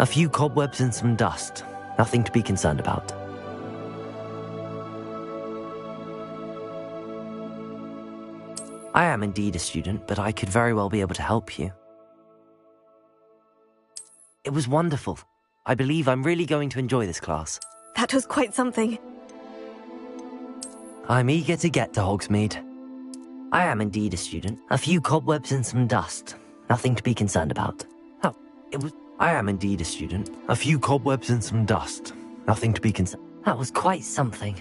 A few cobwebs and some dust. Nothing to be concerned about. I am indeed a student, but I could very well be able to help you. It was wonderful. I believe I'm really going to enjoy this class. That was quite something. I'm eager to get to Hogsmeade. I am indeed a student. A few cobwebs and some dust. Nothing to be concerned about. Oh, it was... I am indeed a student. A few cobwebs and some dust. Nothing to be concerned. That was quite something.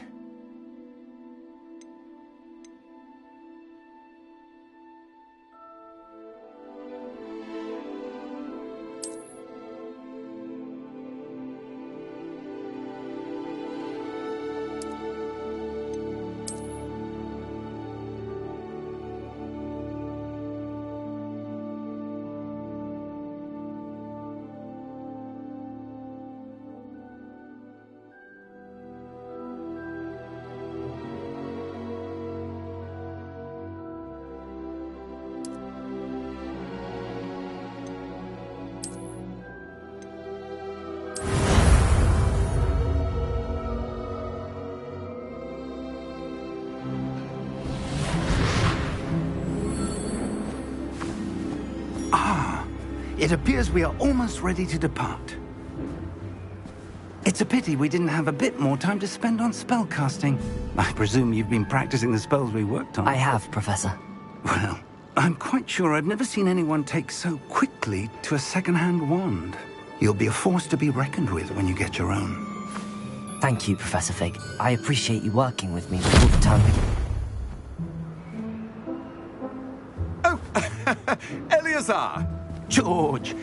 It appears we are almost ready to depart. It's a pity we didn't have a bit more time to spend on spellcasting. I presume you've been practicing the spells we worked on. I have, Professor. Well, I'm quite sure I've never seen anyone take so quickly to a second-hand wand. You'll be a force to be reckoned with when you get your own. Thank you, Professor Fig. I appreciate you working with me all the time. Oh, Eleazar! George,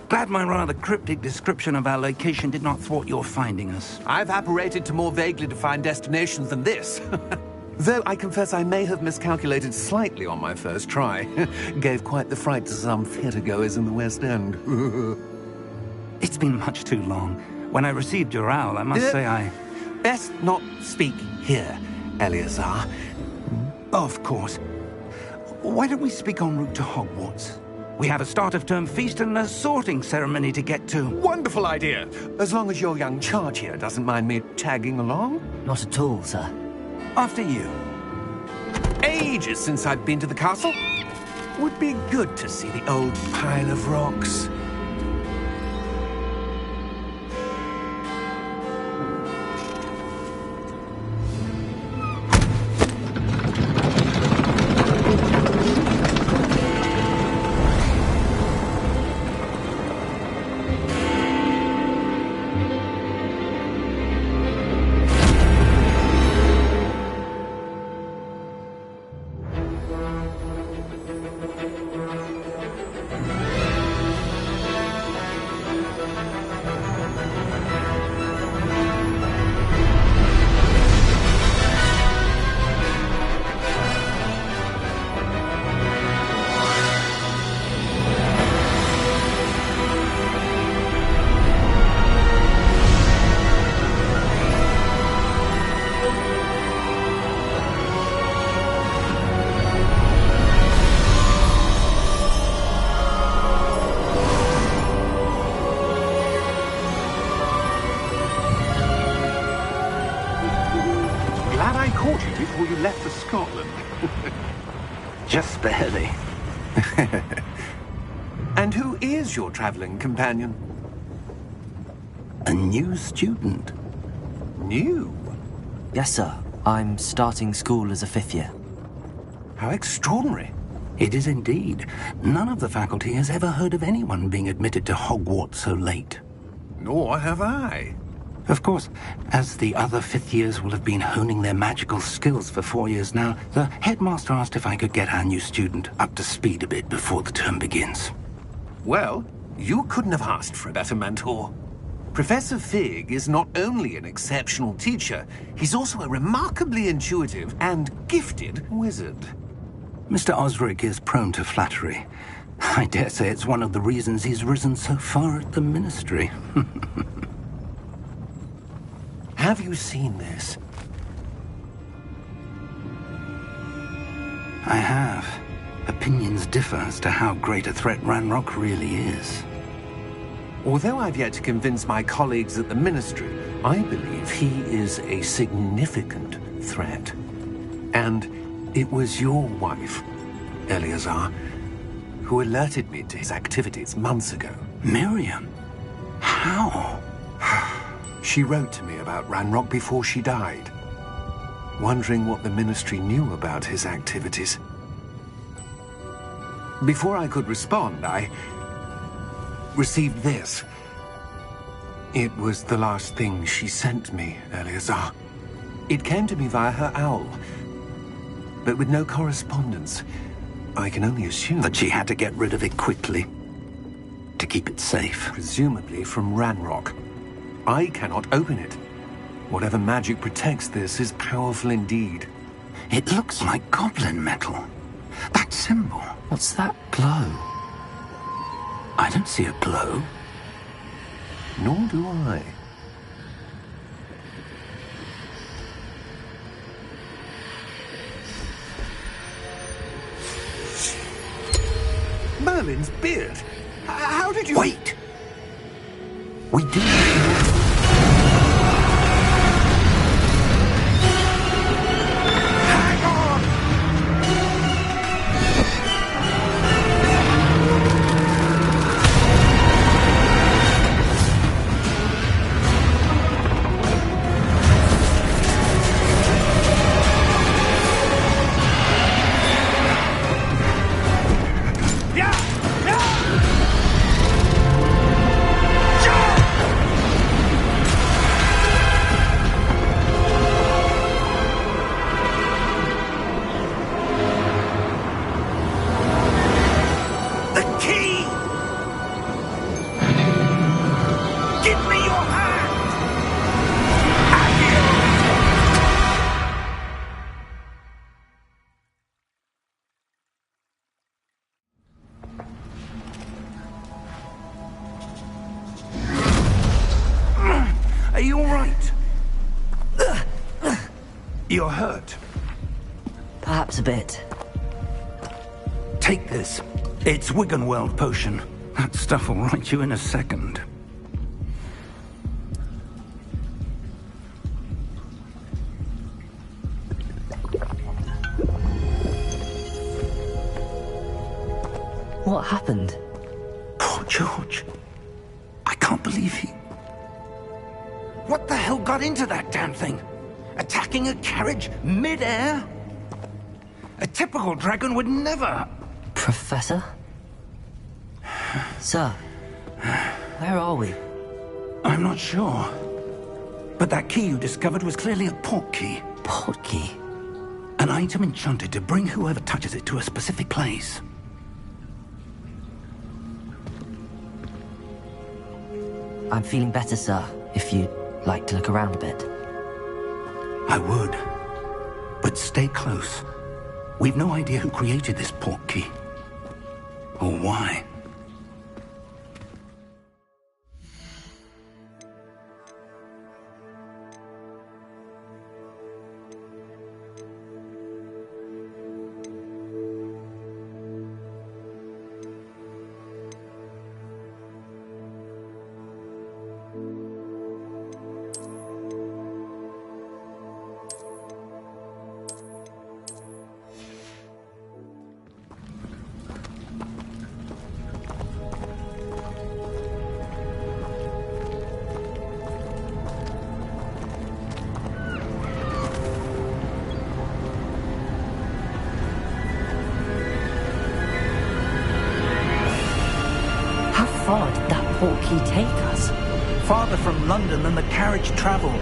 glad my rather cryptic description of our location did not thwart your finding us. I've apparated to more vaguely defined destinations than this. Though I confess I may have miscalculated slightly on my first try. Gave quite the fright to some theatre-goers in the West End. It's been much too long. When I received your owl, I must say I... Best not speak here, Eleazar. Of course. Why don't we speak en route to Hogwarts? We have a start-of-term feast and a sorting ceremony to get to. Wonderful idea! As long as your young charge here doesn't mind me tagging along. Not at all, sir. After you. Ages since I've been to the castle. Would be good to see the old pile of rocks. Before you left for Scotland. Just barely. And who is your traveling companion? A new student. New? Yes, sir. I'm starting school as a 5th year. How extraordinary. It is indeed. None of the faculty has ever heard of anyone being admitted to Hogwarts so late. Nor have I. Of course, as the other 5th years will have been honing their magical skills for 4 years now, the headmaster asked if I could get our new student up to speed a bit before the term begins. Well, you couldn't have asked for a better mentor. Professor Fig is not only an exceptional teacher, he's also a remarkably intuitive and gifted wizard. Mr. Osric is prone to flattery. I dare say it's one of the reasons he's risen so far at the ministry. Have you seen this? I have. Opinions differ as to how great a threat Ranrock really is. Although I've yet to convince my colleagues at the Ministry, I believe he is a significant threat. And it was your wife, Eleazar, who alerted me to his activities months ago. Miriam? How? She wrote to me about Ranrock before she died, wondering what the Ministry knew about his activities. Before I could respond, I received this. It was the last thing she sent me, Eleazar. It came to me via her owl, but with no correspondence. I can only assume That she had to get rid of it quickly to keep it safe. presumably from Ranrock. I cannot open it. Whatever magic protects this is powerful indeed. It looks like goblin metal. That symbol. What's that glow? I don't see a glow. Nor do I. Merlin's beard? How did you... Wait! We do. Hang on! Are you all right? You're hurt. Perhaps a bit. Take this. It's Wiggenweld potion. That stuff will right you in a second. What happened? Poor George. I can't believe he... What the hell got into that damn thing? Attacking a carriage mid-air? A typical dragon would never... Professor? Sir, where are we? I'm not sure. But that key you discovered was clearly a port key. Port key? An item enchanted to bring whoever touches it to a specific place. I'm feeling better, sir, if you'd like to look around a bit. I would. But stay close. We've no idea who created this port key. Or why. How far did that port key take us? Farther from London than the carriage travelled.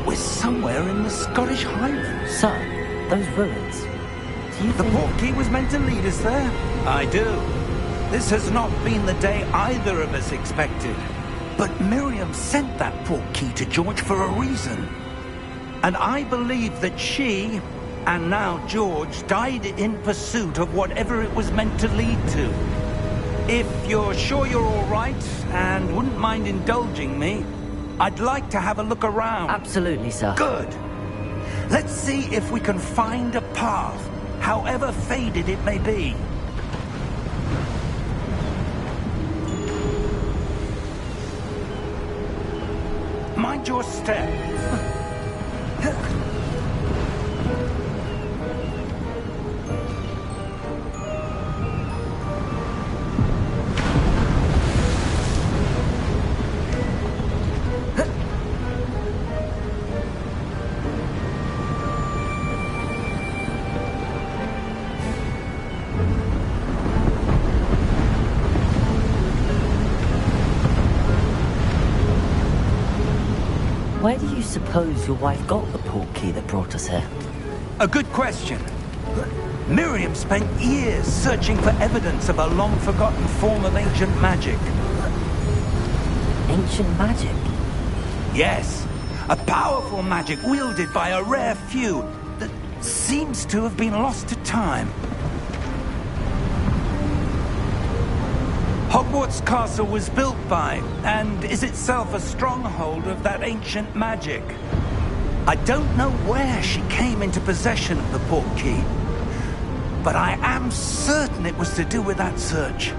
We're somewhere in the Scottish Highlands. Sir, those ruins. Do you The think... port key was meant to lead us there? I do. This has not been the day either of us expected. But Miriam sent that port key to George for a reason. And I believe that she, and now George, died in pursuit of whatever it was meant to lead to. If you're sure you're all right, and wouldn't mind indulging me, I'd like to have a look around. Absolutely, sir. Good. Let's see if we can find a path, however faded it may be. Mind your step. Where do you suppose your wife got the port key that brought us here? A good question. Miriam spent years searching for evidence of a long-forgotten form of ancient magic. Ancient magic? Yes, a powerful magic wielded by a rare few that seems to have been lost to time. Hogwarts Castle was built by, and is itself a stronghold of that ancient magic. I don't know where she came into possession of the port key, but I am certain it was to do with that search.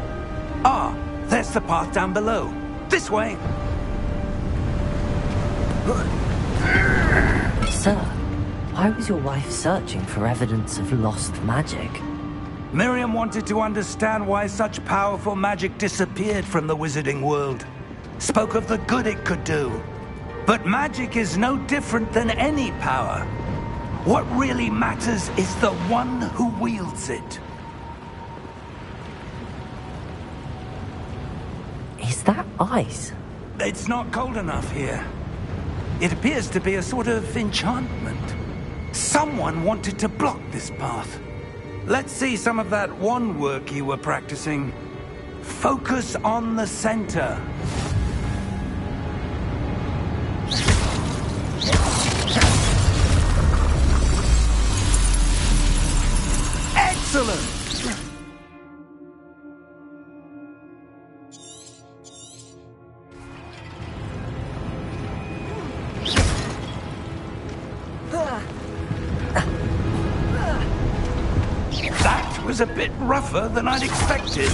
Ah, there's the path down below. This way! Sir, why was your wife searching for evidence of lost magic? Miriam wanted to understand why such powerful magic disappeared from the wizarding world. Spoke of the good it could do. But magic is no different than any power. What really matters is the one who wields it. Is that ice? It's not cold enough here. It appears to be a sort of enchantment. Someone wanted to block this path. Let's see some of that wand work you were practicing. Focus on the center. Excellent! That was a bit rougher than I'd expected.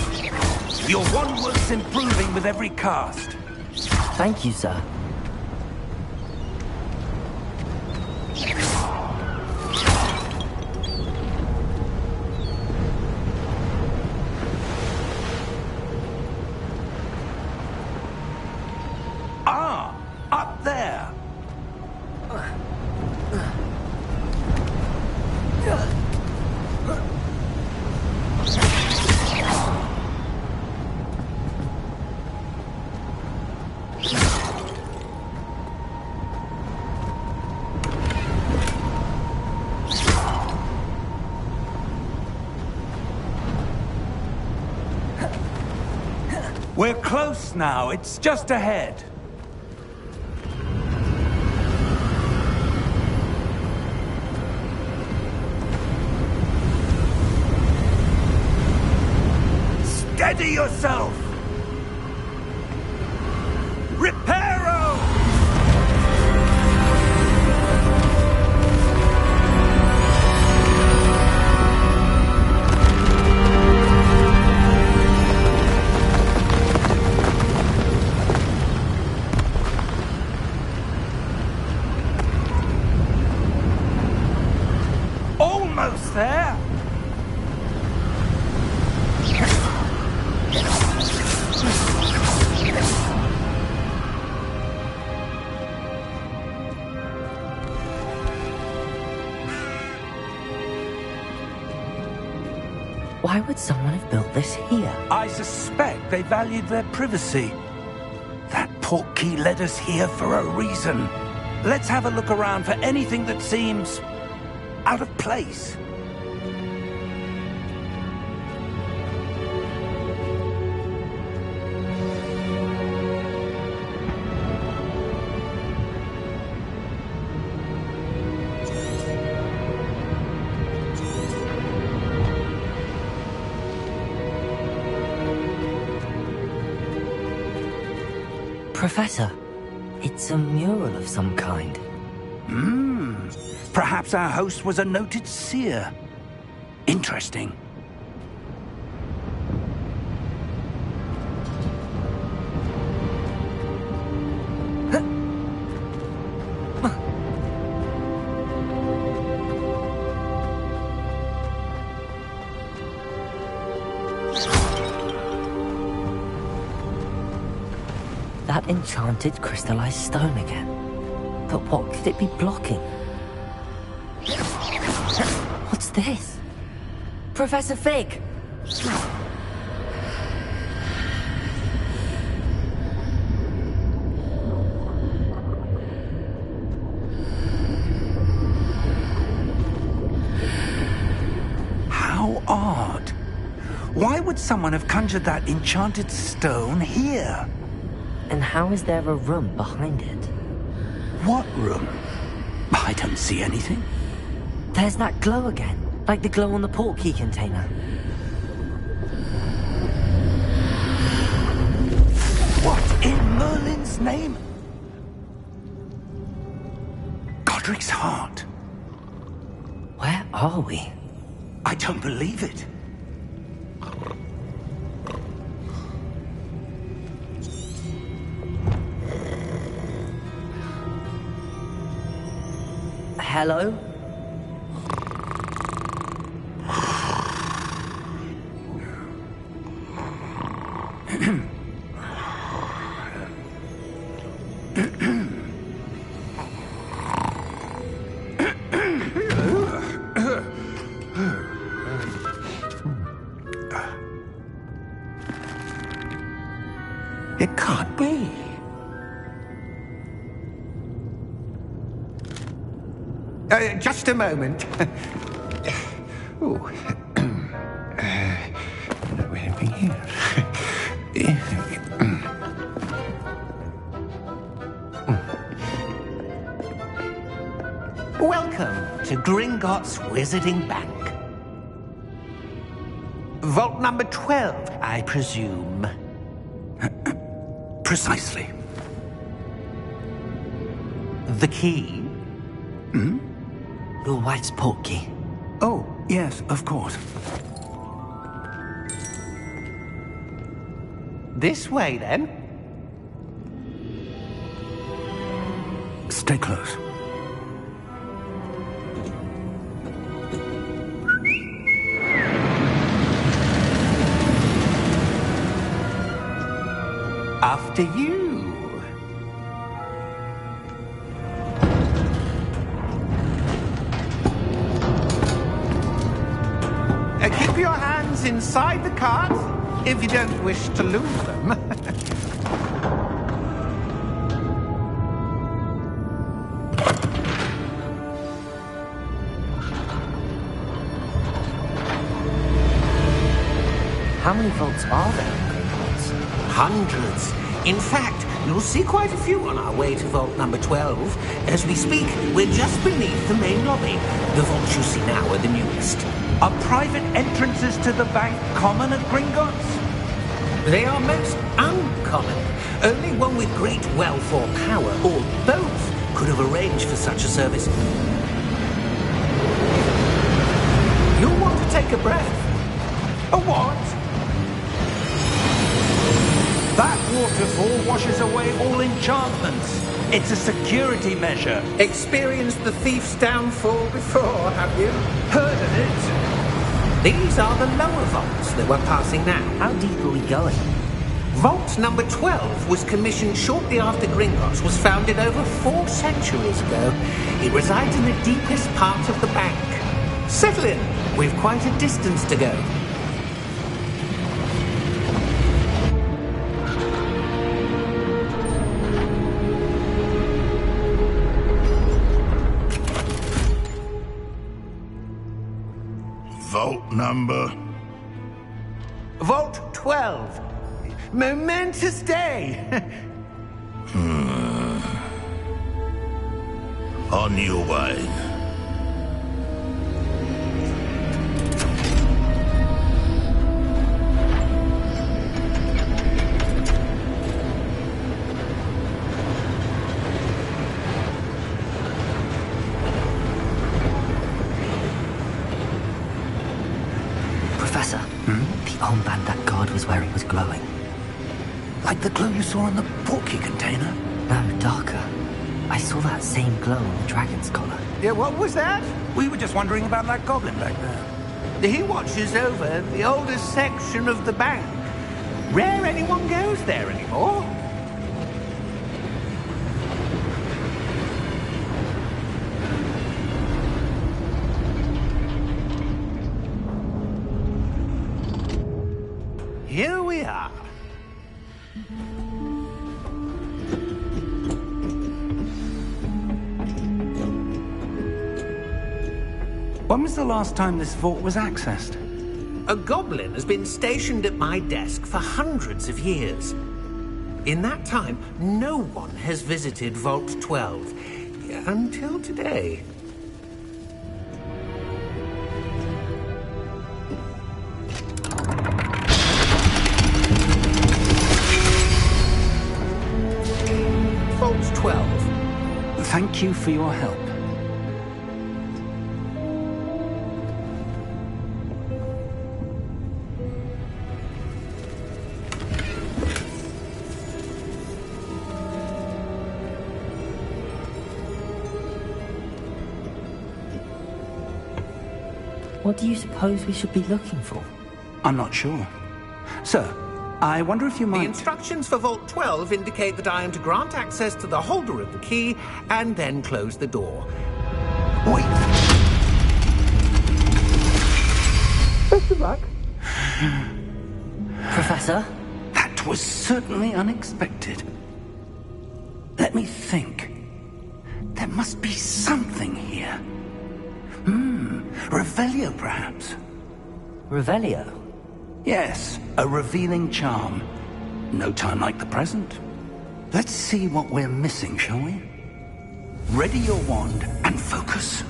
Your wand work's improving with every cast. Thank you, sir. Ah, up there. We're close now. It's just ahead. Steady yourself! Reparo! Almost there! Why would someone have built this here? I suspect they valued their privacy. That port key led us here for a reason. Let's have a look around for anything that seems out of place. Professor, it's a mural of some kind. Perhaps our host was a noted seer. Interesting. That enchanted crystallized stone again. But what could it be blocking? What's this? Professor Fig! How odd. Why would someone have conjured that enchanted stone here? And how is there a room behind it? What room? I don't see anything. There's that glow again, like the glow on the portkey container. What in Merlin's name? Godric's heart. Where are we? I don't believe it. Hello? It can't be. Just a moment. Ooh. Anything here? Welcome to Gringotts Wizarding Bank. Vault number 12, I presume. Precisely. The key? Your wife's portkey. Oh, yes, of course. This way, then. Stay close. After you. Keep your hands inside the cart if you don't wish to lose them. How many vaults are there in Gringotts? Hundreds. In fact, you'll see quite a few on our way to vault number 12. As we speak, we're just beneath the main lobby. The vaults you see now are the newest. Are private entrances to the bank common at Gringotts? They are most uncommon. Only one with great wealth or power, or both, could have arranged for such a service. You'll want to take a breath. A what? That waterfall washes away all enchantments. It's a security measure. Experienced the thief's downfall before, have you? Heard of it? These are the lower vaults that we're passing now. How deep are we going? Vault number 12 was commissioned shortly after Gringotts was founded over 4 centuries ago. It resides in the deepest part of the bank. Settle in. We've quite a distance to go. Vault number? Vault 12. Momentous day. On your way. Professor, the armband that guard was wearing was glowing. Like the glow you saw in the portkey container? No, darker. I saw that same glow on the dragon's collar. Yeah, what was that? We were just wondering about that goblin back there. He watches over the oldest section of the bank. Rare anyone goes there anymore. When was the last time this vault was accessed? A goblin has been stationed at my desk for hundreds of years. In that time, no one has visited Vault 12. Until today. Vault 12. Thank you for your help. What do you suppose we should be looking for? I'm not sure. Sir, I wonder if you might... The instructions for Vault 12 indicate that I am to grant access to the holder of the key and then close the door. Wait! Best of luck. Professor? That was certainly unexpected. Let me think. There must be something here. Revelio, perhaps? Revelio? Yes, a revealing charm. No time like the present. Let's see what we're missing, shall we? Ready your wand and focus.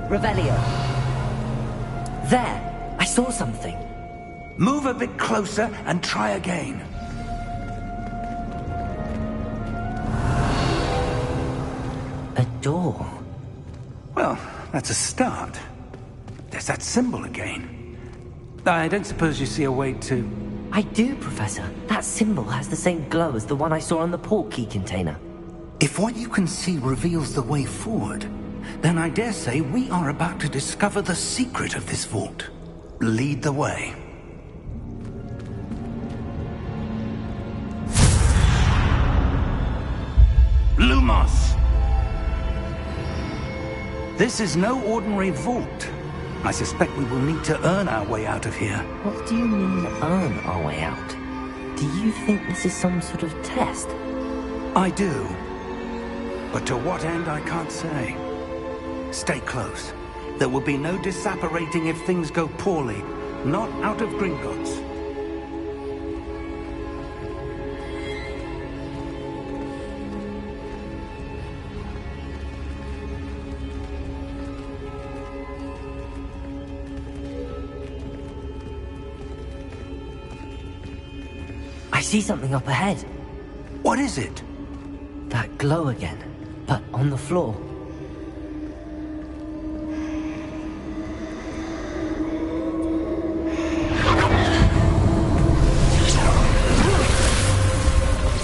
Revelio. There! I saw something. Move a bit closer and try again. A door. Well, that's a start. There's that symbol again. I don't suppose you see a way to... I do, Professor. That symbol has the same glow as the one I saw on the port key container. If what you can see reveals the way forward, then I dare say we are about to discover the secret of this vault. Lead the way. Lumos! This is no ordinary vault. I suspect we will need to earn our way out of here. What do you mean, earn our way out? Do you think this is some sort of test? I do. But to what end, I can't say. Stay close. There will be no disapparating if things go poorly. Not out of Gringotts. I see something up ahead. What is it? That glow again, but on the floor.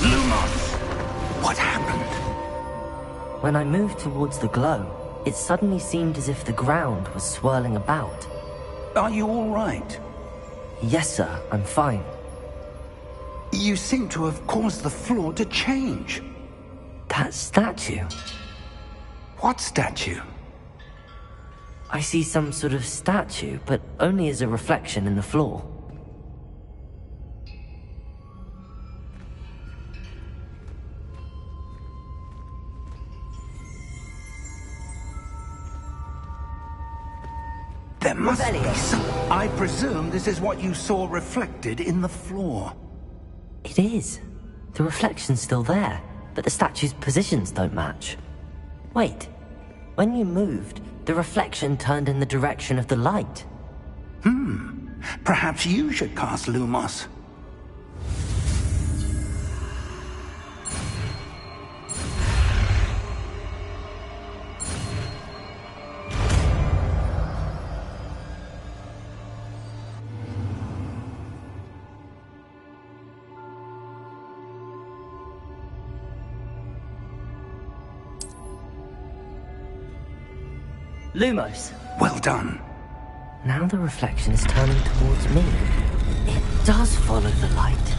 Lumos! What happened? When I moved towards the glow, it suddenly seemed as if the ground was swirling about. Are you all right? Yes, sir, I'm fine. You seem to have caused the floor to change. That statue. What statue? I see some sort of statue, but only as a reflection in the floor. There must be Revelio. some... I presume this is what you saw reflected in the floor. It is. The reflection's still there, but the statue's positions don't match. Wait. When you moved, the reflection turned in the direction of the light. Perhaps you should cast Lumos. Lumos! Well done. Now the reflection is turning towards me. It does follow the light.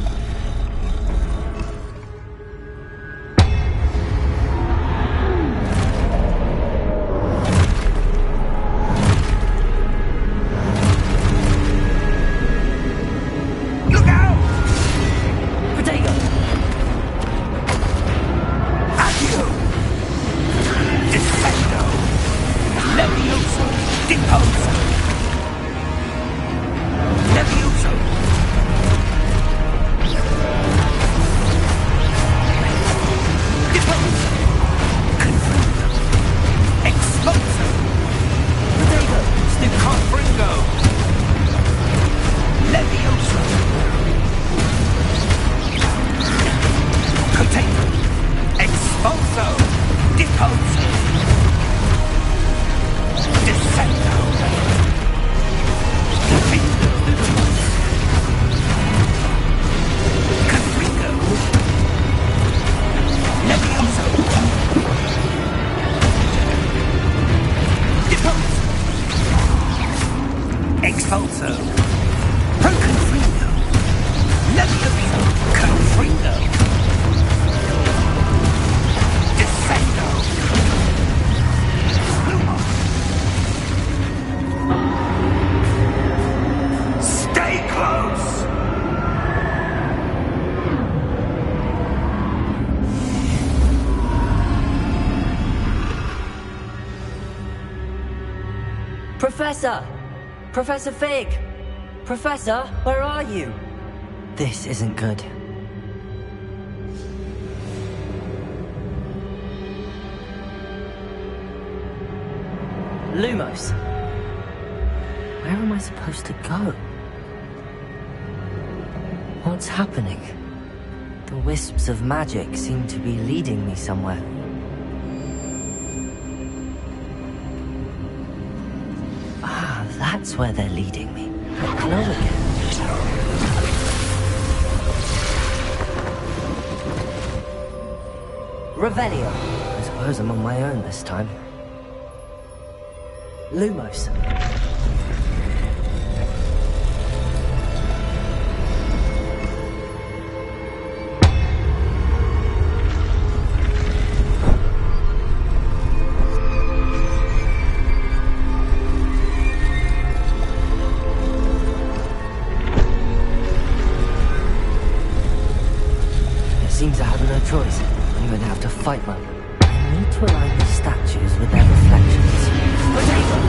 Expulso. Pro Confringo. Levioso. Confringo. Defendo. Lumos. Stay close. Professor! Professor Fig! Professor, where are you? This isn't good. Lumos! Where am I supposed to go? What's happening? The wisps of magic seem to be leading me somewhere. That's where they're leading me. Hello again. Revelio. I suppose I'm on my own this time. Lumos. Seems I have no choice. I'm going to have to fight my... I need to align the statues with their reflections. Potato!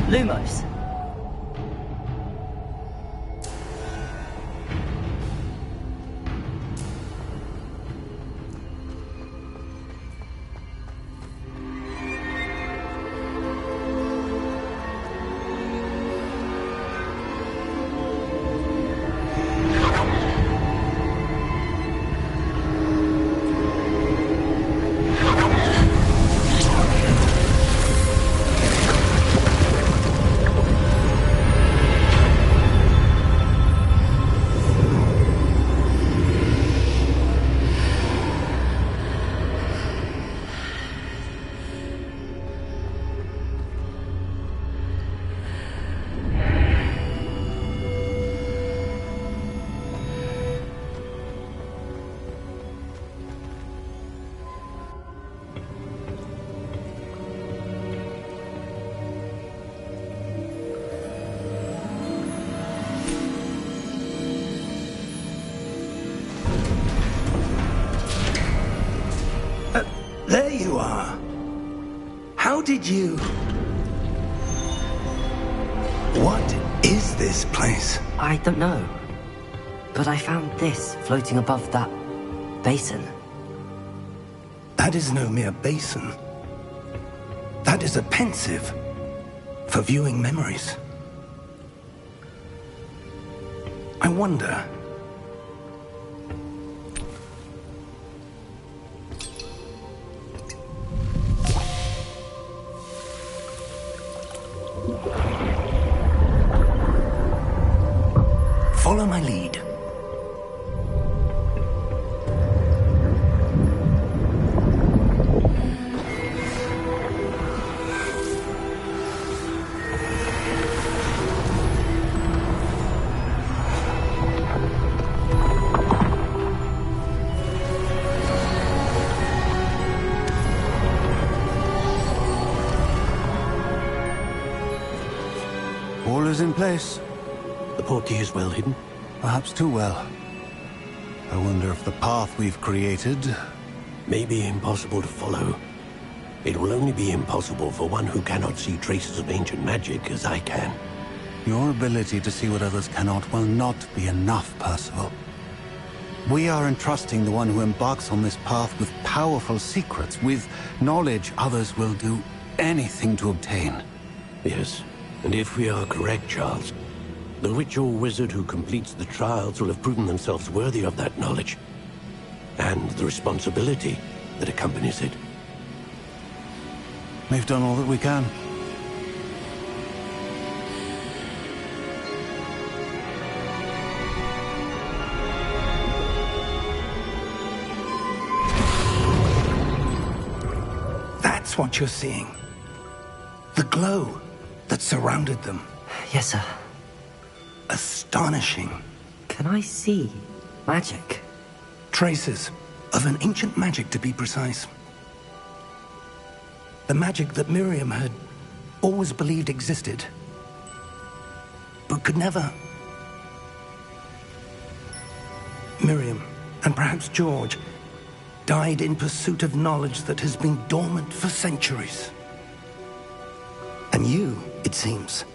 Lumos. There you are. How did you... What is this place? I don't know. But I found this floating above that basin. That is no mere basin. That is a pensive for viewing memories. I wonder... Follow my lead. is in place. The portkey is well hidden? Perhaps too well. I wonder if the path we've created... may be impossible to follow. It will only be impossible for one who cannot see traces of ancient magic as I can. Your ability to see what others cannot will not be enough, Percival. We are entrusting the one who embarks on this path with powerful secrets, with knowledge others will do anything to obtain. Yes, and if we are correct, Charles, the witch or wizard who completes the trials will have proven themselves worthy of that knowledge, and the responsibility that accompanies it. We've done all that we can. That's what you're seeing. The glow that surrounded them. Yes, sir. Astonishing. Can I see magic? Traces of an ancient magic, to be precise. The magic that Miriam had always believed existed, but could never. Miriam, and perhaps George, died in pursuit of knowledge that has been dormant for centuries. And you, it seems,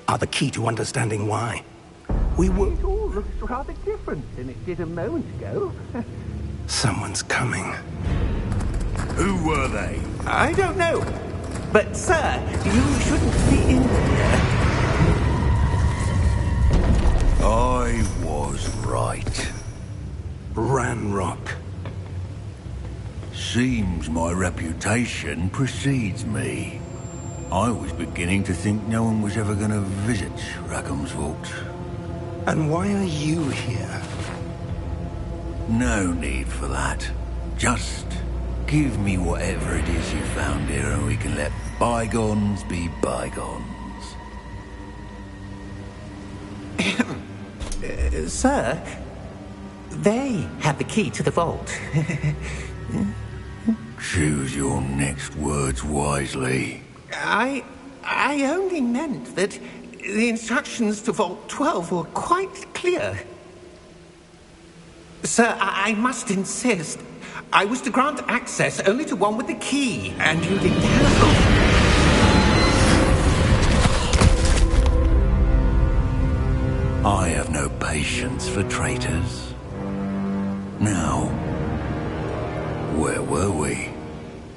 are the key to understanding why. We were... It all looks rather different than it did a moment ago. Someone's coming. Who were they? I don't know. But, sir, you shouldn't be in here. I was right. Ranrock. Seems my reputation precedes me. I was beginning to think no one was ever going to visit Rackham's Vault. And why are you here? No need for that. Just give me whatever it is you found here and we can let bygones be bygones. Sir, they have the key to the vault. Choose your next words wisely. I only meant that the instructions to Vault 12 were quite clear. Sir, I must insist. I was to grant access only to one with the key, and you didn't have... I have no patience for traitors. Now, where were we?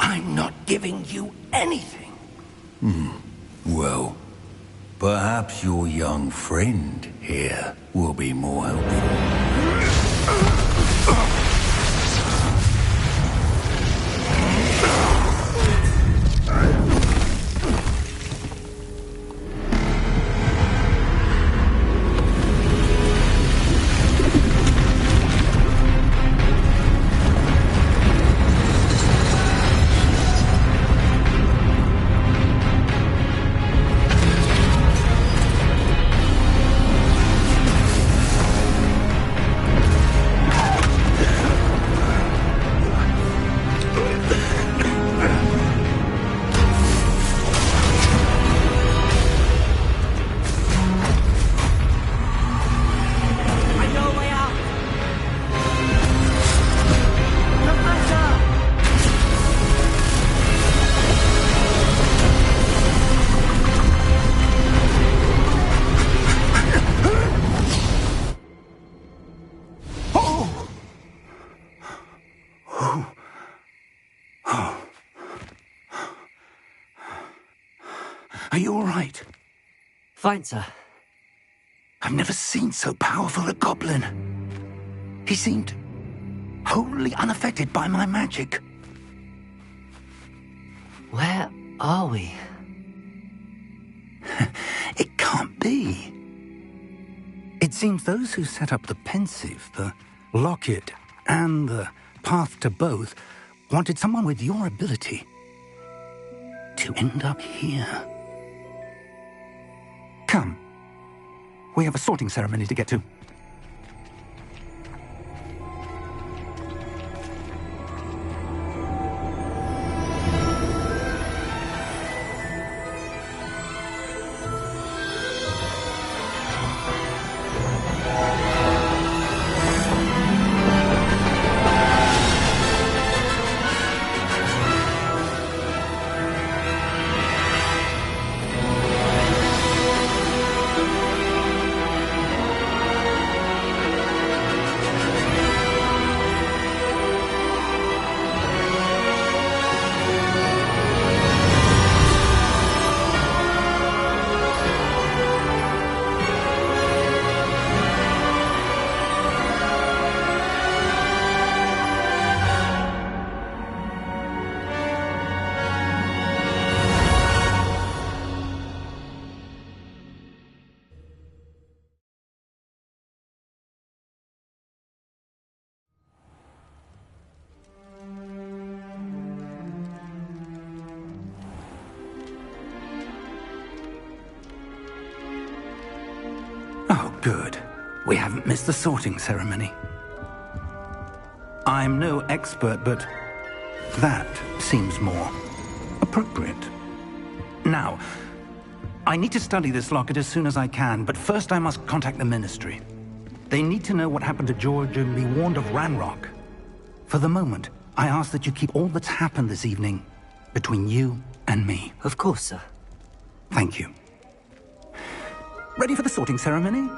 I'm not giving you anything. Well, perhaps your young friend here will be more helpful. Are you all right? Fine, sir. I've never seen so powerful a goblin. He seemed wholly unaffected by my magic. Where are we? It can't be. It seems those who set up the pensive, the locket, and the path to both wanted someone with your ability to end up here. Come. We have a sorting ceremony to get to. Good. We haven't missed the sorting ceremony. I'm no expert, but that seems more appropriate. Now, I need to study this locket as soon as I can, but first I must contact the Ministry. They need to know what happened to George and be warned of Ranrock. For the moment, I ask that you keep all that's happened this evening between you and me. Of course, sir. Thank you. Ready for the sorting ceremony?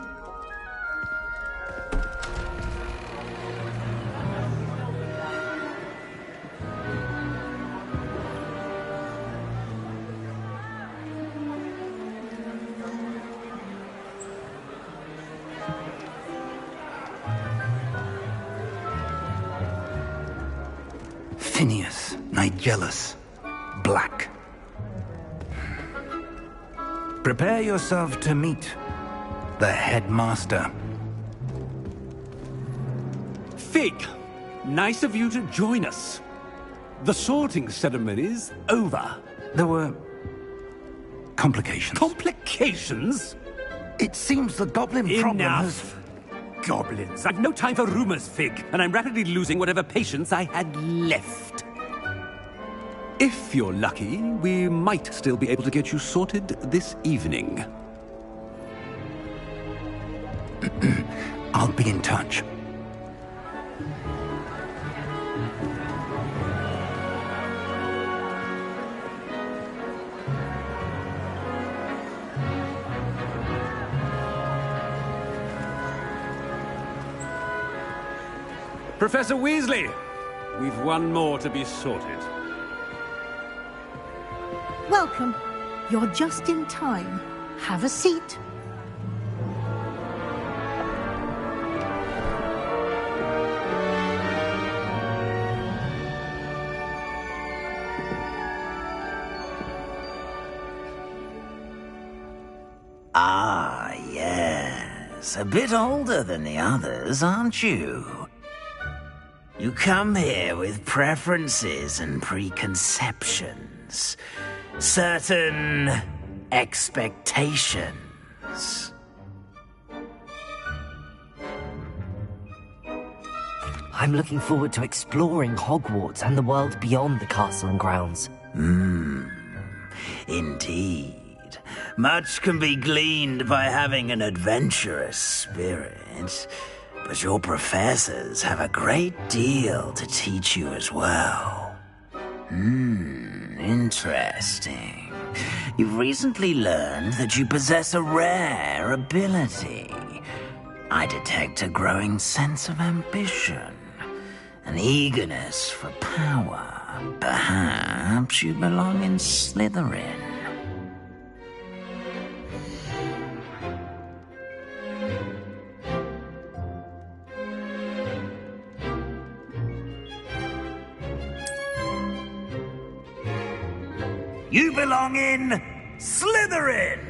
Phineas, Nigellus, Black. Prepare yourself to meet the headmaster. Fig, nice of you to join us. The sorting ceremony's over. There were complications. Complications? It seems the goblin problem has... Enough! Goblins. I've no time for rumors, Fig, and I'm rapidly losing whatever patience I had left. If you're lucky, we might still be able to get you sorted this evening. I'll be in touch. Professor Weasley, we've one more to be sorted. Welcome. You're just in time. Have a seat. Ah, yes. A bit older than the others, aren't you? You come here with preferences and preconceptions. Certain expectations. I'm looking forward to exploring Hogwarts and the world beyond the castle and grounds. Indeed. Much can be gleaned by having an adventurous spirit, but your professors have a great deal to teach you as well. Interesting. You've recently learned that you possess a rare ability. I detect a growing sense of ambition, an eagerness for power. Perhaps you belong in Slytherin. You belong in Slytherin!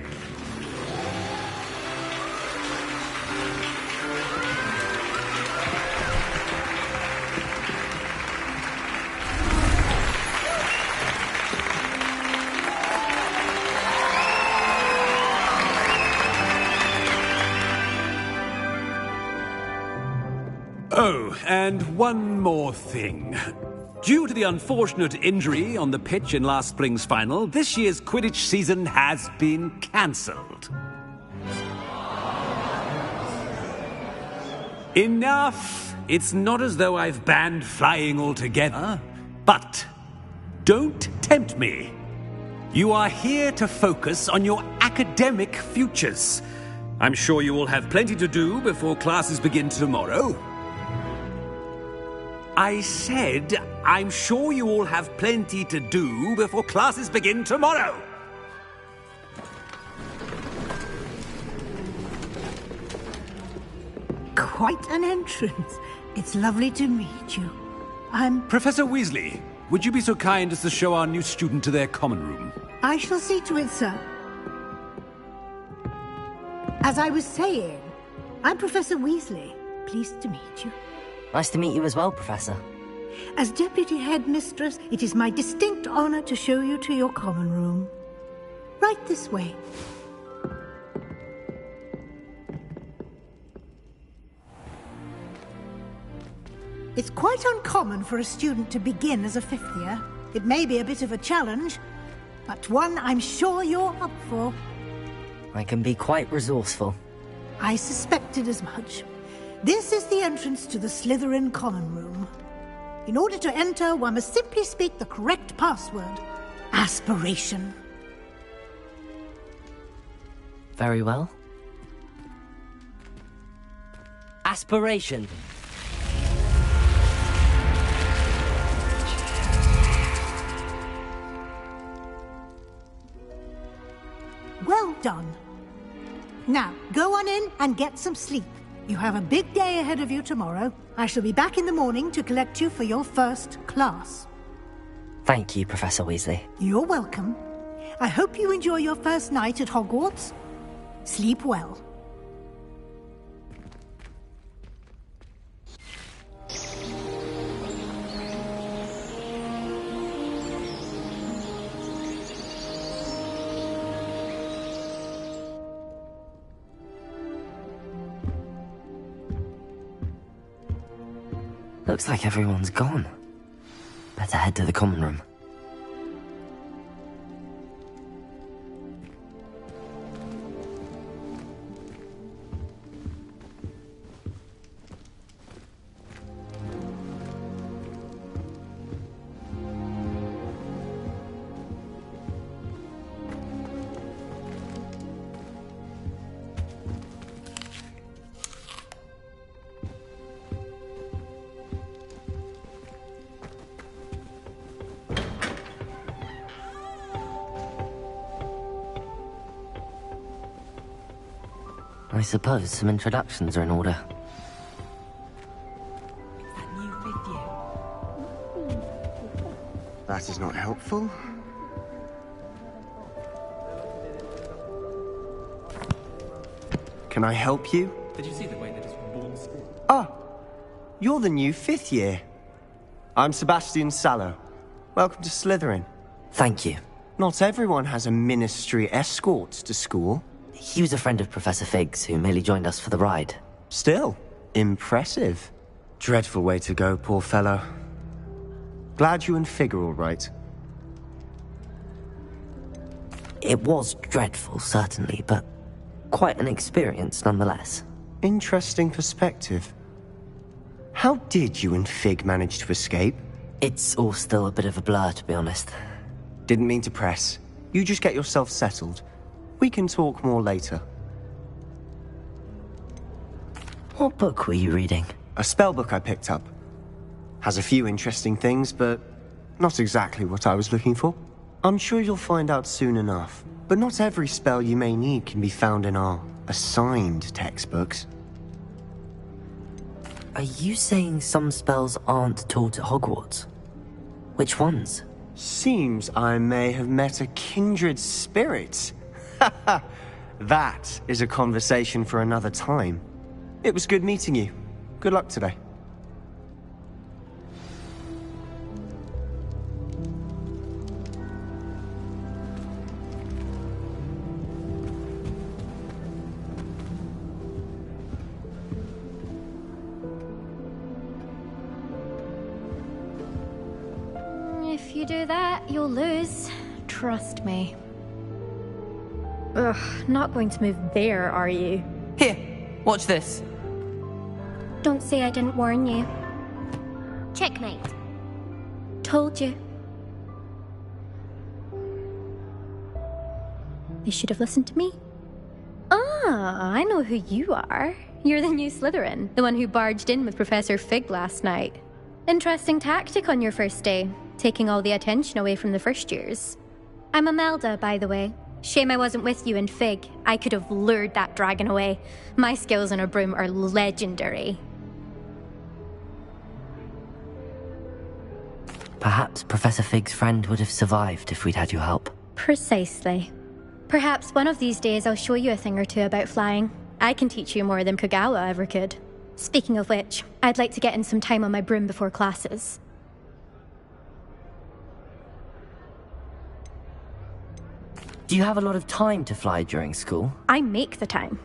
Oh, and one more thing. Due to the unfortunate injury on the pitch in last spring's final, this year's Quidditch season has been cancelled. Enough! It's not as though I've banned flying altogether, but don't tempt me. You are here to focus on your academic futures. I'm sure you will have plenty to do before classes begin tomorrow. I said, I'm sure you all have plenty to do before classes begin tomorrow. Quite an entrance. It's lovely to meet you. I'm... Professor Weasley, would you be so kind as to show our new student to their common room? I shall see to it, sir. As I was saying, I'm Professor Weasley. Pleased to meet you. Nice to meet you as well, Professor. As Deputy Headmistress, it is my distinct honor to show you to your common room. Right this way. It's quite uncommon for a student to begin as a fifth year. It may be a bit of a challenge, but one I'm sure you're up for. I can be quite resourceful. I suspected as much. This is the entrance to the Slytherin Common Room. In order to enter, one must simply speak the correct password. Aspiration. Very well. Aspiration. Well done. Now, go on in and get some sleep. You have a big day ahead of you tomorrow. I shall be back in the morning to collect you for your first class. Thank you, Professor Weasley. You're welcome. I hope you enjoy your first night at Hogwarts. Sleep well. Looks like everyone's gone. Better head to the common room. I suppose some introductions are in order. That is not helpful. Can I help you? Did you see the way that his balls... Ah, you're the new fifth year. I'm Sebastian Sallow. Welcome to Slytherin. Thank you. Not everyone has a ministry escort to school. He was a friend of Professor Fig's who merely joined us for the ride. Still, impressive. Dreadful way to go, poor fellow. Glad you and Fig are all right. It was dreadful, certainly, but quite an experience nonetheless. Interesting perspective. How did you and Fig manage to escape? It's all still a bit of a blur, to be honest. Didn't mean to press. You just get yourself settled. We can talk more later. What book were you reading? A spell book I picked up. Has a few interesting things, but not exactly what I was looking for. I'm sure you'll find out soon enough. But not every spell you may need can be found in our assigned textbooks. Are you saying some spells aren't taught at Hogwarts? Which ones? Seems I may have met a kindred spirit. That is a conversation for another time. It was good meeting you. Good luck today. If you do that, you'll lose. Trust me. Ugh, not going to move there, are you? Here, watch this. Don't say I didn't warn you. Checkmate. Told you. They should have listened to me. Ah, I know who you are. You're the new Slytherin, the one who barged in with Professor Fig last night. Interesting tactic on your first day, taking all the attention away from the first years. I'm Imelda, by the way. Shame I wasn't with you and Fig. I could have lured that dragon away. My skills on a broom are legendary. Perhaps Professor Fig's friend would have survived if we'd had your help. Precisely. Perhaps one of these days I'll show you a thing or two about flying. I can teach you more than Kagawa ever could. Speaking of which, I'd like to get in some time on my broom before classes. Do you have a lot of time to fly during school? I make the time.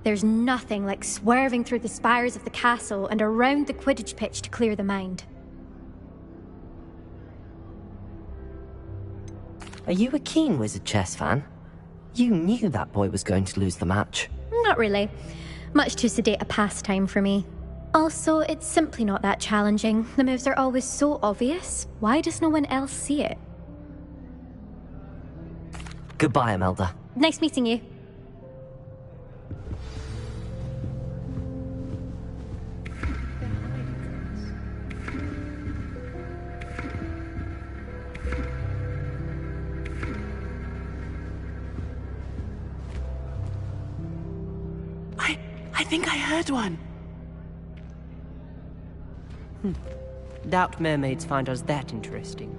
There's nothing like swerving through the spires of the castle and around the Quidditch pitch to clear the mind. Are you a keen Wizard chess fan? You knew that boy was going to lose the match. Not really. Much too sedate a pastime for me. Also, it's simply not that challenging. The moves are always so obvious. Why does no one else see it? Goodbye, Imelda. Nice meeting you. I think I heard one. Doubt mermaids find us that interesting.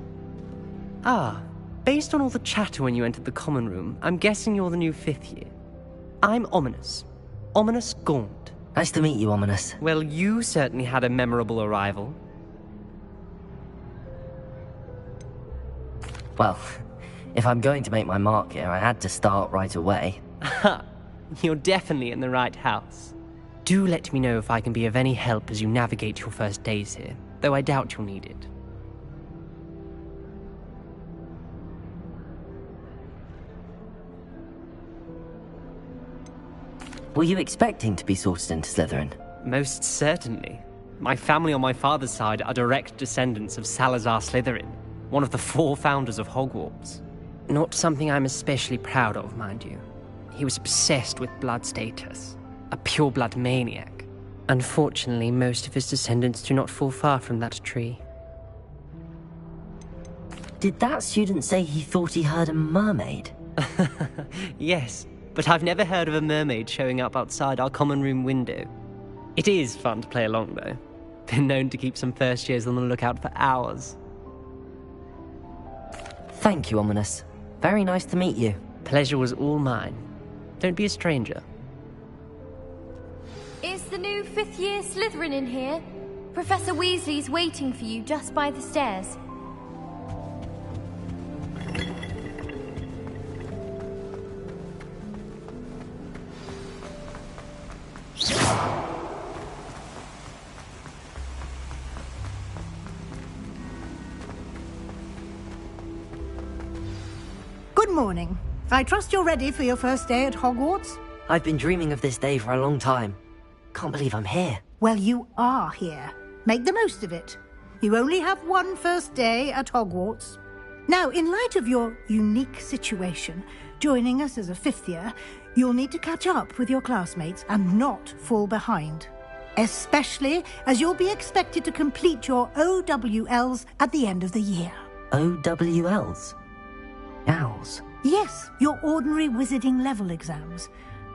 Ah, based on all the chatter when you entered the common room, I'm guessing you're the new 5th year. I'm Ominous. Ominous Gaunt. Nice to meet you, Ominous. Well, you certainly had a memorable arrival. Well, if I'm going to make my mark here, I had to start right away. Ha! You're definitely in the right house. Do let me know if I can be of any help as you navigate your first days here, though I doubt you'll need it. Were you expecting to be sorted into Slytherin? Most certainly. My family on my father's side are direct descendants of Salazar Slytherin, one of the 4 founders of Hogwarts. Not something I'm especially proud of, mind you. He was obsessed with blood status, a pure-blood maniac. Unfortunately, most of his descendants do not fall far from that tree. Did that student say he thought he heard a mermaid? Yes, but I've never heard of a mermaid showing up outside our common room window. It is fun to play along, though. Been known to keep some first years on the lookout for hours. Thank you, Ominous. Very nice to meet you. Pleasure was all mine. Don't be a stranger. Is the new 5th year Slytherin in here? Professor Weasley's waiting for you just by the stairs. Good morning. I trust you're ready for your first day at Hogwarts? I've been dreaming of this day for a long time. Can't believe I'm here. Well, you are here. Make the most of it. You only have one first day at Hogwarts. Now, in light of your unique situation, joining us as a 5th year, you'll need to catch up with your classmates and not fall behind. Especially as you'll be expected to complete your OWLs at the end of the year. OWLs? Owls? Yes, your ordinary wizarding level exams.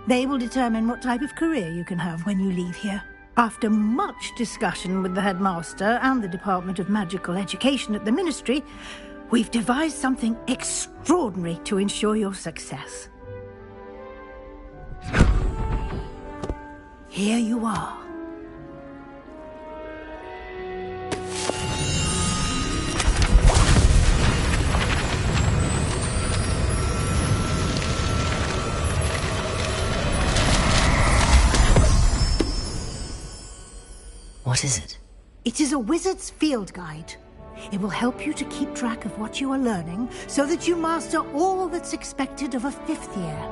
They will determine what type of career you can have when you leave here. After much discussion with the headmaster and the Department of Magical Education at the Ministry, we've devised something extraordinary to ensure your success. Here you are. What is it? It is a wizard's field guide. It will help you to keep track of what you are learning so that you master all that's expected of a 5th year.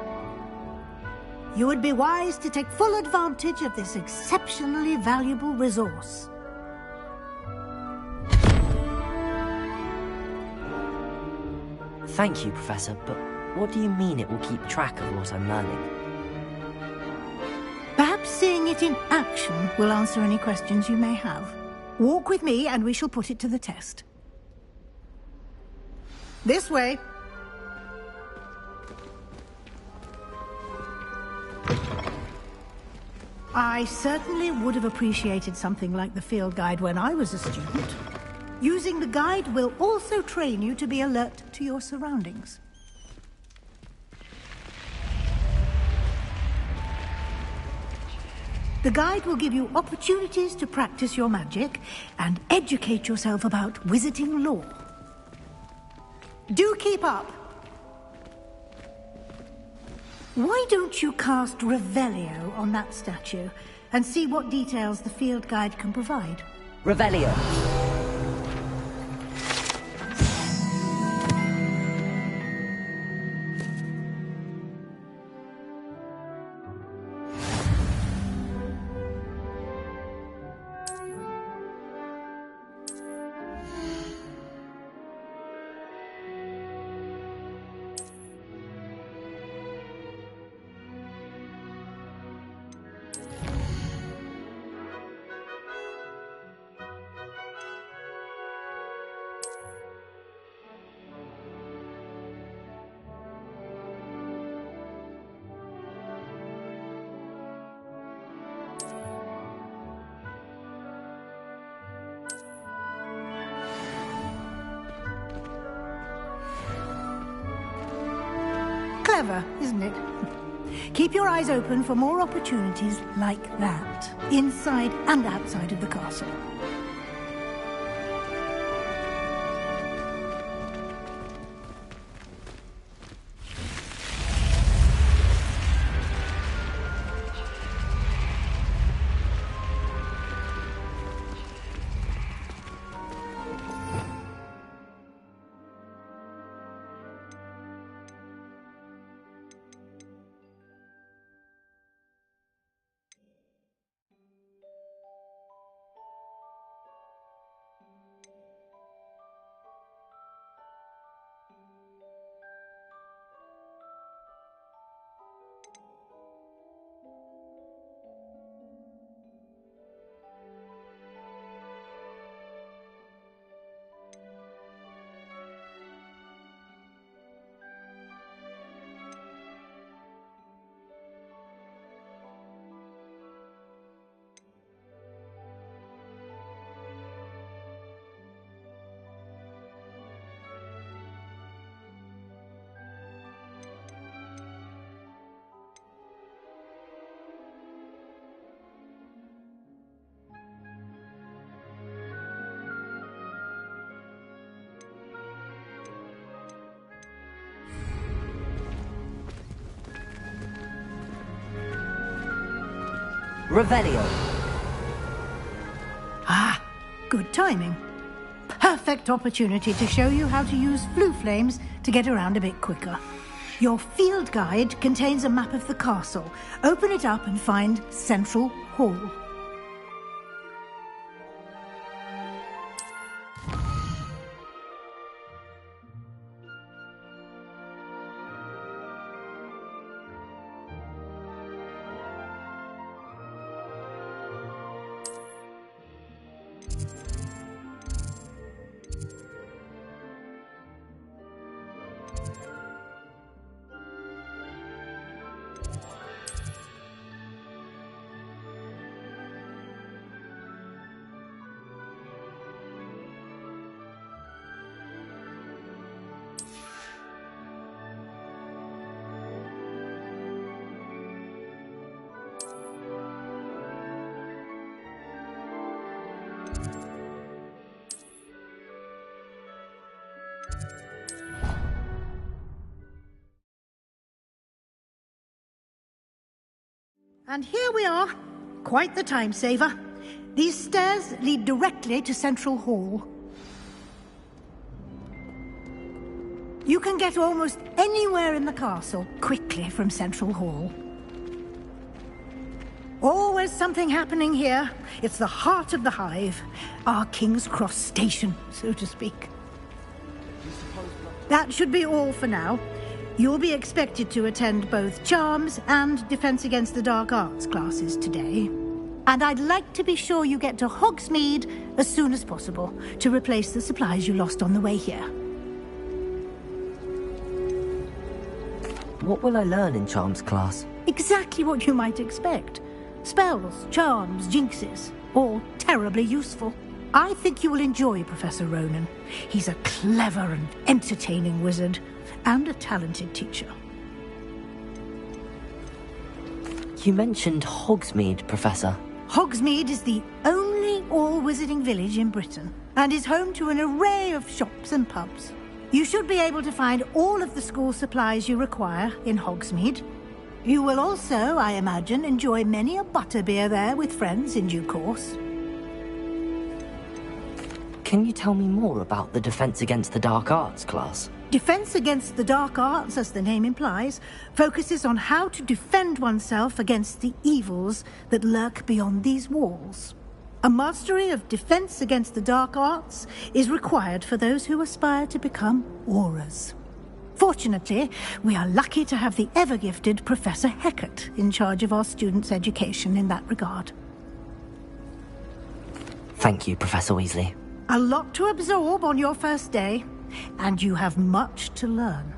You would be wise to take full advantage of this exceptionally valuable resource. Thank you, Professor, but what do you mean it will keep track of what I'm learning? Perhaps seeing it in action will answer any questions you may have. Walk with me and we shall put it to the test. This way. I certainly would have appreciated something like the field guide when I was a student. Using the guide will also train you to be alert to your surroundings. The guide will give you opportunities to practice your magic and educate yourself about wizarding lore. Do keep up. Why don't you cast Revelio on that statue and see what details the field guide can provide? Revelio. Clever, isn't it? Keep your eyes open for more opportunities like that, inside and outside of the castle. Revelio. Ah, good timing. Perfect opportunity to show you how to use flue flames to get around a bit quicker. Your field guide contains a map of the castle. Open it up and find Central Hall. And here we are. Quite the time saver. These stairs lead directly to Central Hall. You can get almost anywhere in the castle quickly from Central Hall. Always something happening here. It's the heart of the Hive. Our King's Cross station, so to speak. That should be all for now. You'll be expected to attend both Charms and Defense Against the Dark Arts classes today. And I'd like to be sure you get to Hogsmeade as soon as possible to replace the supplies you lost on the way here. What will I learn in Charms class? Exactly what you might expect. Spells, charms, jinxes, all terribly useful. I think you will enjoy Professor Ronan. He's a clever and entertaining wizard, and a talented teacher. You mentioned Hogsmeade, Professor. Hogsmeade is the only all-wizarding village in Britain, and is home to an array of shops and pubs. You should be able to find all of the school supplies you require in Hogsmeade. You will also, I imagine, enjoy many a butterbeer there with friends in due course. Can you tell me more about the Defense Against the Dark Arts class? Defense Against the Dark Arts, as the name implies, focuses on how to defend oneself against the evils that lurk beyond these walls. A mastery of Defense Against the Dark Arts is required for those who aspire to become Aurors. Fortunately, we are lucky to have the ever-gifted Professor Hecat in charge of our students' education in that regard. Thank you, Professor Weasley. A lot to absorb on your first day, and you have much to learn.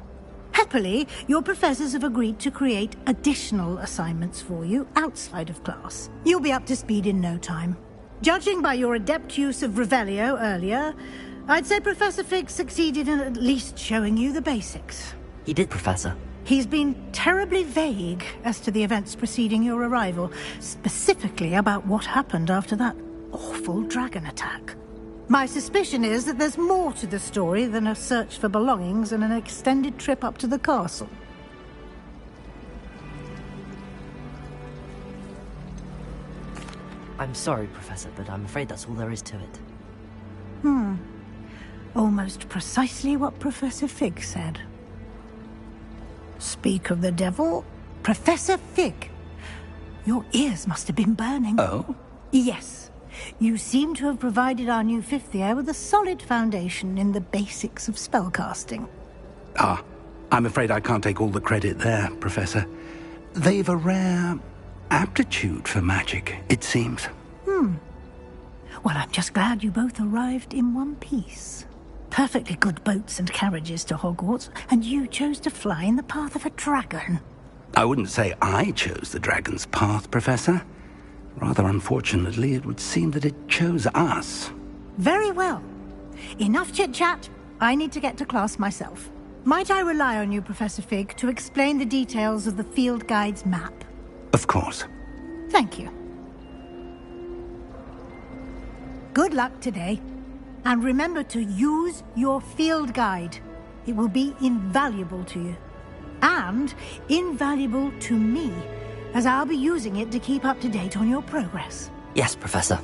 Happily, your professors have agreed to create additional assignments for you outside of class. You'll be up to speed in no time. Judging by your adept use of Revelio earlier, I'd say Professor Fig succeeded in at least showing you the basics. He did, Professor. He's been terribly vague as to the events preceding your arrival, specifically about what happened after that awful dragon attack. My suspicion is that there's more to the story than a search for belongings and an extended trip up to the castle. I'm sorry, Professor, but I'm afraid that's all there is to it. Almost precisely what Professor Fig said. Speak of the devil, Professor Fig. Your ears must have been burning. Oh? Yes. You seem to have provided our new fifth year with a solid foundation in the basics of spellcasting. I'm afraid I can't take all the credit there, Professor. They've a rare aptitude for magic, it seems. Well, I'm just glad you both arrived in one piece. Perfectly good boats and carriages to Hogwarts, and you chose to fly in the path of a dragon. I wouldn't say I chose the dragon's path, Professor. Rather unfortunately, it would seem that it chose us. Very well. Enough chit-chat. I need to get to class myself. Might I rely on you, Professor Fig, to explain the details of the field guide's map? Of course. Thank you. Good luck today. And remember to use your field guide. It will be invaluable to you. And invaluable to me, as I'll be using it to keep up to date on your progress. Yes, Professor.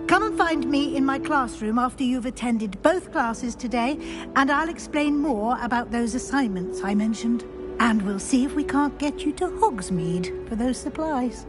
Come and find me in my classroom after you've attended both classes today, and I'll explain more about those assignments I mentioned. And we'll see if we can't get you to Hogsmeade for those supplies.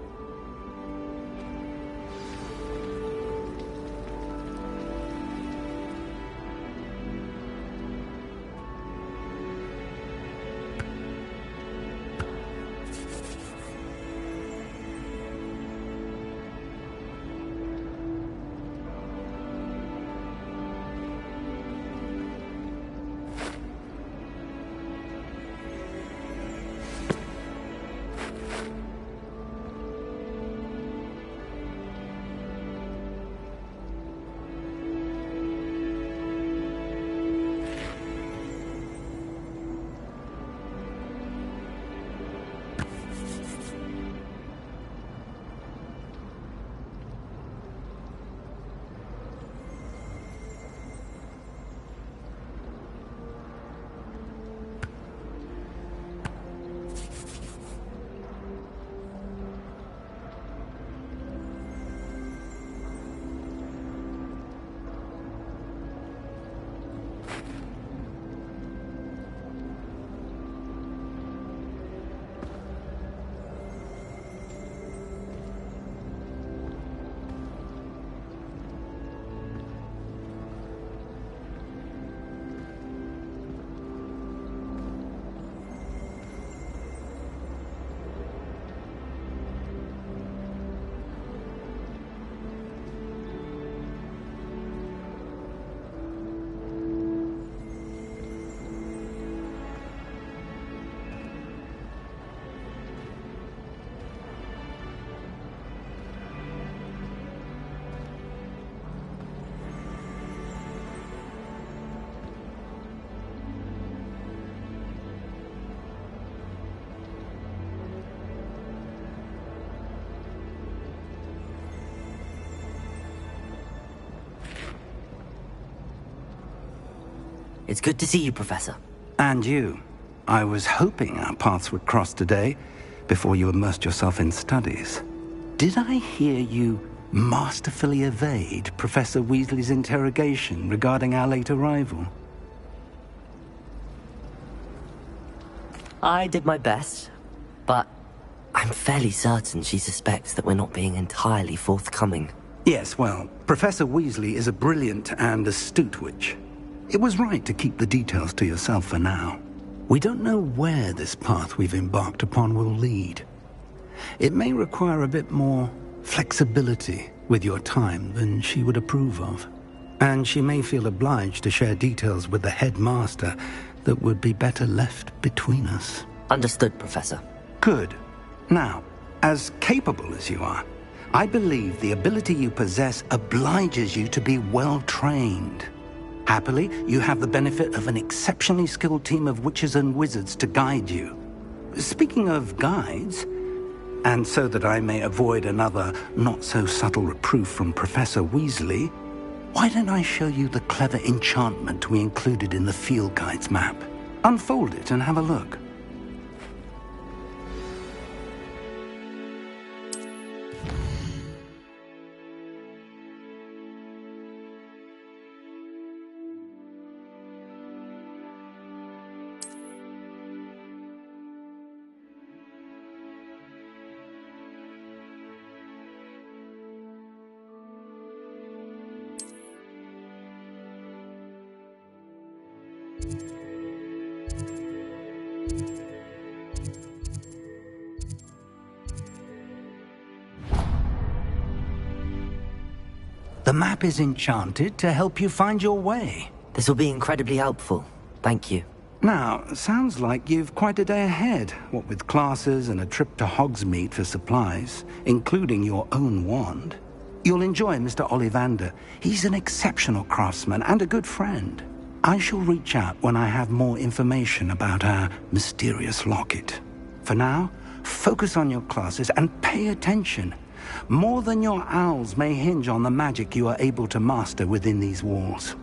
It's good to see you, Professor. And you. I was hoping our paths would cross today, before you immersed yourself in studies. Did I hear you masterfully evade Professor Weasley's interrogation regarding our late arrival? I did my best, but I'm fairly certain she suspects that we're not being entirely forthcoming. Yes, well, Professor Weasley is a brilliant and astute witch. It was right to keep the details to yourself for now. We don't know where this path we've embarked upon will lead. It may require a bit more flexibility with your time than she would approve of. And she may feel obliged to share details with the headmaster that would be better left between us. Understood, Professor. Good. Now, as capable as you are, I believe the ability you possess obliges you to be well trained. Happily, you have the benefit of an exceptionally skilled team of witches and wizards to guide you. Speaking of guides, and so that I may avoid another not-so-subtle reproof from Professor Weasley, why don't I show you the clever enchantment we included in the field guide's map? Unfold it and have a look. The map is enchanted to help you find your way. This will be incredibly helpful. Thank you. Now, sounds like you've quite a day ahead, what with classes and a trip to Hogsmeade for supplies, including your own wand. You'll enjoy Mr. Ollivander. He's an exceptional craftsman and a good friend. I shall reach out when I have more information about our mysterious locket. For now, focus on your classes and pay attention. More than your owls may hinge on the magic you are able to master within these walls.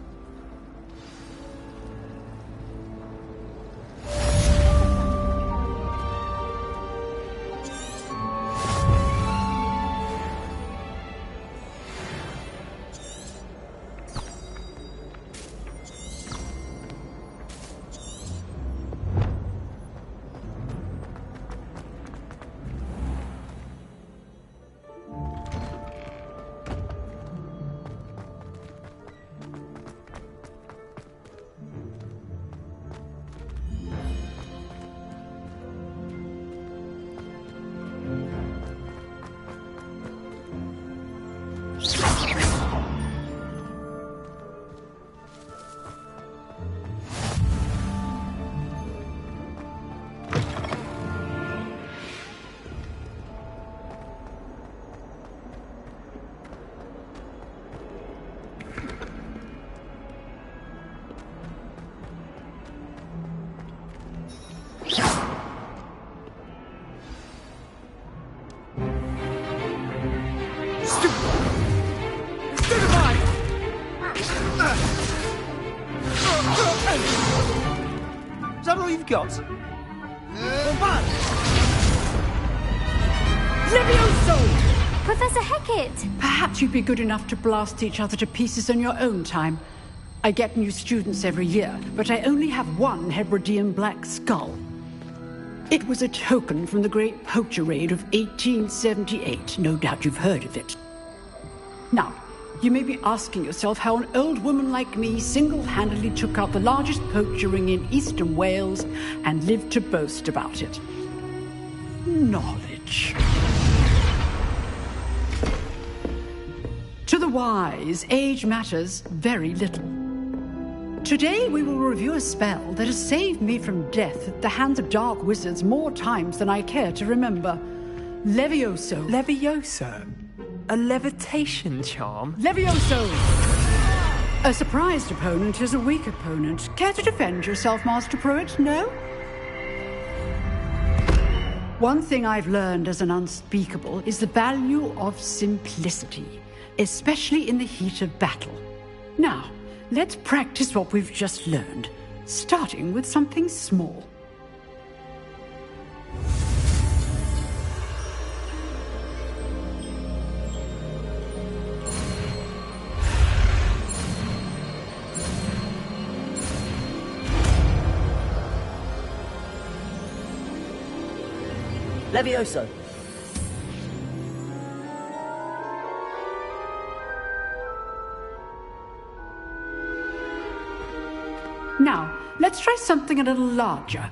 Is that all you've got? Levioso! Professor Hecat! Perhaps you'd be good enough to blast each other to pieces in your own time. I get new students every year, but I only have one Hebridean black skull. It was a token from the Great Poacher Raid of 1878. No doubt you've heard of it. Now, you may be asking yourself how an old woman like me single-handedly took out the largest poacher ring in eastern Wales and lived to boast about it. Knowledge. To the wise, age matters very little. Today we will review a spell that has saved me from death at the hands of dark wizards more times than I care to remember. Levioso. Levioso? A levitation charm? Levioso! A surprised opponent is a weak opponent. Care to defend yourself, Master Pruitt? No? One thing I've learned as an unspeakable is the value of simplicity, especially in the heat of battle. Now, let's practice what we've just learned, starting with something small. Levioso! Now, let's try something a little larger.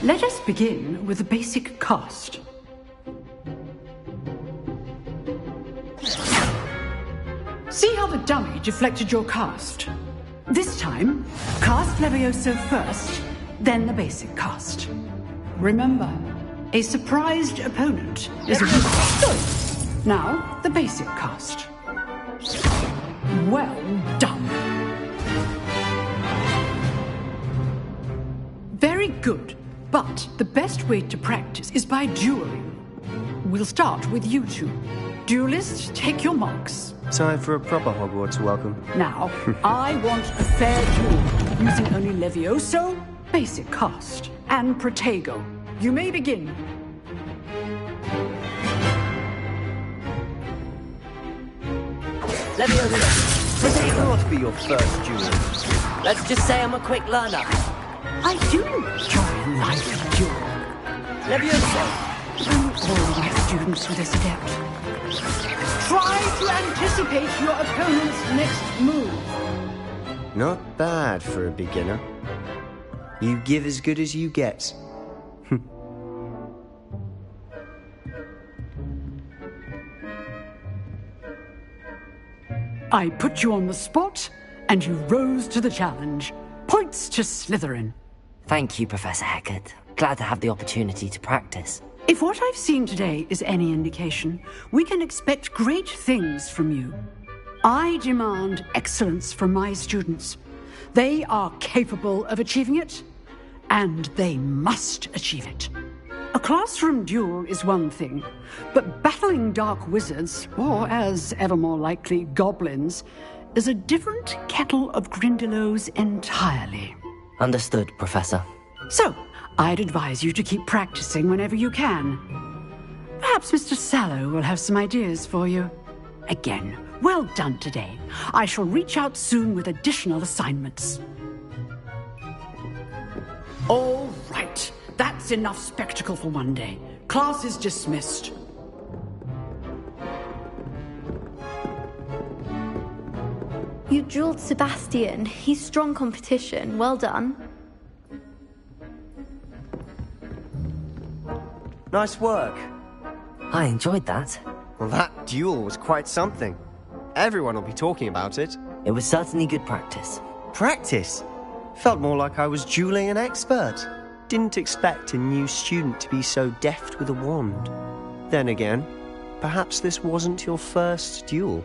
Let us begin with the basic cast. See how the dummy deflected your cast? This time, cast Levioso first, then the basic cast. Remember, a surprised opponent is a... Now, the basic cast. Well done. Very good. But the best way to practice is by dueling. We'll start with you two. Duelists, take your marks. Time for a proper Hogwarts welcome. Now, I want a fair duel, using only Levioso, basic cast, and Protego. You may begin. Levioso! Protego ought to be your first duel. Let's just say I'm a quick learner. I do enjoy a lively duel. Levioso! All my students with this adept. Try to anticipate your opponent's next move. Not bad for a beginner. You give as good as you get. I put you on the spot, and you rose to the challenge. Points to Slytherin. Thank you, Professor Hecat. Glad to have the opportunity to practice. If what I've seen today is any indication, we can expect great things from you. I demand excellence from my students. They are capable of achieving it, and they must achieve it. A classroom duel is one thing, but battling dark wizards, or as ever more likely, goblins, is a different kettle of Grindylows entirely. Understood, Professor. So, I'd advise you to keep practicing whenever you can. Perhaps Mr. Sallow will have some ideas for you. Again, well done today. I shall reach out soon with additional assignments. All right. That's enough spectacle for one day. Class is dismissed. You drilled Sebastian. He's strong competition. Well done. Nice work. I enjoyed that. Well, that duel was quite something. Everyone will be talking about it. It was certainly good practice. Practice? Felt more like I was dueling an expert. Didn't expect a new student to be so deft with a wand. Then again, perhaps this wasn't your first duel.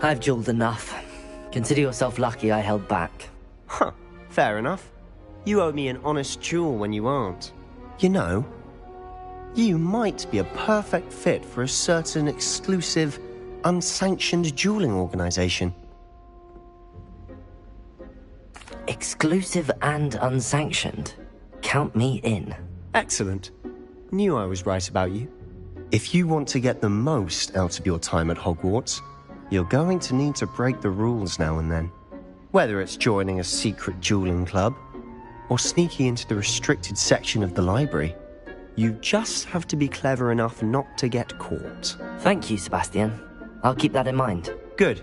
I've dueled enough. Consider yourself lucky I held back. Huh, fair enough. You owe me an honest duel when you aren't. You know, you might be a perfect fit for a certain exclusive, unsanctioned dueling organization. Exclusive and unsanctioned. Count me in. Excellent. Knew I was right about you. If you want to get the most out of your time at Hogwarts, you're going to need to break the rules now and then. Whether it's joining a secret dueling club, or sneaking into the restricted section of the library, you just have to be clever enough not to get caught. Thank you, Sebastian. I'll keep that in mind. Good.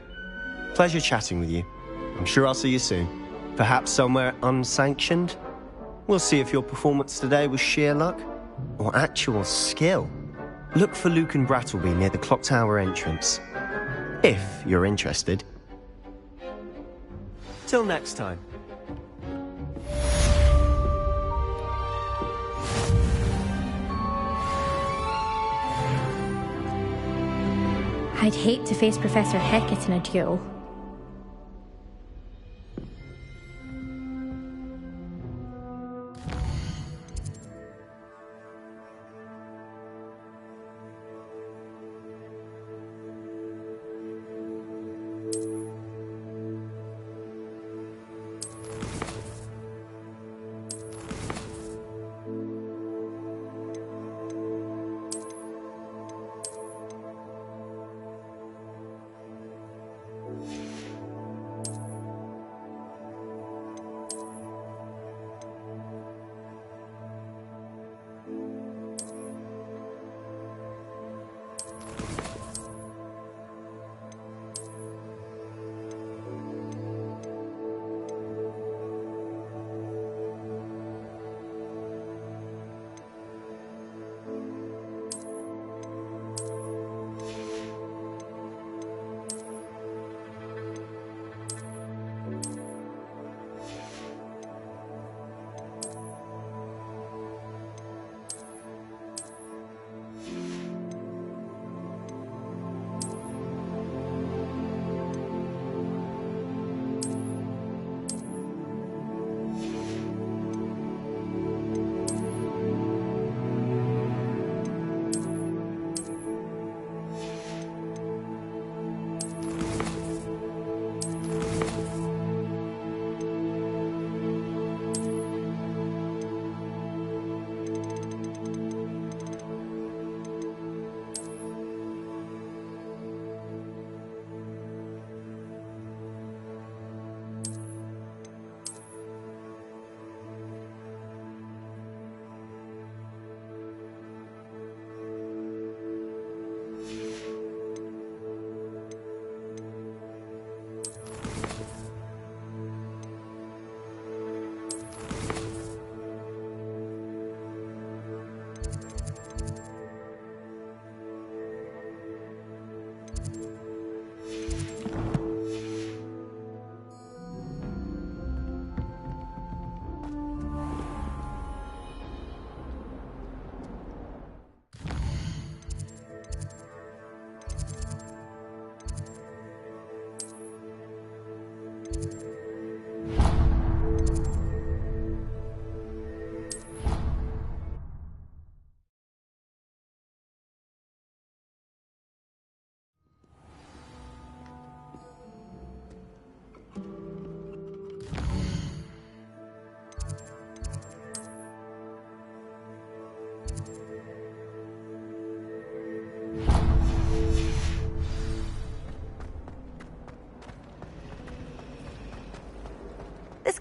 Pleasure chatting with you. I'm sure I'll see you soon. Perhaps somewhere unsanctioned? We'll see if your performance today was sheer luck, or actual skill. Look for Luke and Brattleby near the clock tower entrance. If you're interested. Till next time. I'd hate to face Professor Hecat in a duel.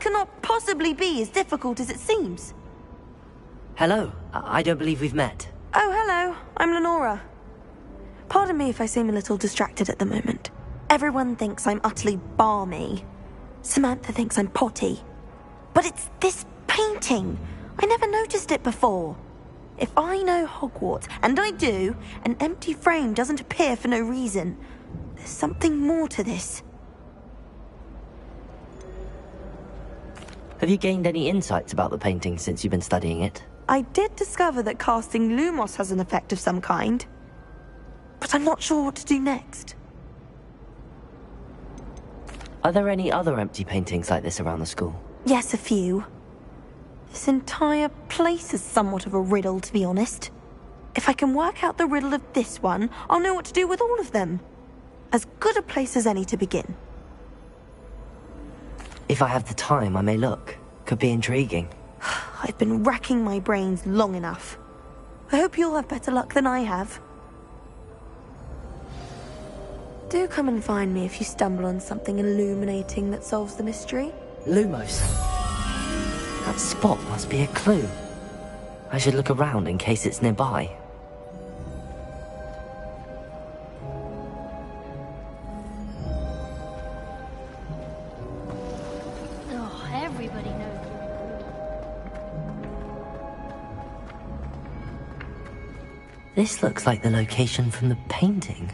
cannot possibly be as difficult as it seems. Hello. I don't believe we've met. Oh, hello. I'm Lenora. Pardon me if I seem a little distracted at the moment. Everyone thinks I'm utterly balmy. Samantha thinks I'm potty. But it's this painting. I never noticed it before. If I know Hogwarts, and I do, an empty frame doesn't appear for no reason. There's something more to this. Have you gained any insights about the painting since you've been studying it? I did discover that casting Lumos has an effect of some kind. But I'm not sure what to do next. Are there any other empty paintings like this around the school? Yes, a few. This entire place is somewhat of a riddle, to be honest. If I can work out the riddle of this one, I'll know what to do with all of them. As good a place as any to begin. If I have the time, I may look. Could be intriguing. I've been racking my brains long enough. I hope you'll have better luck than I have. Do come and find me if you stumble on something illuminating that solves the mystery. Lumos. That spot must be a clue. I should look around in case it's nearby. Oh, everybody knows This looks like the location from the painting.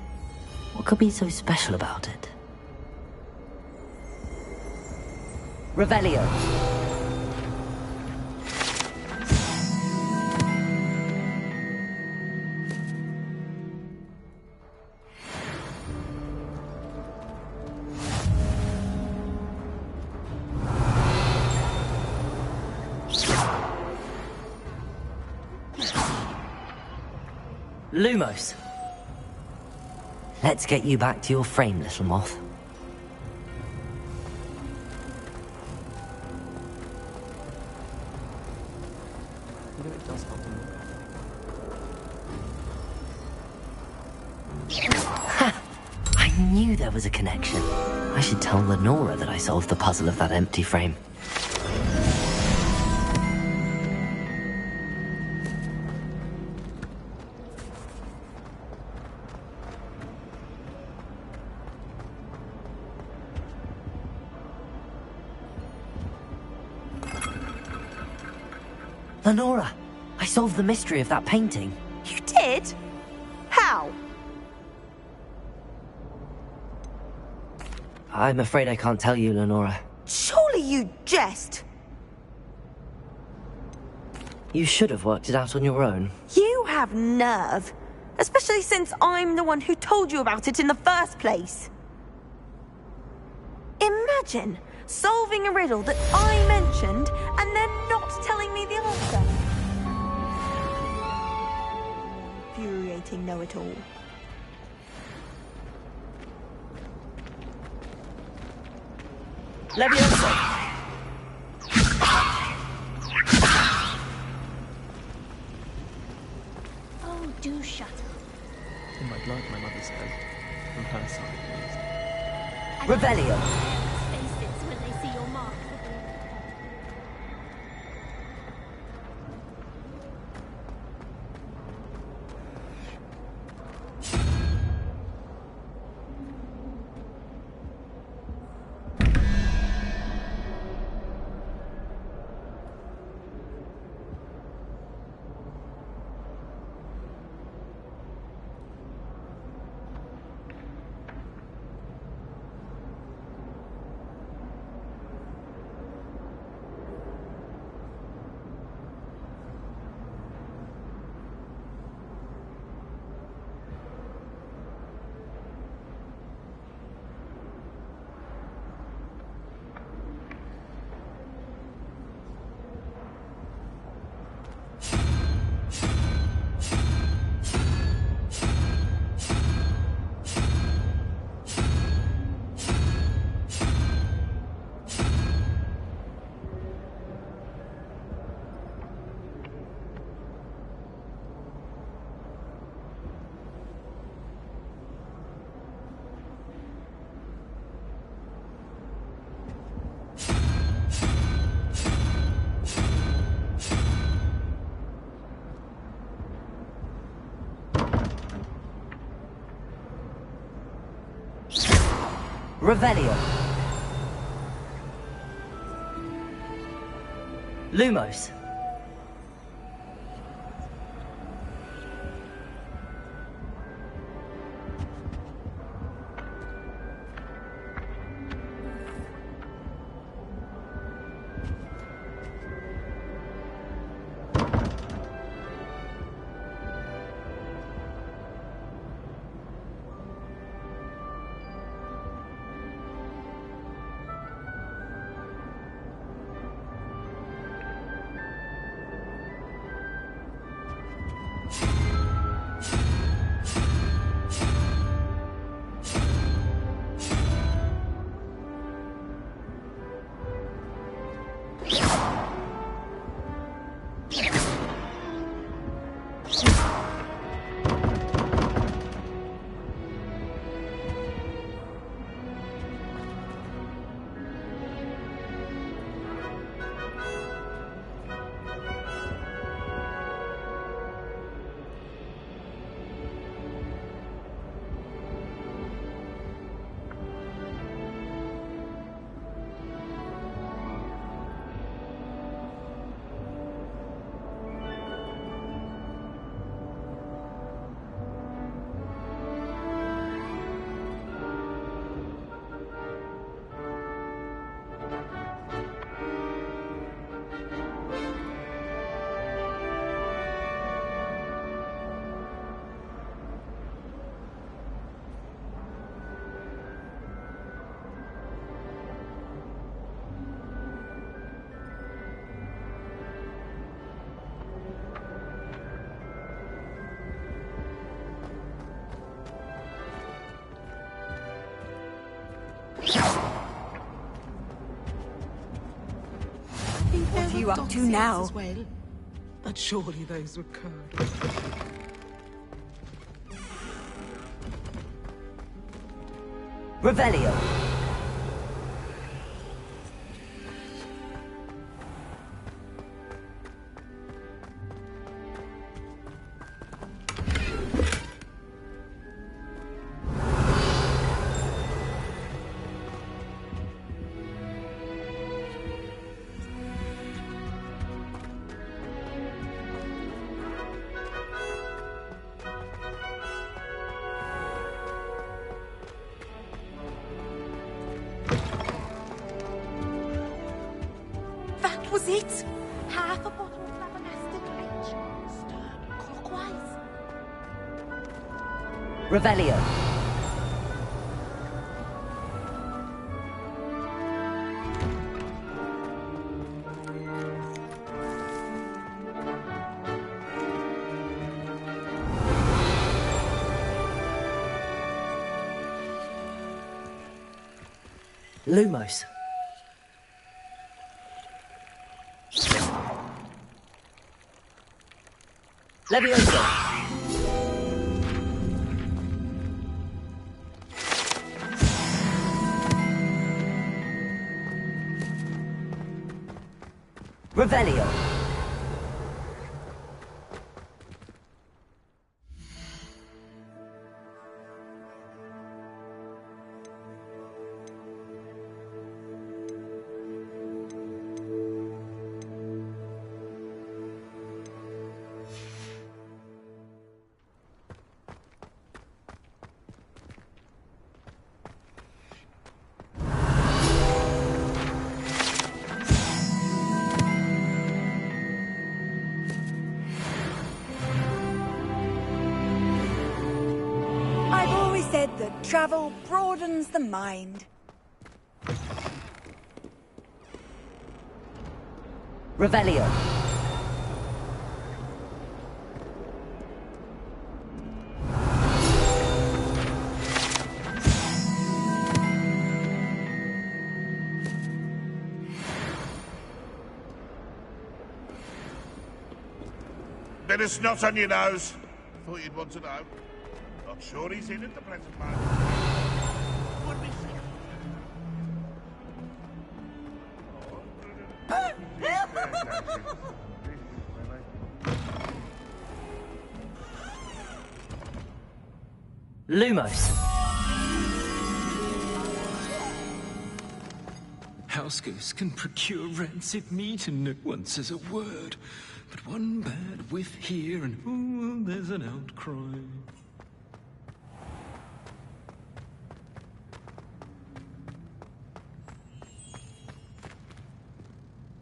What could be so special about it? Revelio. Lumos. Let's get you back to your frame, little moth. Ha! I knew there was a connection. I should tell Lenora that I solved the puzzle of that empty frame. Lenora, I solved the mystery of that painting. You did? How? I'm afraid I can't tell you, Lenora. Surely you jest. You should have worked it out on your own. You have nerve. Especially since I'm the one who told you about it in the first place. Imagine solving a riddle that I mentioned and then not telling me the answer. Infuriating know-it-all. Leviosa! Oh, do shut up. In my blood, my mother said. From her side, at least. Revelio! Faces when they see your mark. Revelio. Lumos. What are you up to now? Well, but surely those were curd. Revelio. That was it! Half a bottle of flabbergasted rich. Stirred clockwise. Revelio. Lumos. Levioso. Revelio. I've always said that travel broadens the mind. Revelio. Bit of snot on your nose. Thought you'd want to know. Not sure he's in at the present moment. Would be Lumos. Roscoe's can procure rancid meat and no one says a word. But one bad whiff here and ooh, there's an outcry.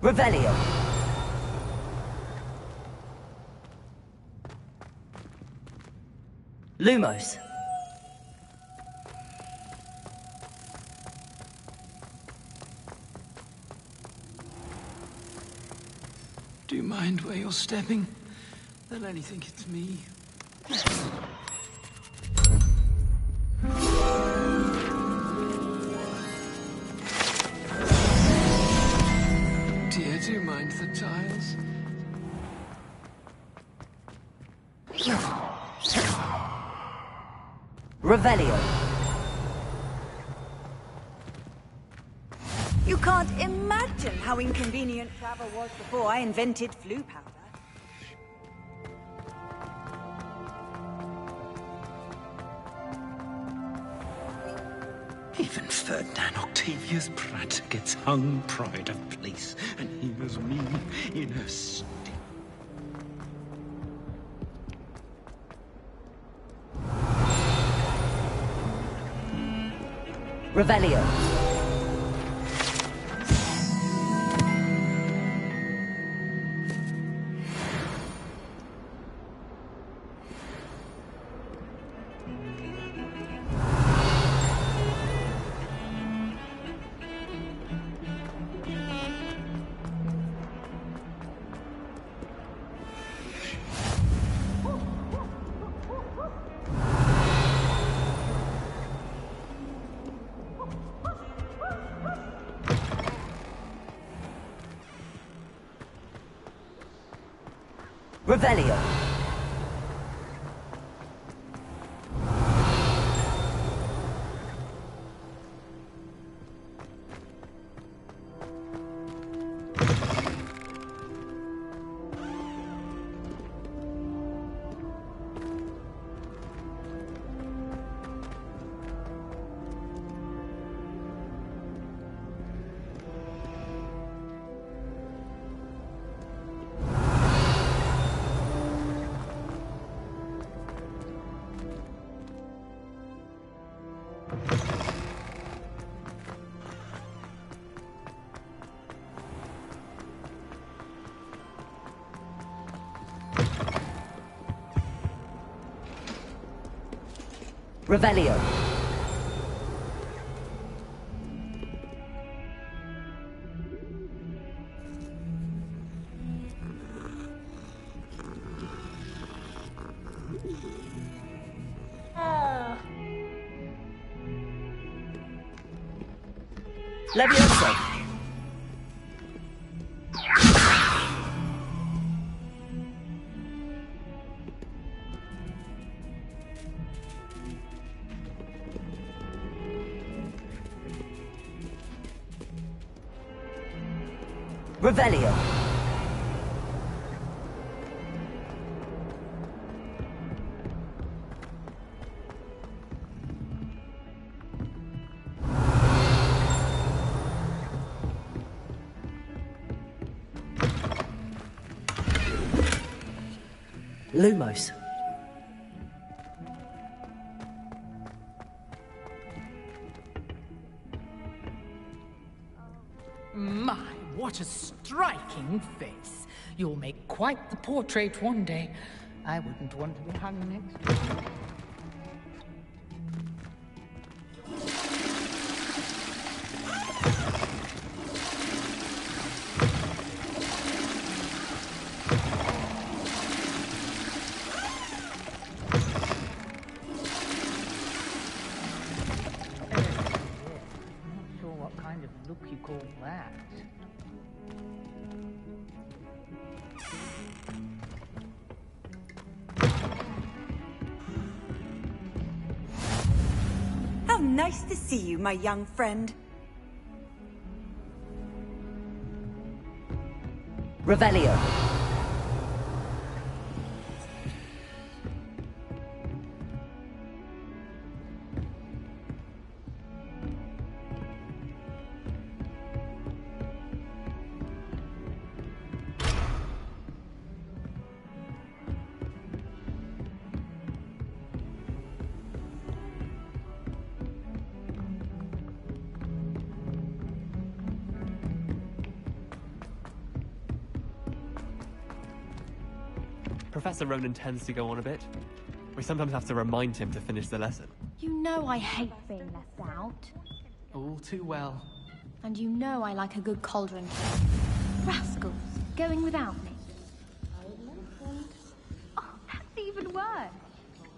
Revelio. Lumos. Do you mind where you're stepping? They'll only think it's me. Dear, do you mind the tiles? Revelio. You can't imagine how inconvenient travel was before I invented flu powder. Even Ferdinand Octavius Pratt gets hung pride of place, and here's me in a state. Revelio. Revelio. Revelio. Levioso. Revelio. Lumos. My, what a striking face. You'll make quite the portrait one day. I wouldn't want to be hung next to you. Look you call that? How nice to see you, my young friend. Revelio. Professor Ronan tends to go on a bit. We sometimes have to remind him to finish the lesson. You know I hate being left out. All too well. And you know I like a good cauldron. Rascals, going without me. Oh, that's even worse.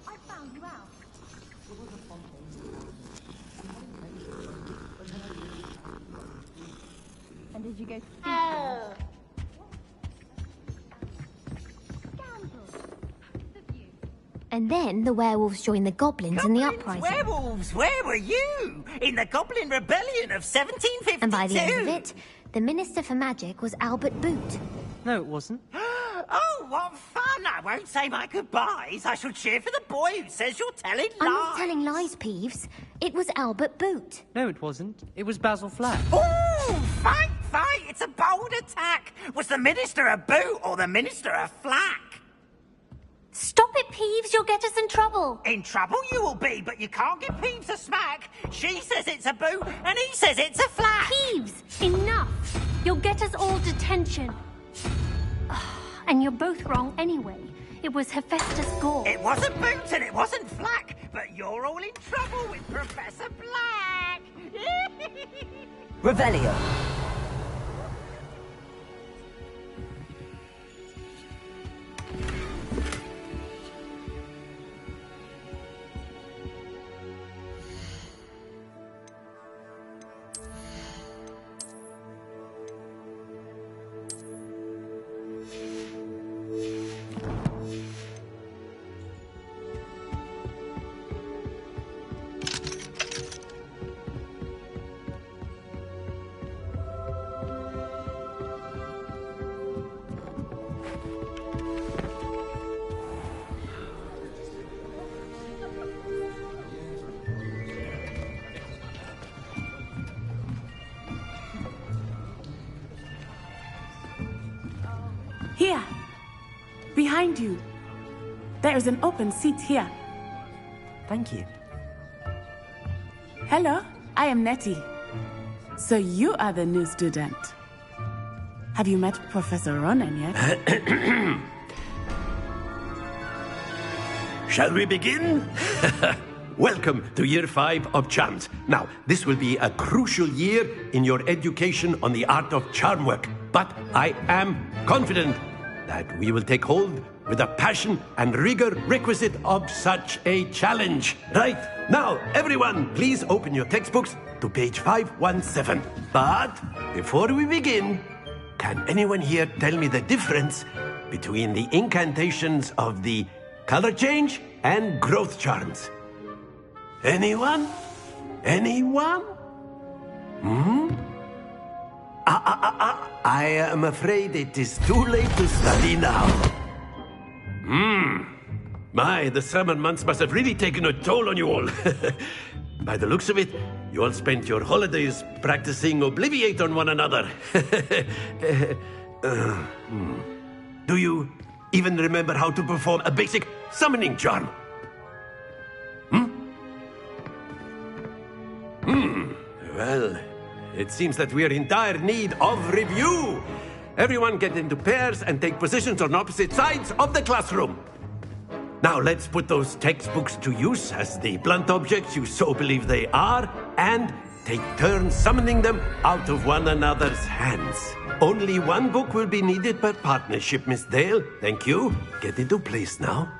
I found you out. And did you go speak? Oh. And then the werewolves joined the goblins in the uprising. Werewolves, where were you? In the Goblin Rebellion of 1752? And by the end of it, the Minister for Magic was Albert Boot. No, it wasn't. Oh, what fun! I won't say my goodbyes. I shall cheer for the boy who says you're telling lies. I'm not telling lies, Peeves. It was Albert Boot. No, it wasn't. It was Basil Flack. Oh, fight! It's a bold attack. Was the Minister a boot or the Minister a flack? Stop it, Peeves. You'll get us in trouble. In trouble you will be, but you can't give Peeves a smack. She says it's a boot, and he says it's a flack. Peeves, enough. You'll get us all detention. And you're both wrong anyway. It was Hephaestus Gore. It wasn't boot and it wasn't flack, but you're all in trouble with Professor Black. Revelio. Here. Behind you. There is an open seat here. Thank you. Hello, I am Nettie. So you are the new student. Have you met Professor Ronan yet? Shall we begin? Welcome to Year 5 of Charms. Now, this will be a crucial year in your education on the art of charm work. But I am confident that we will take hold with the passion and rigor requisite of such a challenge. Right, now, everyone, please open your textbooks to page 517. But before we begin, can anyone here tell me the difference between the incantations of the color change and growth charms? Anyone? Anyone? I am afraid it is too late to study now. My, the summer months must have really taken a toll on you all. By the looks of it, you all spent your holidays practicing Obliviate on one another. Do you even remember how to perform a basic summoning charm? Well, it seems that we are in dire need of review. Everyone get into pairs and take positions on opposite sides of the classroom. Now let's put those textbooks to use as the blunt objects you so believe they are, and take turns summoning them out of one another's hands. Only one book will be needed per partnership, Miss Dale. Thank you. Get into place now.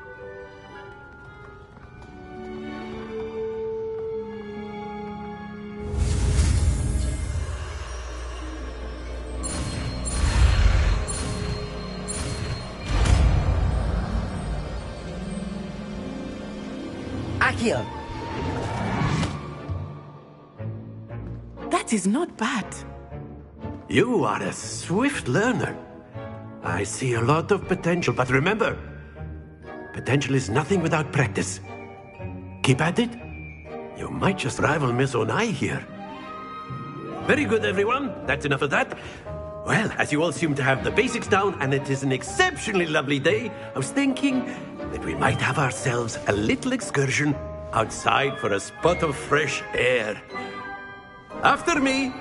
Accio. That is not bad. You are a swift learner. I see a lot of potential, but remember, potential is nothing without practice. Keep at it. You might just rival Miss Onai here. Very good, everyone. That's enough of that. Well, as you all seem to have the basics down, and it is an exceptionally lovely day, I was thinking that we might have ourselves a little excursion outside for a spot of fresh air. After me.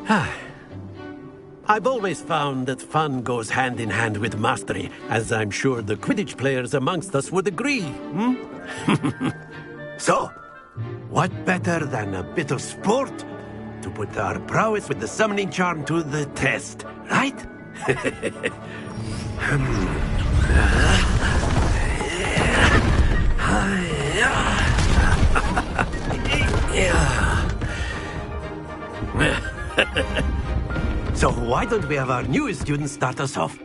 I've always found that fun goes hand in hand with mastery, as I'm sure the Quidditch players amongst us would agree. So, what better than a bit of sport to put our prowess with the summoning charm to the test, right? So why don't we have our newest student start us off?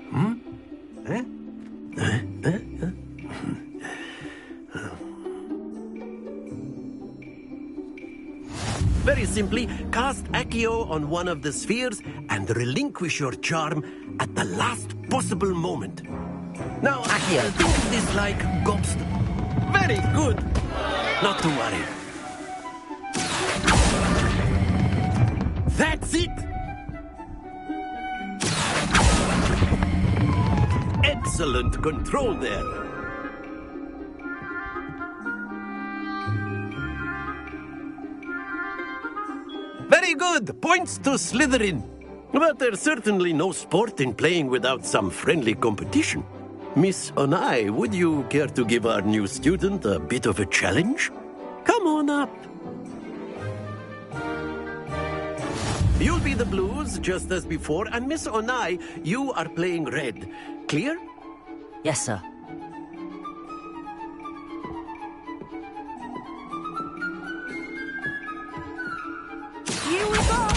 Very simply, cast Accio on one of the spheres and relinquish your charm at the last possible moment. Now, Accio, think of this like gobstopper. Very good. Not to worry. That's it! Excellent control there. Very good! Points to Slytherin. But there's certainly no sport in playing without some friendly competition. Miss Onai, would you care to give our new student a bit of a challenge? Come on up. You'll be the blues, just as before, and Miss Onai, you are playing red. Clear? Yes, sir. Here we go!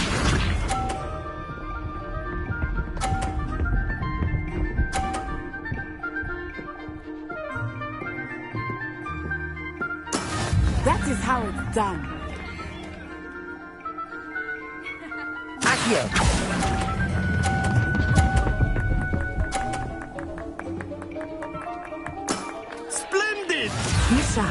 That is how it's done. Accio! Splendid! Misha.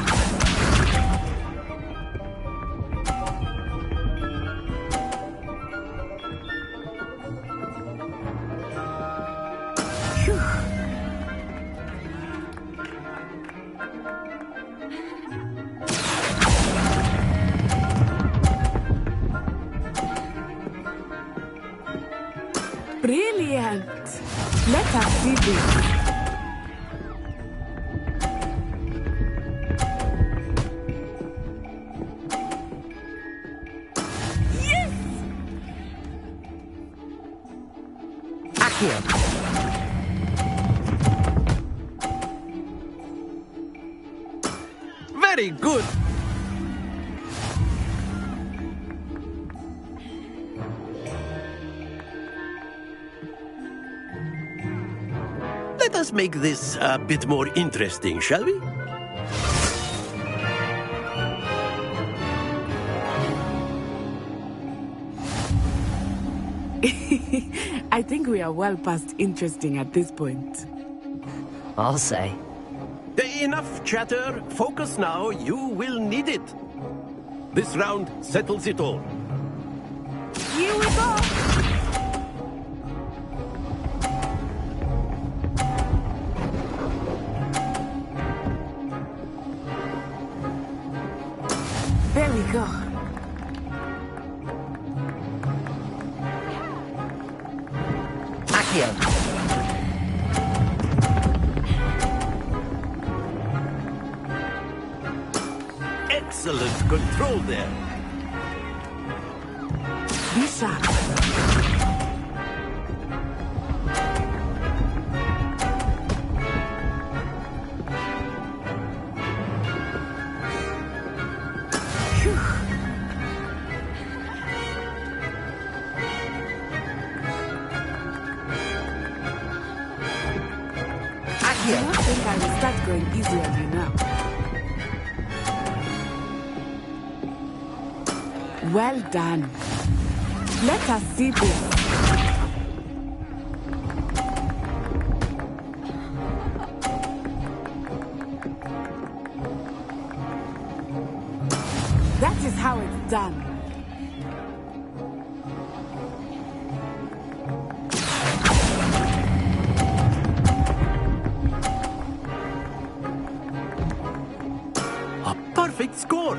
Brilliant! Let us see this. Yes! Accio! Very good! Let us make this a bit more interesting, shall we? I think we are well past interesting at this point. I'll say. Enough chatter. Focus now. You will need it. This round settles it all. Here we go! There we go. Accio! Excellent control there. Be sharp. I don't think I will start going easy on you now. Well done. Let us see this. That is how it's done. A perfect score.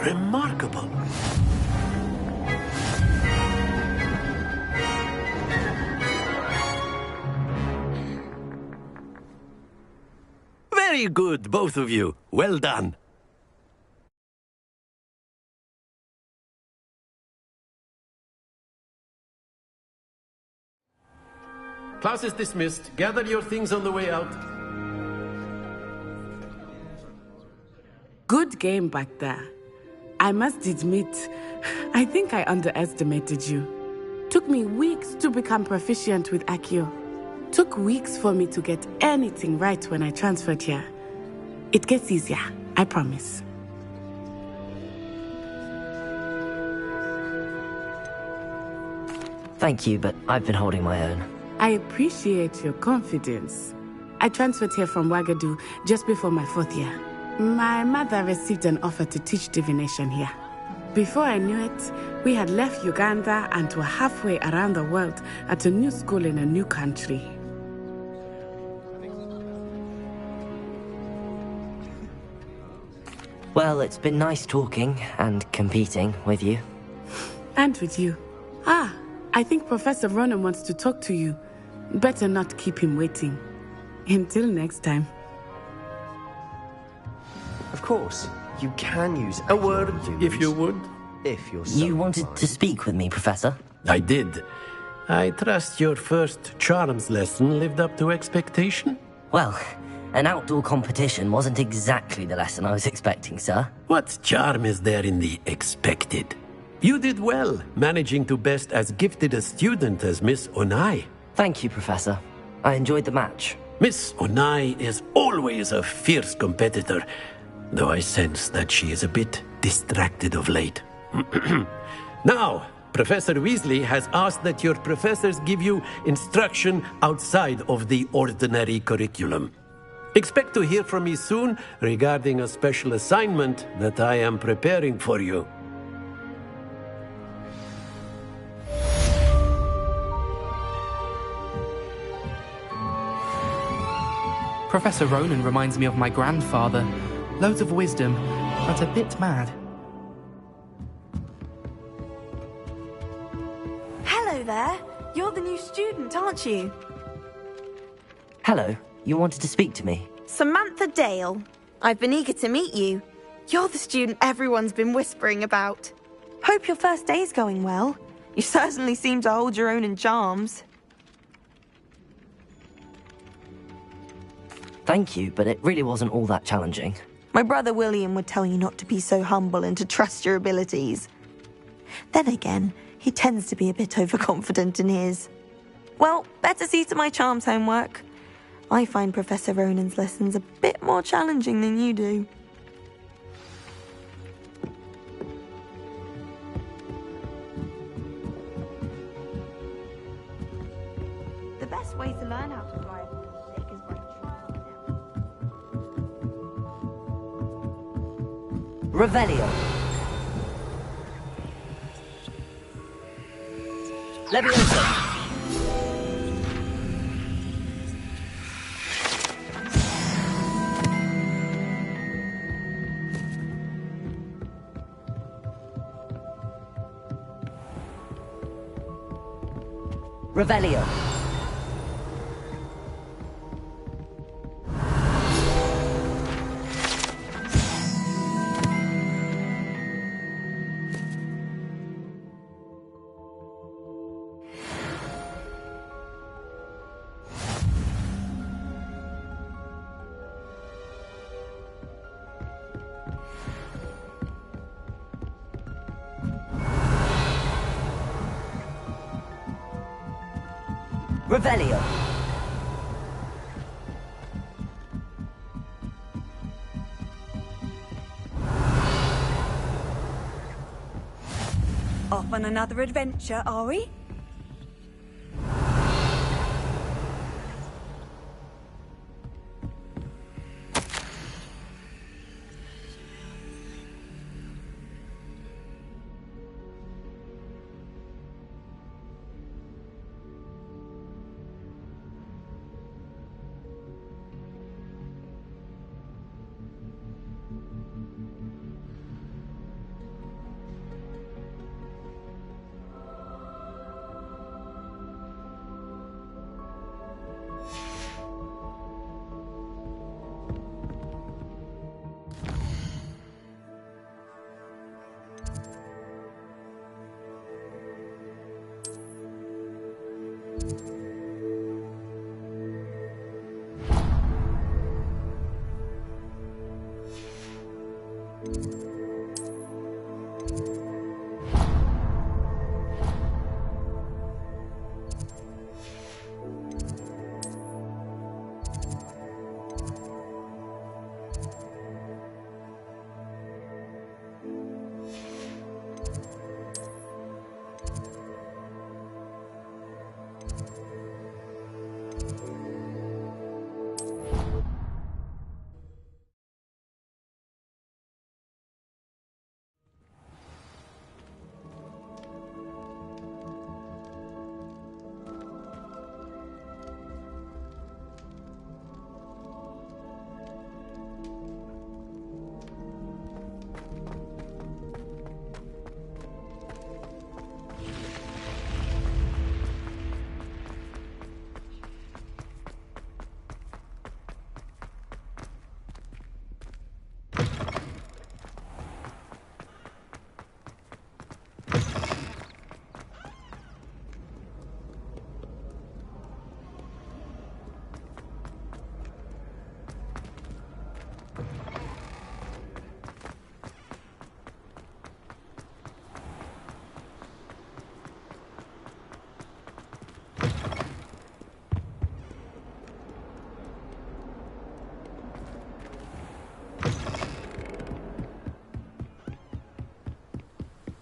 Remarkable. Very good, both of you. Well done. Class is dismissed. Gather your things on the way out. Good game back there. I must admit, I think I underestimated you. Took me weeks to become proficient with Accio. Took weeks for me to get anything right when I transferred here. It gets easier, I promise. Thank you, but I've been holding my own. I appreciate your confidence. I transferred here from Wagadu just before my 4th year. My mother received an offer to teach divination here. Before I knew it, we had left Uganda and were halfway around the world at a new school in a new country. Well, it's been nice talking and competing with you. And with you. Ah, I think Professor Ronan wants to talk to you. Better not keep him waiting. Until next time. Of course, you can use a word, if you would. If you're so You wanted to speak with me, Professor? I did. I trust your first charms lesson lived up to expectation? Well, an outdoor competition wasn't exactly the lesson I was expecting, sir. What charm is there in the expected? You did well, managing to best as gifted a student as Miss Onai. Thank you, Professor. I enjoyed the match. Miss Onai is always a fierce competitor, though I sense that she is a bit distracted of late. Now, Professor Weasley has asked that your professors give you instruction outside of the ordinary curriculum. Expect to hear from me soon regarding a special assignment that I am preparing for you. Professor Ronan reminds me of my grandfather. Loads of wisdom, but a bit mad. Hello there. You're the new student, aren't you? Hello, you wanted to speak to me? Samantha Dale. I've been eager to meet you. You're the student everyone's been whispering about. Hope your first day's going well. You certainly seem to hold your own in charms. Thank you, but it really wasn't all that challenging. My brother William would tell you not to be so humble and to trust your abilities. Then again, he tends to be a bit overconfident in his. Well, better see to my charms homework. I find Professor Ronan's lessons a bit more challenging than you do. The best way to learn how to fly a stick is by trial and error. Revelio. Leviosa. Revelio. Revelio. Off on another adventure, are we?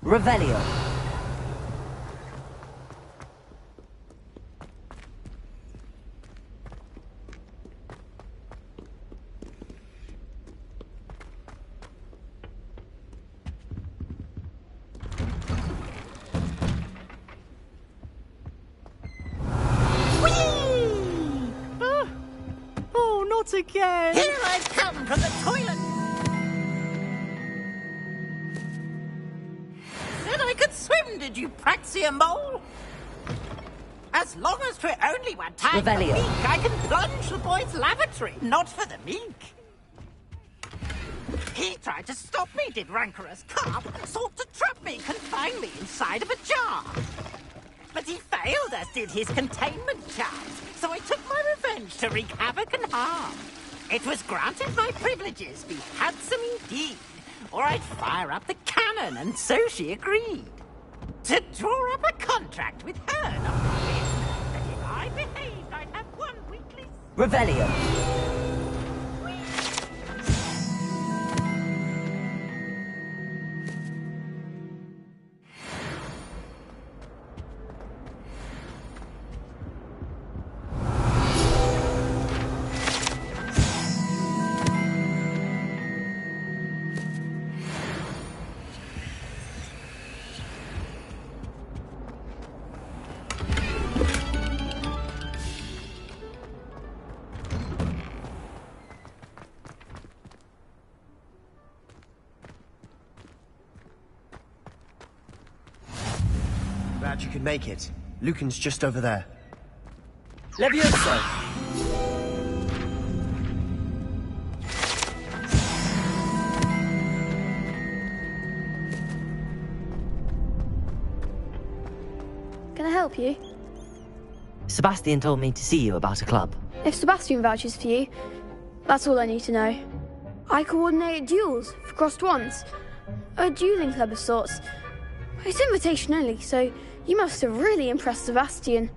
Revelio. Oh, not again! Here I've come from the toilet! Said I could swim, did you, Praxia Mole? As long as 'twere only one time for Revelio. meek, I can plunge the boy's lavatory, not for the meek. He tried to stop me, did rancorous carp, sought to trap me, confine me inside of a jar. But he failed, as did his containment charms, so I took my revenge to wreak havoc and harm. It was granted my privileges be handsome indeed, or I'd fire up the cannon, and so she agreed. To draw up a contract with her, not with him, that if I behaved, I'd have one weekly... Revelio. Glad you could make it. Lucan's just over there. Levioso. Can I help you? Sebastian told me to see you about a club. If Sebastian vouches for you, that's all I need to know. I coordinate duels for crossed wands. A dueling club of sorts. It's invitation only, so you must have really impressed Sebastian.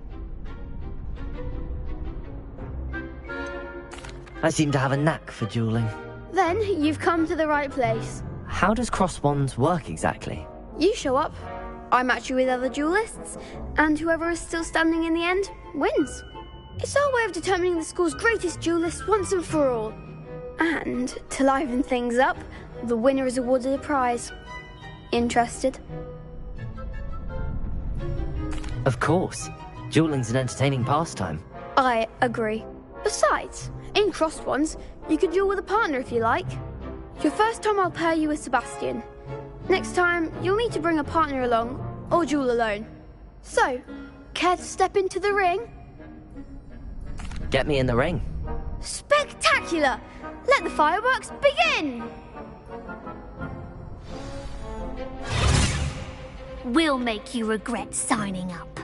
I seem to have a knack for dueling. Then you've come to the right place. How does cross wands work exactly? You show up, I match you with other duelists, and whoever is still standing in the end wins. It's our way of determining the school's greatest duelist once and for all. And to liven things up, the winner is awarded a prize. Interested? Of course. Dueling's an entertaining pastime. I agree. Besides, in crossed ones, you can duel with a partner if you like. Your first time I'll pair you with Sebastian. Next time, you'll need to bring a partner along, or duel alone. So, care to step into the ring? Get me in the ring. Spectacular! Let the fireworks begin! We'll make you regret signing up.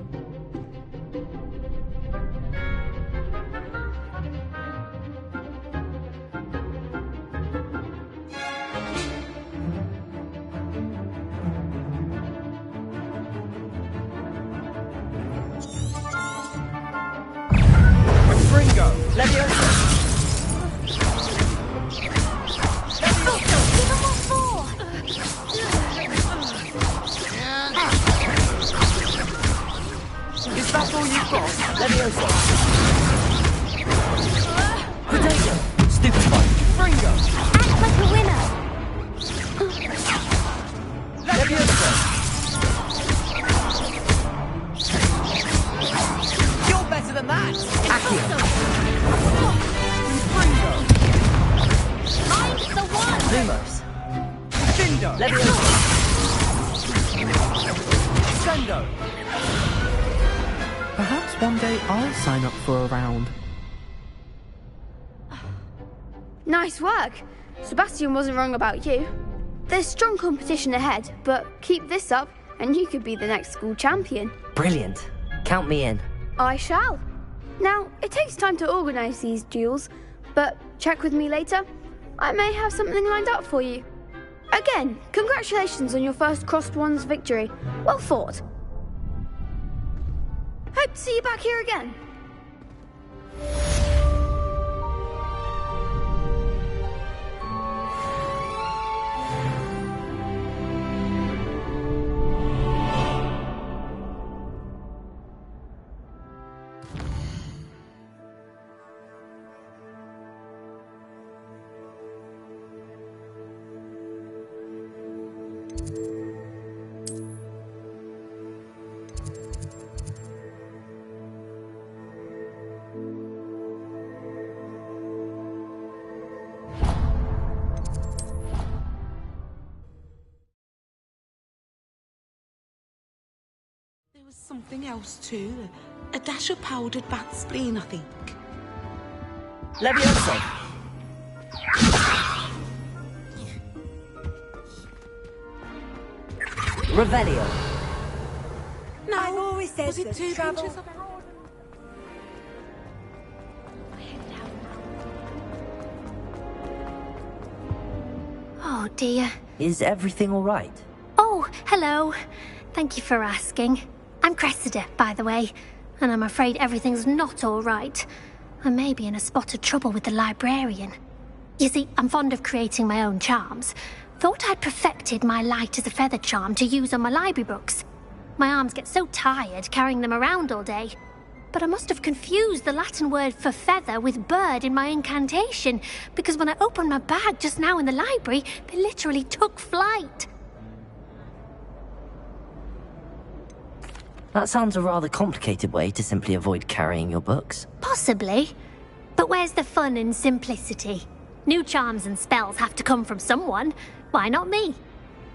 Is that all you've got? Leviosa. Potato. Stupid spike. Ringo. Act like a winner. Leviosa. You're better than that. Accio. Ringo. Mind the one. Lumos. Dindo. Leviosa. Sendo. Perhaps one day I'll sign up for a round. Nice work. Sebastian wasn't wrong about you. There's strong competition ahead, but keep this up and you could be the next school champion. Brilliant. Count me in. I shall. Now, it takes time to organise these duels, but check with me later. I may have something lined up for you. Again, congratulations on your first Crossed Wands victory. Well fought. Hope to see you back here again. There was something else too. A dash of powdered bat spleen, I think. Leviosa. Revelio. No, I've always said was it that 2 travel- pinches of Oh dear. Is everything all right? Oh, hello. Thank you for asking. I'm Cressida, by the way, and I'm afraid everything's not all right. I may be in a spot of trouble with the librarian. You see, I'm fond of creating my own charms. Thought I'd perfected my light as a feather charm to use on my library books. My arms get so tired carrying them around all day. But I must have confused the Latin word for feather with bird in my incantation, because when I opened my bag just now in the library, they literally took flight. That sounds a rather complicated way to simply avoid carrying your books. Possibly. But where's the fun in simplicity? New charms and spells have to come from someone. Why not me?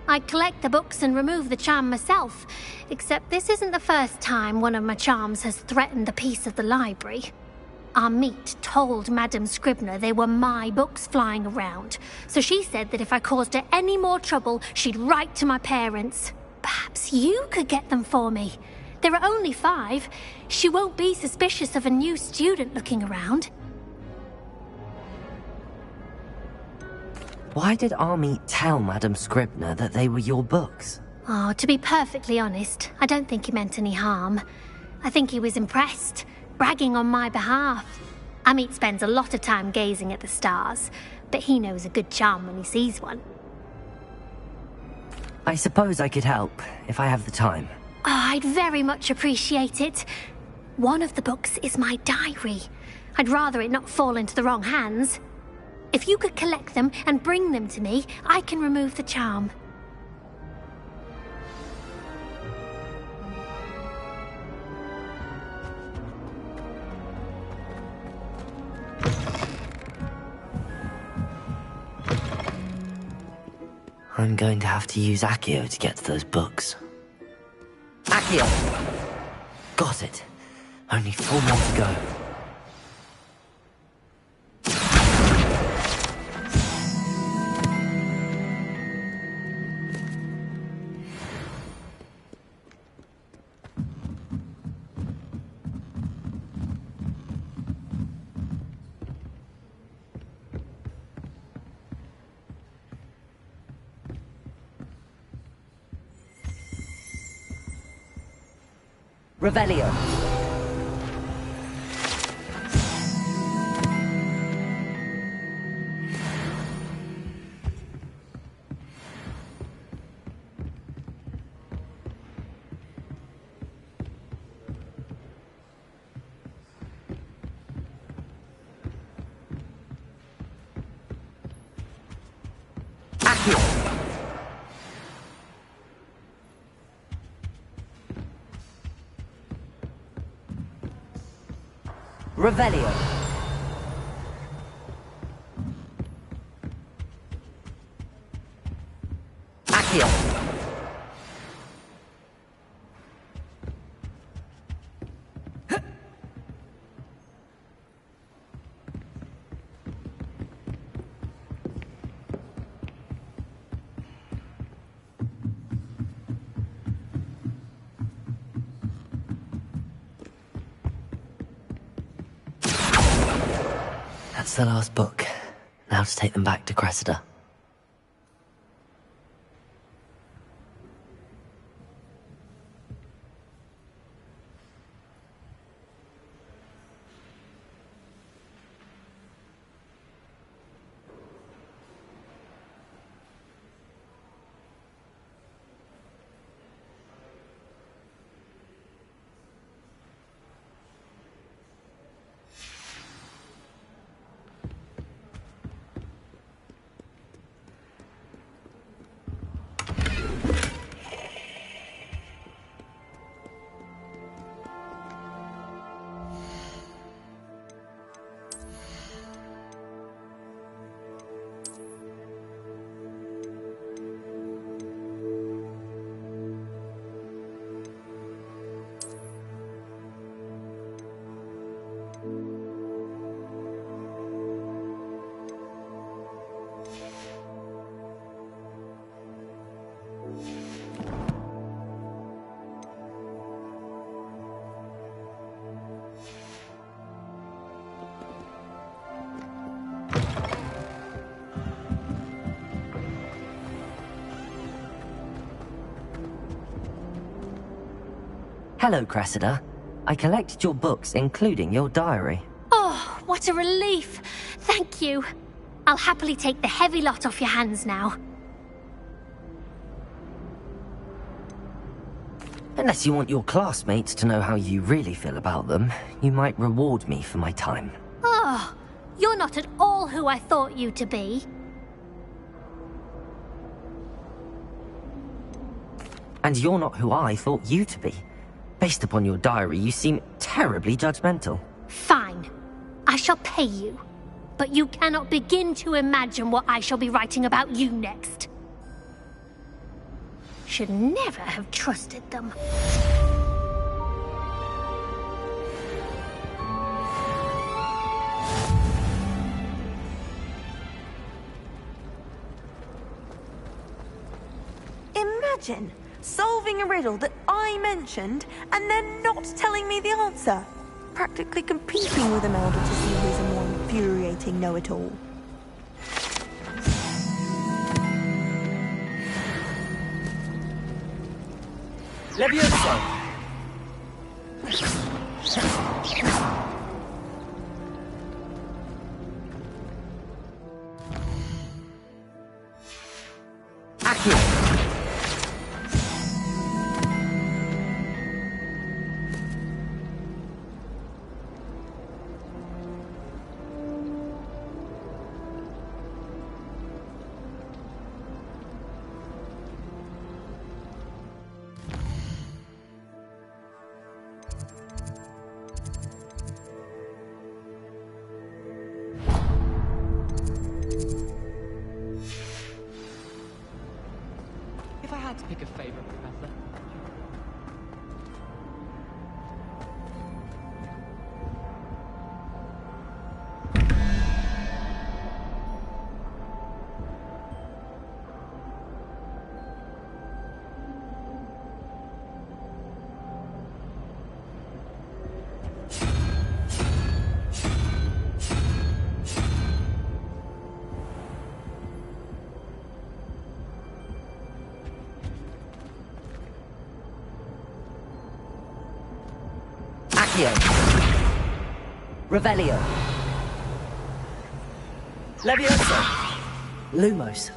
I collect the books and remove the charm myself, except this isn't the first time one of my charms has threatened the peace of the library. Our meet told Madame Scribner they were my books flying around, so she said that if I caused her any more trouble, she'd write to my parents. Perhaps you could get them for me. There are only 5. She won't be suspicious of a new student looking around. Why did Army tell Madame Scribner that they were your books? Oh, to be perfectly honest, I don't think he meant any harm. I think he was impressed, bragging on my behalf. Amit spends a lot of time gazing at the stars, but he knows a good charm when he sees one. I suppose I could help, if I have the time. Oh, I'd very much appreciate it. One of the books is my diary. I'd rather it not fall into the wrong hands. If you could collect them and bring them to me, I can remove the charm. I'm going to have to use Accio to get to those books. Accio. Got it. Only 4 more to go. Revelio. Revelio. Accio. That's the last book. Now to take them back to Cressida. Hello, Cressida. I collected your books, including your diary. Oh, what a relief. Thank you. I'll happily take the heavy lot off your hands now. Unless you want your classmates to know how you really feel about them, you might reward me for my time. Oh, you're not at all who I thought you to be. And you're not who I thought you to be. Based upon your diary, you seem terribly judgmental. Fine. I shall pay you. But you cannot begin to imagine what I shall be writing about you next. Should never have trusted them. Imagine solving a riddle that I mentioned and then not telling me the answer. Practically competing with Imelda to see who's a more infuriating know-it-all. Levioso. Accio. If I had to pick a favorite, Professor. Accio. Revelio. Levioso. Lumos.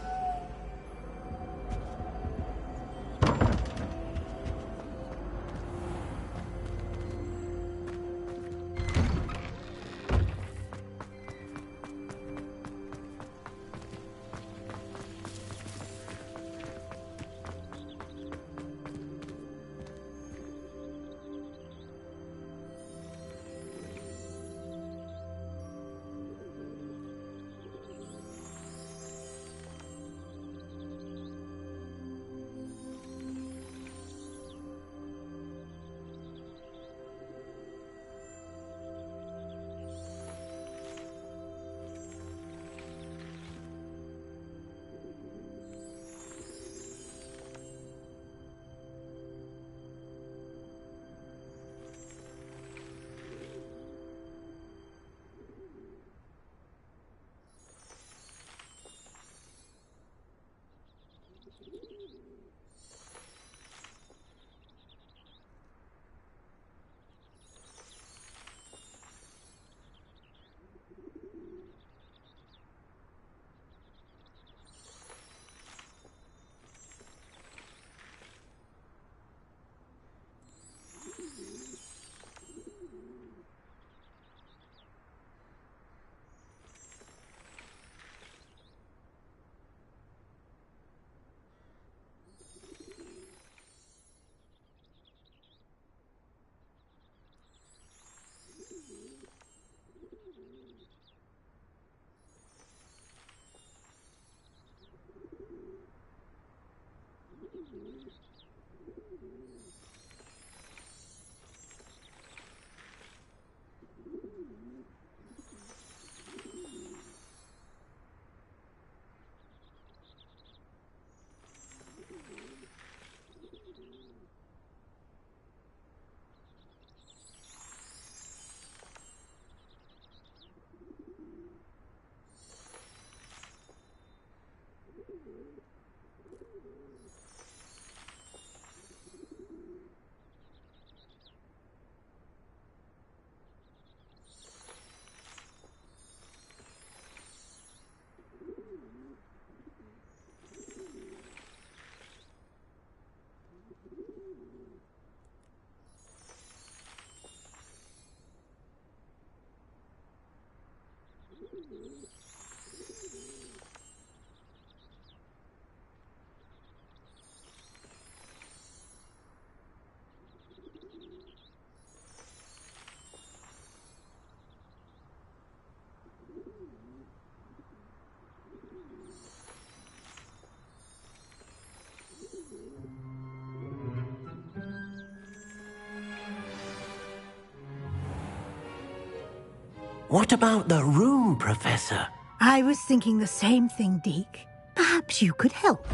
What about the room, Professor? I was thinking the same thing, Deke. Perhaps you could help.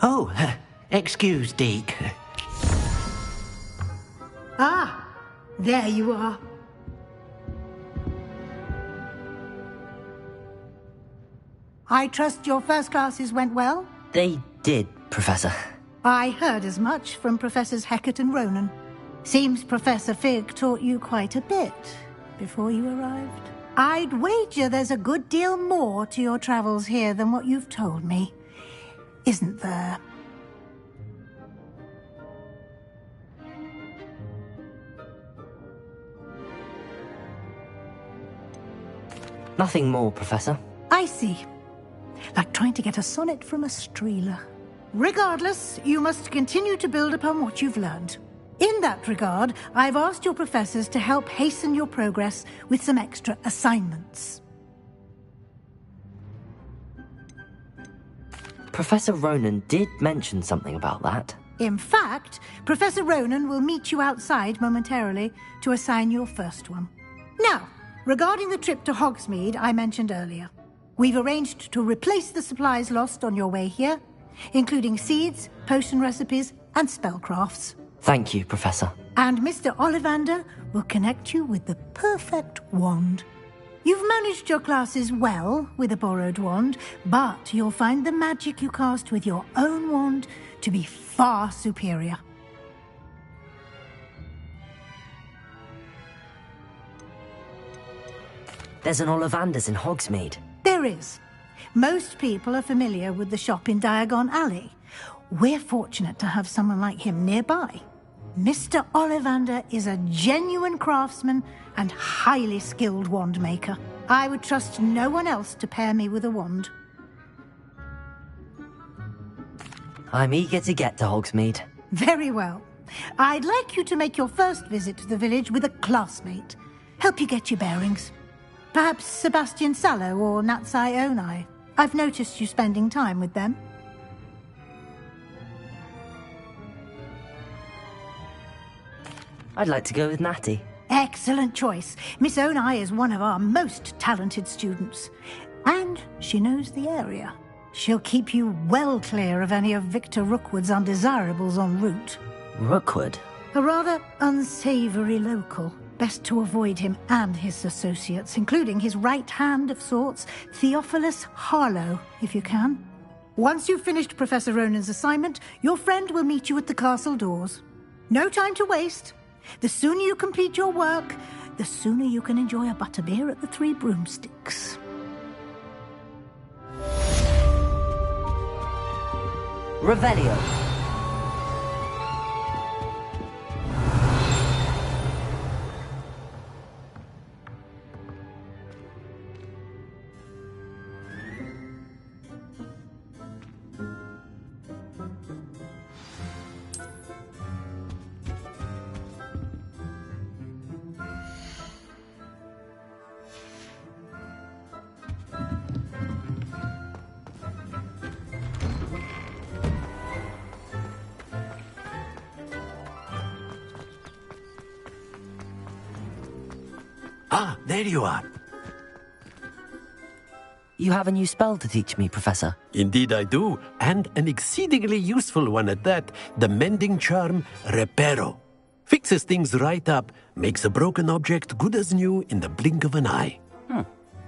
Oh, excuse, Deke. Ah, there you are. I trust your first classes went well? They did, Professor. I heard as much from Professors Hecat and Ronan. Seems Professor Fig taught you quite a bit before you arrived. I'd wager there's a good deal more to your travels here than what you've told me. Isn't there? Nothing more, Professor. I see. Like trying to get a sonnet from a streeler. Regardless, you must continue to build upon what you've learned. In that regard, I've asked your professors to help hasten your progress with some extra assignments. Professor Ronan did mention something about that. In fact, Professor Ronan will meet you outside momentarily to assign your first one. Now, regarding the trip to Hogsmeade I mentioned earlier, we've arranged to replace the supplies lost on your way here, including seeds, potion recipes, and spellcrafts. Thank you, Professor. And Mr. Ollivander will connect you with the perfect wand. You've managed your classes well with a borrowed wand, but you'll find the magic you cast with your own wand to be far superior. There's an Ollivander's in Hogsmeade. There is. Most people are familiar with the shop in Diagon Alley. We're fortunate to have someone like him nearby. Mr. Ollivander is a genuine craftsman and highly skilled wand maker. I would trust no one else to pair me with a wand. I'm eager to get to Hogsmeade. Very well. I'd like you to make your first visit to the village with a classmate. Help you get your bearings. Perhaps Sebastian Sallow or Natsai Onai. I've noticed you spending time with them. I'd like to go with Natty. Excellent choice. Miss Onai is one of our most talented students. And she knows the area. She'll keep you well clear of any of Victor Rookwood's undesirables en route. Rookwood? A rather unsavoury local. Best to avoid him and his associates, including his right hand of sorts, Theophilus Harlow, if you can. Once you've finished Professor Ronan's assignment, your friend will meet you at the castle doors. No time to waste. The sooner you complete your work, the sooner you can enjoy a butterbeer at the Three Broomsticks. Revelio. Ah, there you are. You have a new spell to teach me, Professor. Indeed I do, and an exceedingly useful one at that. The mending charm, Reparo. Fixes things right up, makes a broken object good as new in the blink of an eye.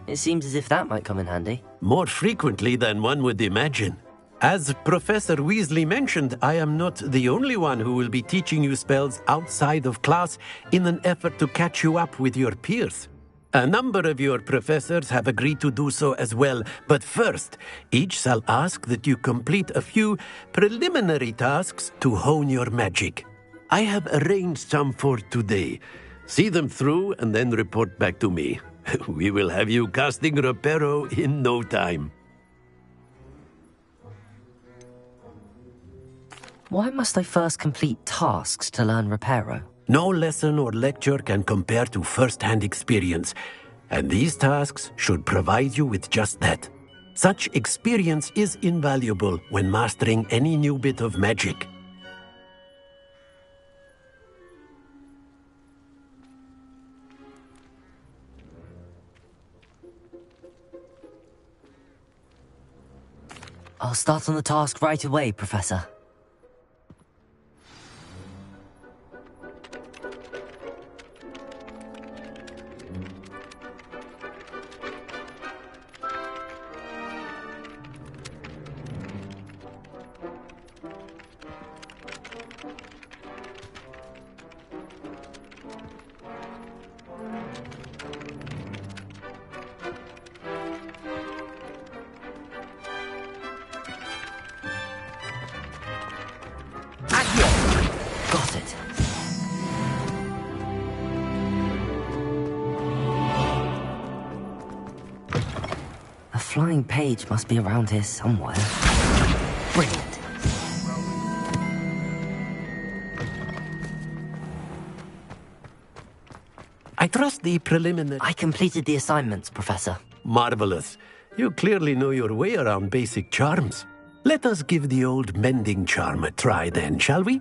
It seems as if that might come in handy. More frequently than one would imagine. As Professor Weasley mentioned, I am not the only one who will be teaching you spells outside of class in an effort to catch you up with your peers. A number of your professors have agreed to do so as well, but first, each shall ask that you complete a few preliminary tasks to hone your magic. I have arranged some for today. See them through and then report back to me. We will have you casting Reparo in no time. Why must I first complete tasks to learn Reparo? No lesson or lecture can compare to first-hand experience, and these tasks should provide you with just that. Such experience is invaluable when mastering any new bit of magic. I'll start on the task right away, Professor. Got it. A flying page must be around here somewhere. Brilliant. I trust the preliminary... I completed the assignments, Professor. Marvelous. You clearly know your way around basic charms. Let us give the old mending charm a try then, shall we?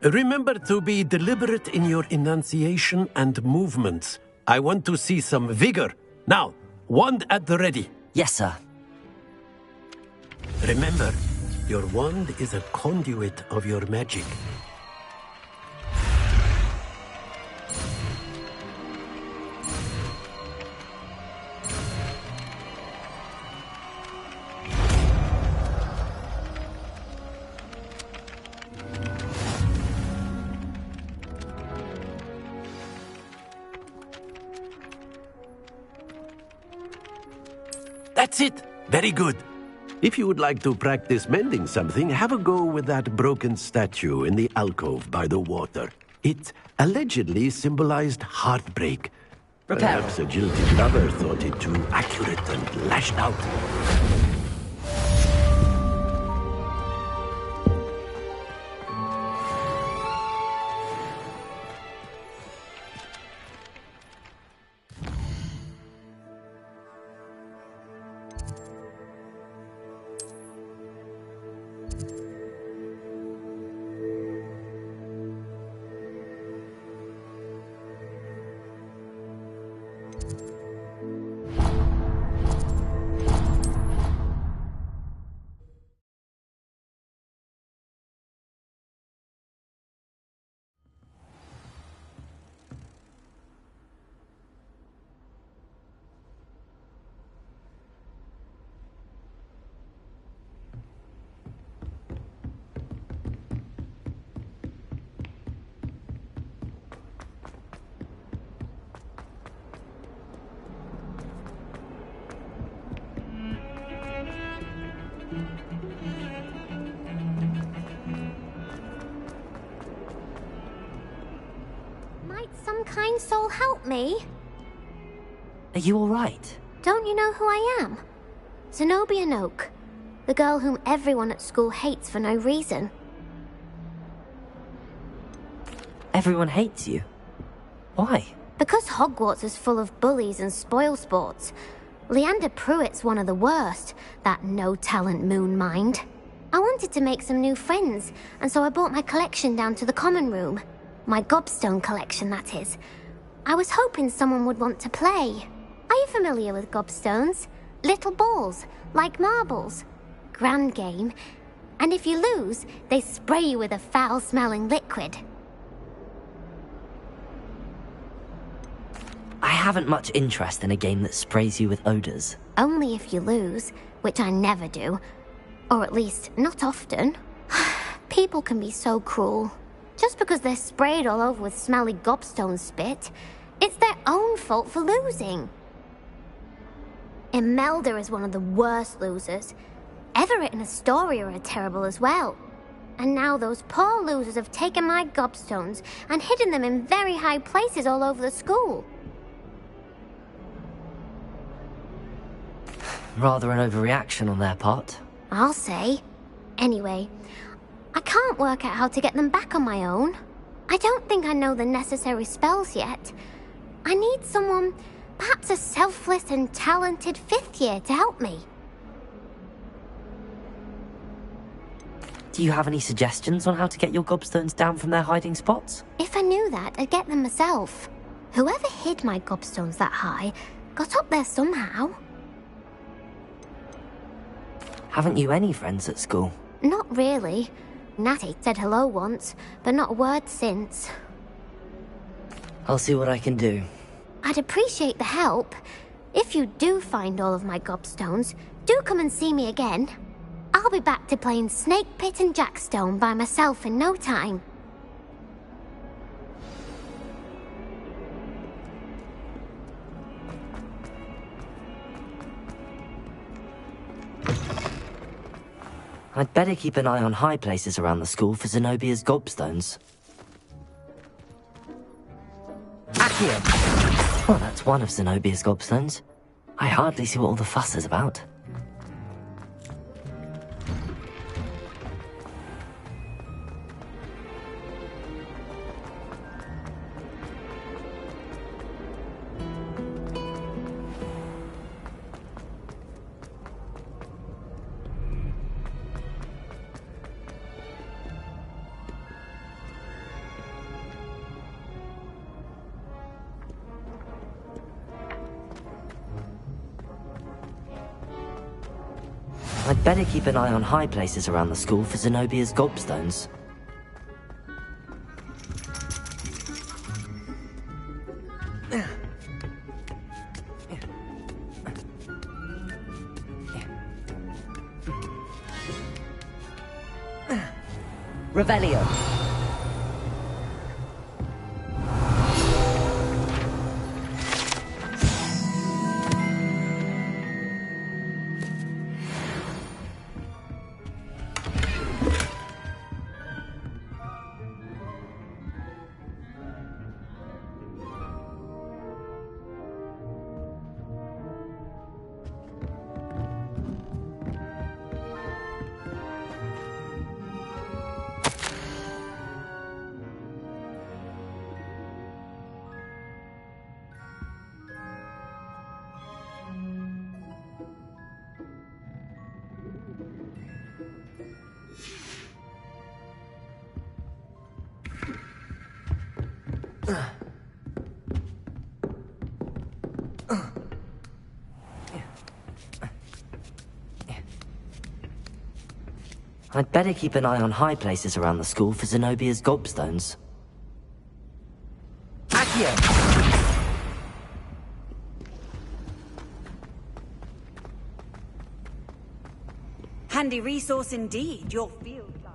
Remember to be deliberate in your enunciation and movements. I want to see some vigor. Now, wand at the ready. Yes, sir. Remember, your wand is a conduit of your magic. That's it. Very good. If you would like to practice mending something, have a go with that broken statue in the alcove by the water. It allegedly symbolized heartbreak. Perhaps a jilted lover thought it too accurate and lashed out. Might some kind soul help me? Are you all right? Don't you know who I am? Zenobia Noak, the girl whom everyone at school hates for no reason. Everyone hates you. Why? Because Hogwarts is full of bullies and spoilsports. Leander Pruitt's one of the worst, that no-talent moon mind. I wanted to make some new friends, and so I brought my collection down to the common room. My gobstone collection, that is. I was hoping someone would want to play. Are you familiar with gobstones? Little balls, like marbles. Grand game. And if you lose, they spray you with a foul-smelling liquid. I haven't much interest in a game that sprays you with odors. Only if you lose, which I never do. Or at least, not often. People can be so cruel. Just because they're sprayed all over with smelly gobstone spit, it's their own fault for losing. Imelda is one of the worst losers. Everett and Astoria are terrible as well. And now those poor losers have taken my gobstones and hidden them in very high places all over the school. Rather an overreaction on their part. I'll say. Anyway, I can't work out how to get them back on my own. I don't think I know the necessary spells yet. I need someone, perhaps a selfless and talented 5th year to help me. Do you have any suggestions on how to get your gobstones down from their hiding spots? If I knew that, I'd get them myself. Whoever hid my gobstones that high got up there somehow. Haven't you any friends at school? Not really. Natty said hello once, but not a word since. I'll see what I can do. I'd appreciate the help. If you do find all of my gobstones, do come and see me again. I'll be back to playing Snake Pit and Jackstone by myself in no time. I'd better keep an eye on high places around the school for Zenobia's gobstones. Accio! Oh, that's one of Zenobia's gobstones. I hardly see what all the fuss is about. I'd better keep an eye on high places around the school for Zenobia's gobstones. Revelio. I'd better keep an eye on high places around the school for Zenobia's gobstones. Accio! Handy resource indeed, your field guide.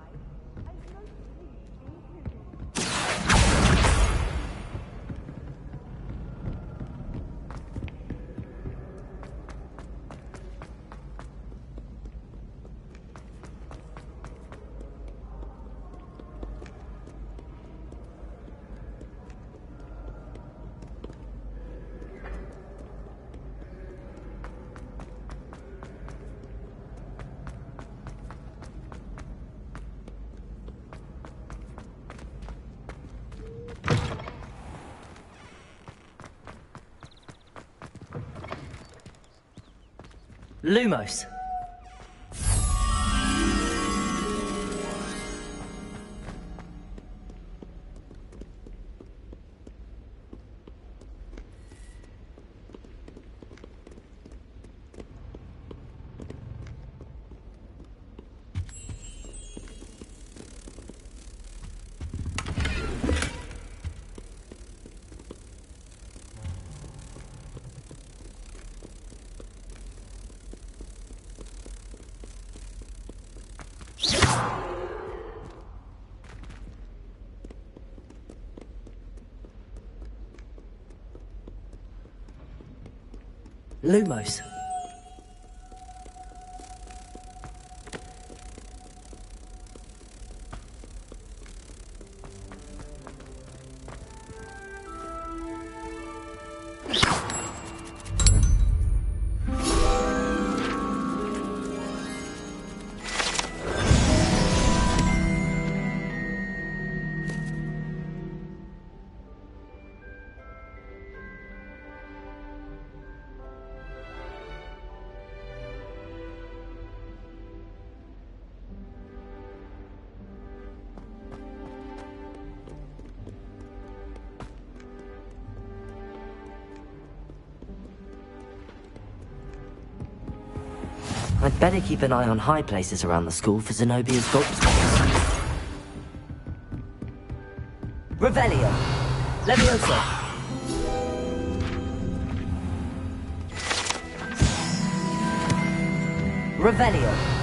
Lumos. Lumos. I'd better keep an eye on high places around the school for Zenobia's gobstones. Revelio. Leviosa. Revelio.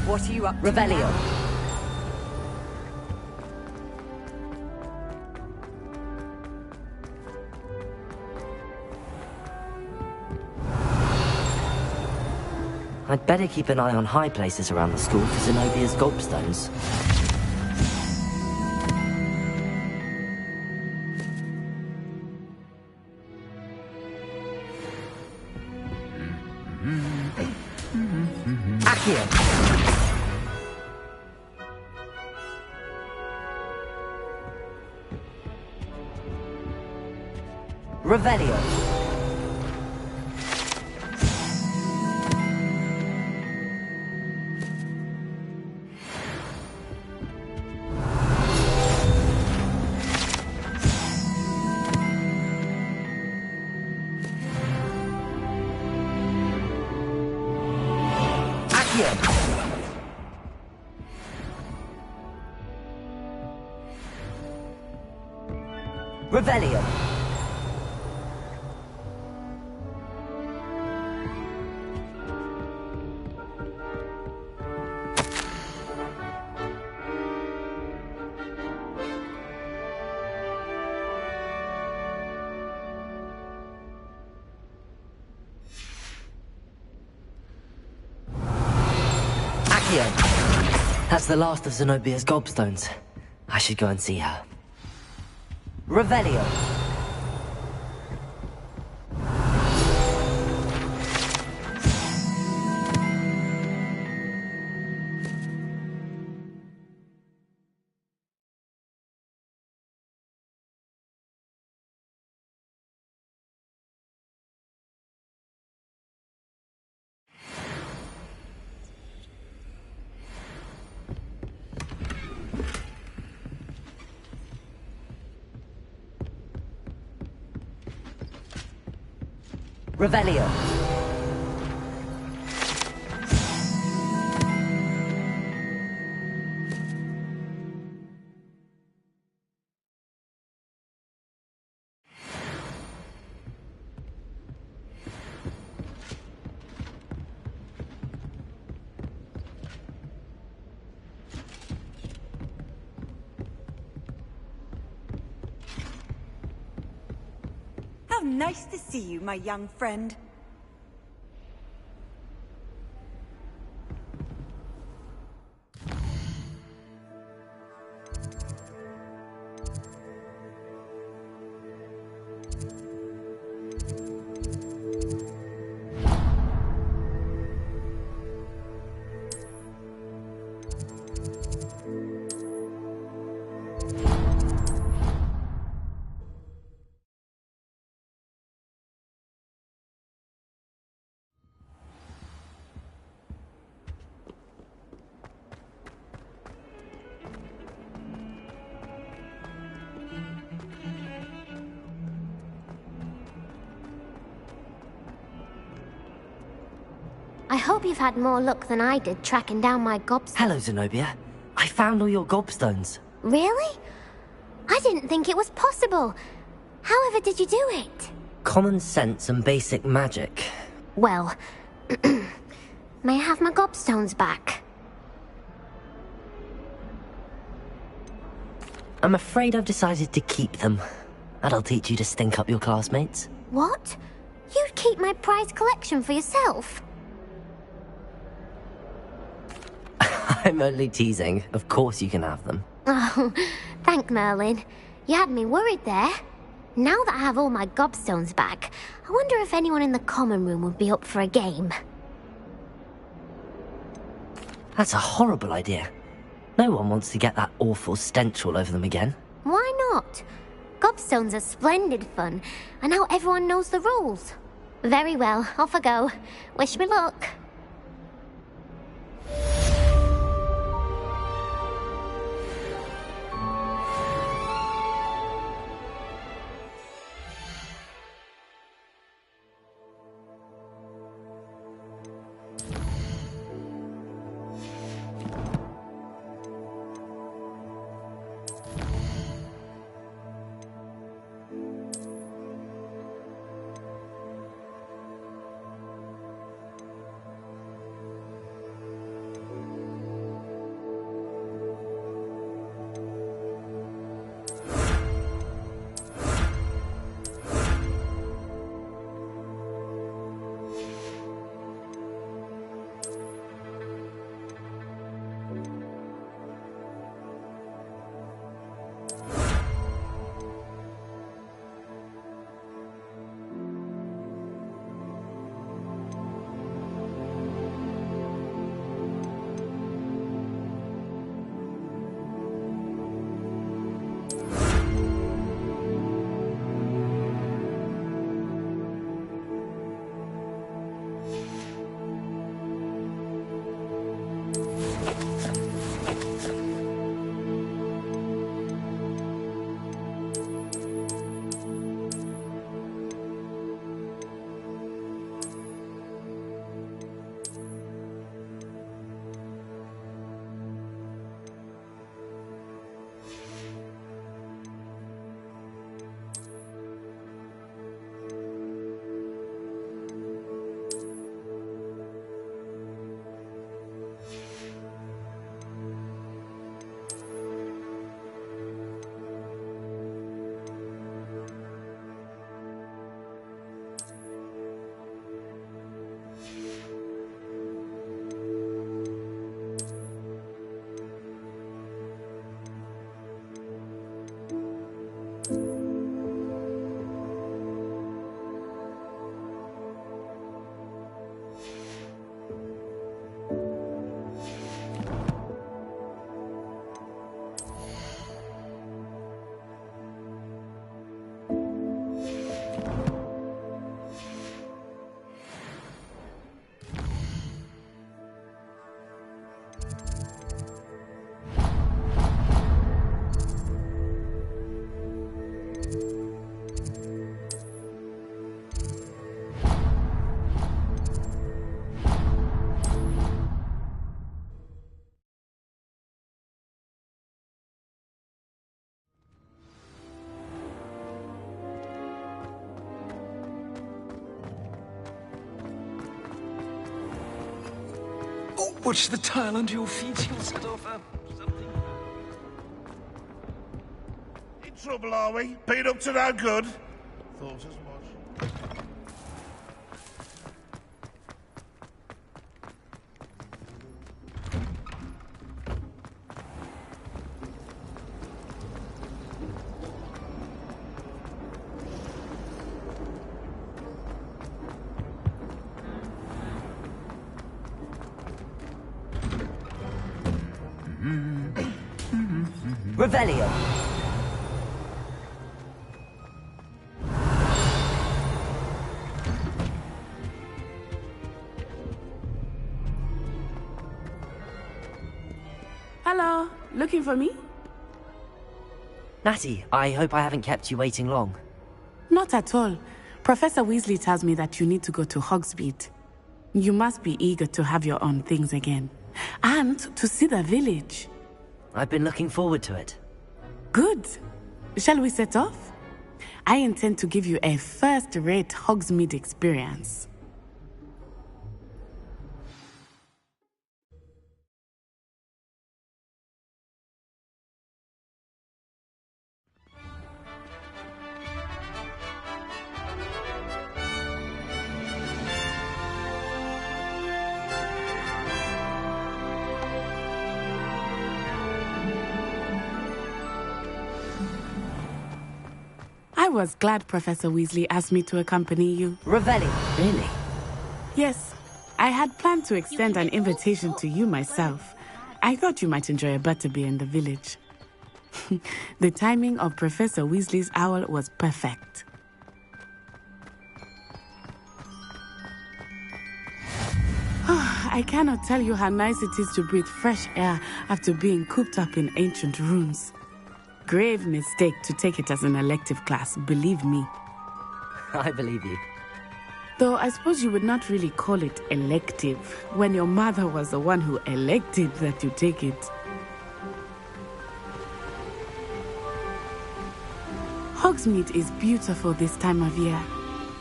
What are you up to Revelio. now? I'd better keep an eye on high places around the school for Zenobia's gobstones. Accio. Revelio. Revelio. Accio. That's the last of Zenobia's gobstones. I should go and see her. Revelio. Revelio. nice to see you, my young friend. I hope you've had more luck than I did tracking down my gobstones. Hello, Zenobia. I found all your gobstones. Really? I didn't think it was possible. However did you do it? Common sense and basic magic. Well, may I have my gobstones back? I'm afraid I've decided to keep them. That'll teach you to stink up your classmates. What? You'd keep my prized collection for yourself? I'm only teasing. Of course you can have them. Oh, thank Merlin. You had me worried there. Now that I have all my gobstones back, I wonder if anyone in the common room would be up for a game. That's a horrible idea. No one wants to get that awful stench all over them again. Why not? Gobstones are splendid fun, and now everyone knows the rules. Very well, off I go. Wish me luck. Watch the tile under your feet, you'll set off something. In trouble, are we? Been up to no good? Thought as much. Revelio. Hello, looking for me? Natty, I hope I haven't kept you waiting long. Not at all. Professor Weasley tells me that you need to go to Hogsmeade. You must be eager to have your own things again. And to see the village. I've been looking forward to it. Good. Shall we set off? I intend to give you a first-rate Hogsmeade experience. I was glad Professor Weasley asked me to accompany you. Revelio. Really? Yes. I had planned to extend an invitation to you myself. I thought you might enjoy a butterbeer in the village. The timing of Professor Weasley's owl was perfect. I cannot tell you how nice it is to breathe fresh air after being cooped up in ancient rooms. Grave mistake to take it as an elective class, believe me. I believe you. Though I suppose you would not really call it elective when your mother was the one who elected that you take it. Hogsmeade is beautiful this time of year.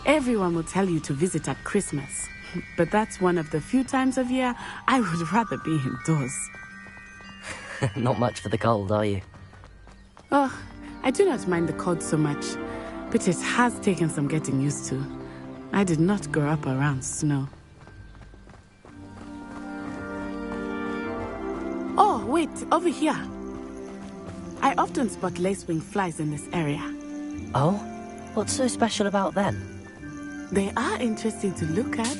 Everyone will tell you to visit at Christmas. But that's one of the few times of year I would rather be indoors. Not much for the cold, are you? Oh, I do not mind the cold so much, but it has taken some getting used to. I did not grow up around snow. Oh, wait, over here. I often spot lacewing flies in this area. Oh? What's so special about them? They are interesting to look at,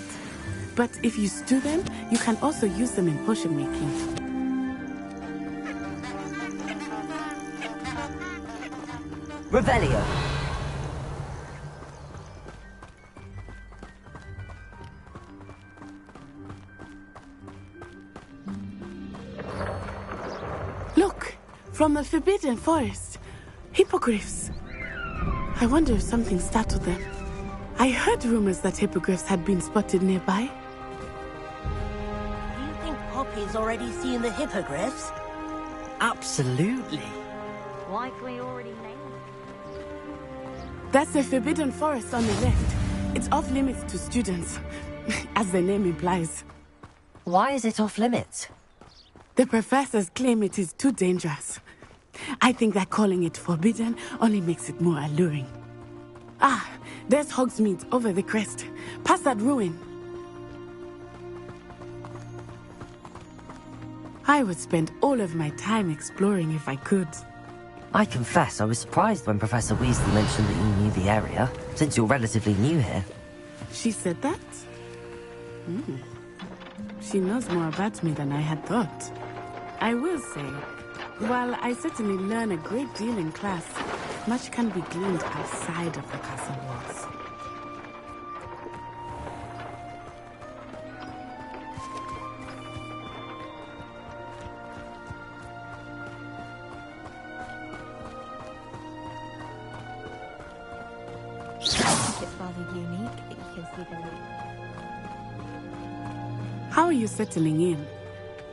but if you stew them, you can also use them in potion making. Revelio. Look, from the Forbidden Forest. Hippogriffs. I wonder if something startled them. I heard rumors that hippogriffs had been spotted nearby. Do you think Poppy's already seen the hippogriffs? Absolutely. Likely already named. That's the Forbidden Forest on the left. It's off limits to students, as the name implies. Why is it off limits? The professors claim it is too dangerous. I think that calling it forbidden only makes it more alluring. Ah, there's Hogsmeade over the crest. Past that ruin. I would spend all of my time exploring if I could. I confess I was surprised when Professor Weasley mentioned that you knew the area, since you're relatively new here. She said that? She knows more about me than I had thought. I will say, while I certainly learn a great deal in class, much can be gleaned outside of the castle walls. It's rather unique that you can see the lake. How are you settling in?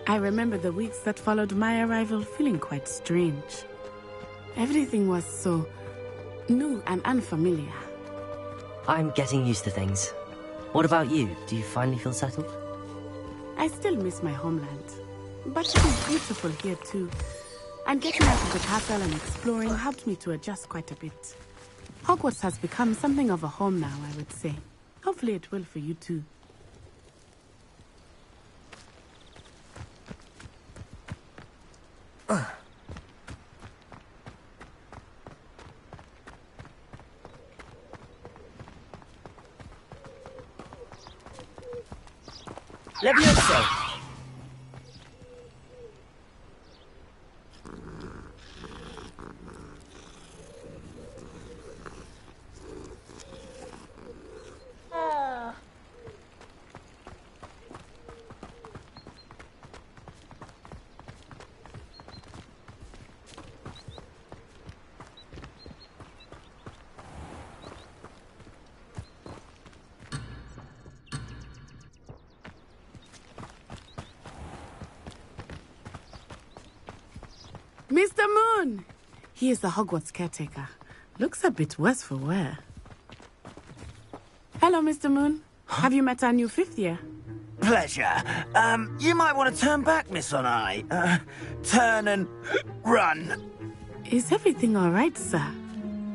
I remember the weeks that followed my arrival feeling quite strange. Everything was so new and unfamiliar. I'm getting used to things. What about you? Do you finally feel settled? I still miss my homeland, but it is beautiful here too. And getting out of the castle and exploring helped me to adjust quite a bit. Hogwarts has become something of a home now, I would say. Hopefully it will for you too. Levioso. Mr. Moon! He is the Hogwarts caretaker. Looks a bit worse for wear. Hello, Mr. Moon. Have you met our new 5th year? Pleasure. You might want to turn back, Miss Onai. Turn and run. Is everything all right, sir?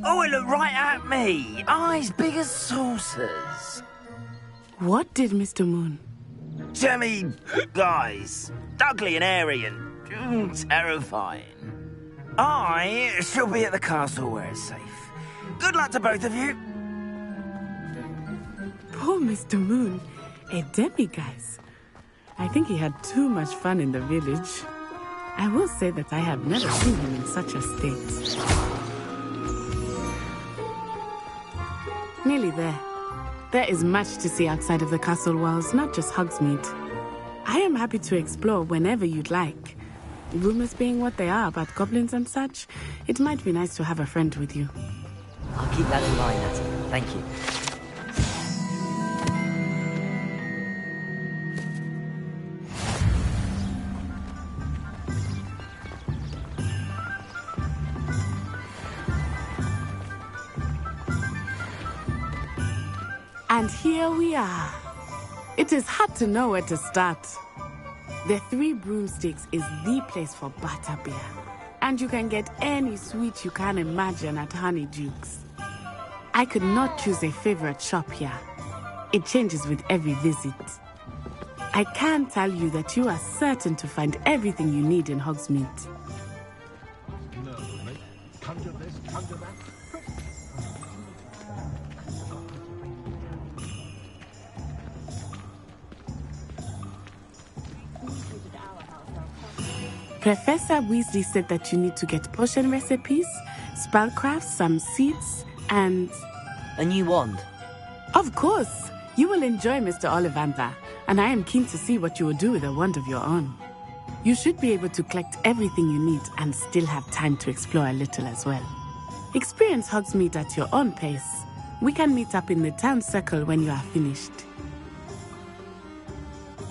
Oh, it looked right at me. Eyes big as saucers. What did Mr. Moon? Jemmy, guys. Ugly and airy and terrifying. I shall be at the castle where it's safe. Good luck to both of you. Poor Mr. Moon. A demi-guise. I think he had too much fun in the village. I will say that I have never seen him in such a state. Nearly there. There is much to see outside of the castle walls, not just Hogsmeade. I am happy to explore whenever you'd like. Rumors being what they are about goblins and such, it might be nice to have a friend with you. I'll keep that in mind, Natty. Thank you. And here we are. It is hard to know where to start. The 3 Broomsticks is the place for butterbeer. And you can get any sweet you can imagine at Honeydukes. I could not choose a favorite shop here. It changes with every visit. I can tell you that you are certain to find everything you need in Hogsmeade. No, mate. Conjure this, conjure that. Professor Weasley said that you need to get potion recipes, spellcrafts, some seeds, and... a new wand. Of course! You will enjoy Mr. Ollivander, and I am keen to see what you will do with a wand of your own. You should be able to collect everything you need and still have time to explore a little as well. Experience Hogsmeade at your own pace. We can meet up in the town circle when you are finished.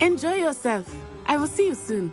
Enjoy yourself. I will see you soon.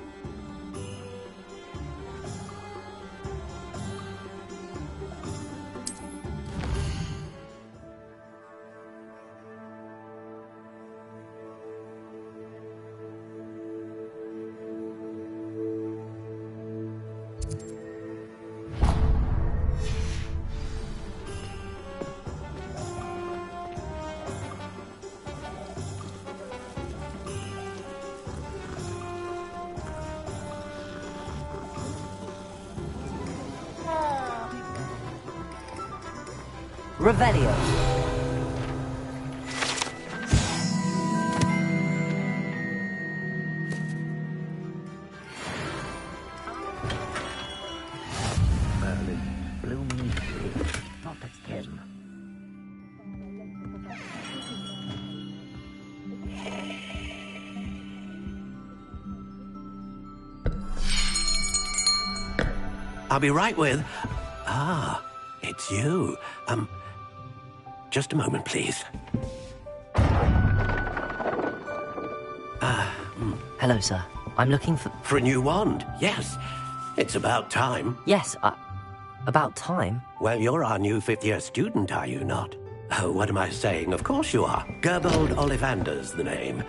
Revelio. Merlin, blooming tree, not at him. I'll be right with... Ah, it's you. Just a moment, please. Hello, sir. I'm looking for... For a new wand, yes. It's about time. Yes, about time? Well, you're our new 5th-year student, are you not? Oh, what am I saying? Of course you are. Gerbold Ollivander's the name.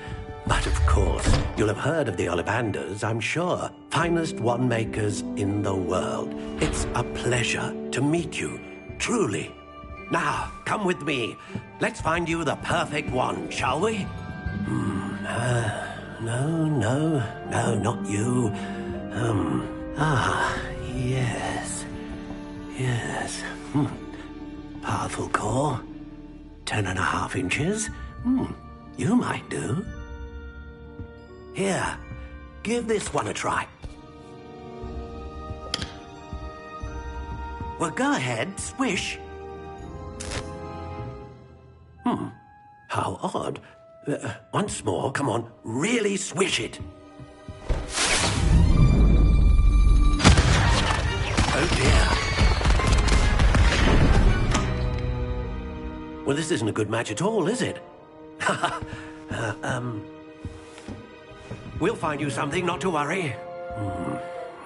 But of course, you'll have heard of the Ollivanders, I'm sure. Finest wand makers in the world. It's a pleasure to meet you, truly. Now, come with me. Let's find you the perfect wand, shall we? No, not you. Yes. Powerful core. 10.5 inches. You might do. Here, give this one a try. Well, go ahead, swish. How odd. Once more, come on, really swish it. Oh dear. Well, this isn't a good match at all, is it? We'll find you something, not to worry.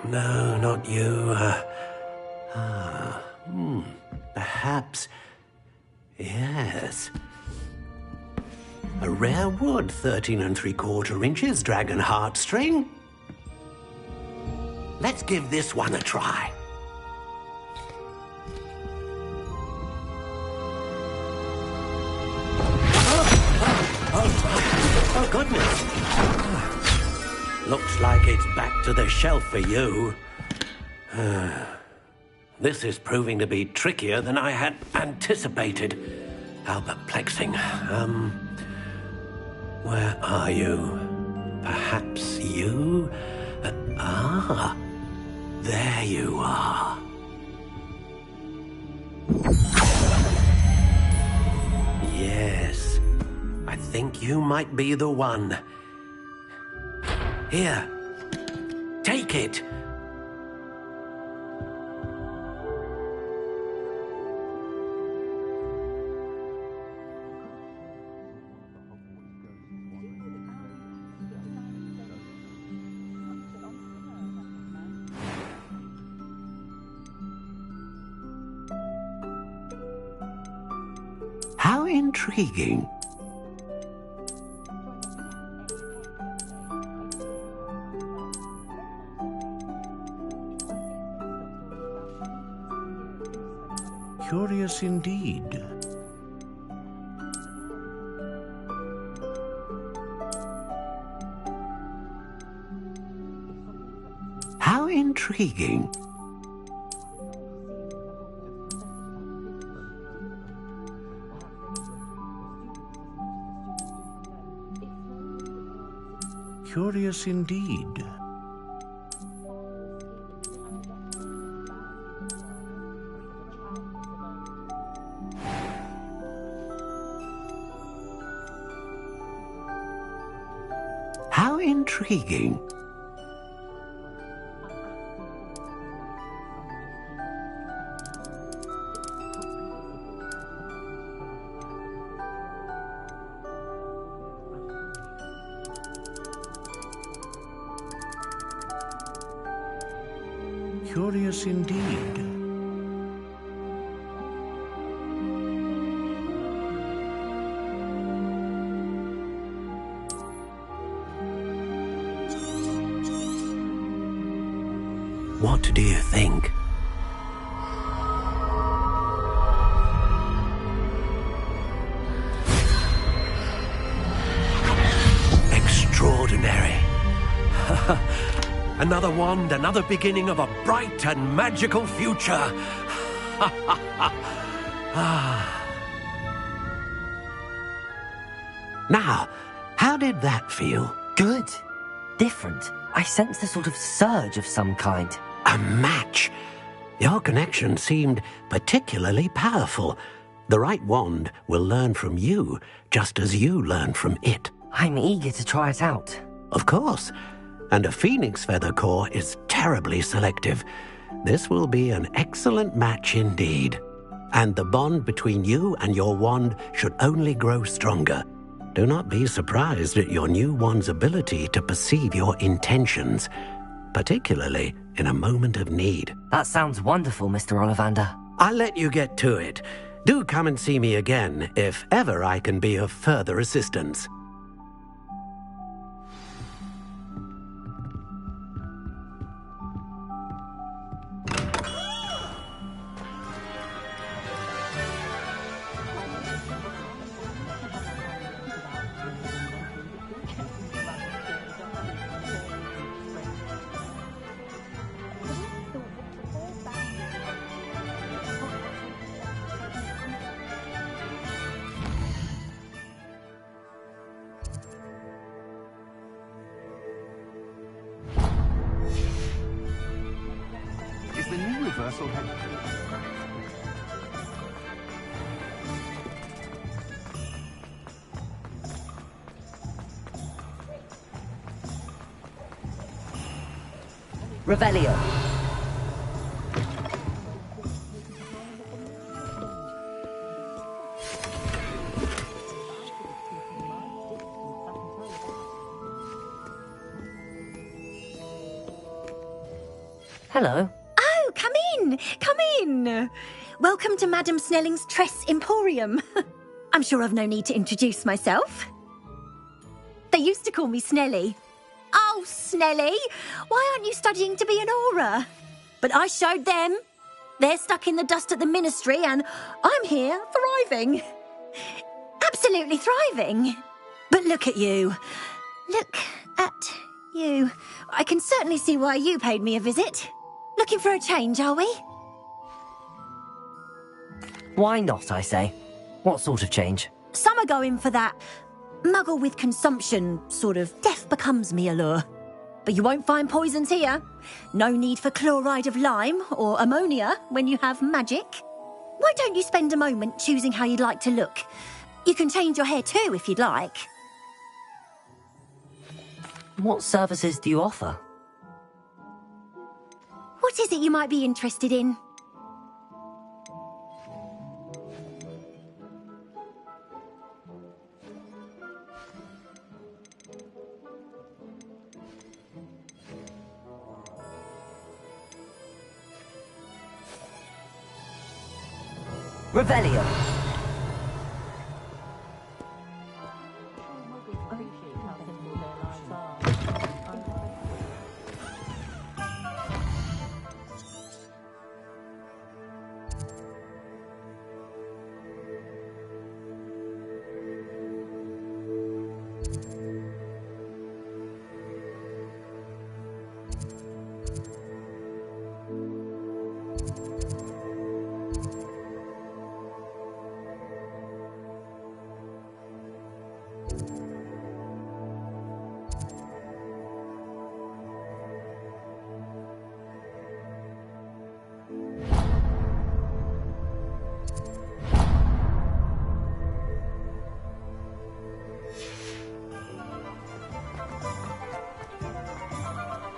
No, not you. Perhaps... Yes. A rare wood, 13 3/4 inches, dragon heartstring. Let's give this one a try. Oh, goodness. Looks like it's back to the shelf for you. This is proving to be trickier than I had anticipated. How perplexing. Where are you? Perhaps you? There you are. Yes, I think you might be the one. Here, take it. How intriguing. Curious indeed. How intriguing. Curious indeed. How intriguing. Curious indeed. What do you think? Extraordinary. Another wand, another beginning of a bright and magical future. Now, how did that feel? Good. Different. I sensed a sort of surge of some kind. A match. Your connection seemed particularly powerful. The right wand will learn from you, just as you learn from it. I'm eager to try it out. Of course. And a phoenix feather core is terribly selective. This will be an excellent match indeed. And the bond between you and your wand should only grow stronger. Do not be surprised at your new wand's ability to perceive your intentions, particularly in a moment of need. That sounds wonderful, Mr. Ollivander. I'll let you get to it. Do come and see me again if ever I can be of further assistance. Is the new reversal head? Revelio. Hello. Oh, come in! Come in! Welcome to Madame Snelling's Tress Emporium. I'm sure I've no need to introduce myself. They used to call me Snelly. Oh, Snelly! Why aren't you studying to be an aura? But I showed them. They're stuck in the dust at the ministry, and I'm here, thriving. Absolutely thriving. But look at you. Look at you. I can certainly see why you paid me a visit. Looking for a change, are we? Why not, I say? What sort of change? Some are going for that muggle with consumption, sort of death becomes me allure. But you won't find poisons here. No need for chloride of lime or ammonia when you have magic. Why don't you spend a moment choosing how you'd like to look? You can change your hair too if you'd like. What services do you offer? What is it you might be interested in? Revelio.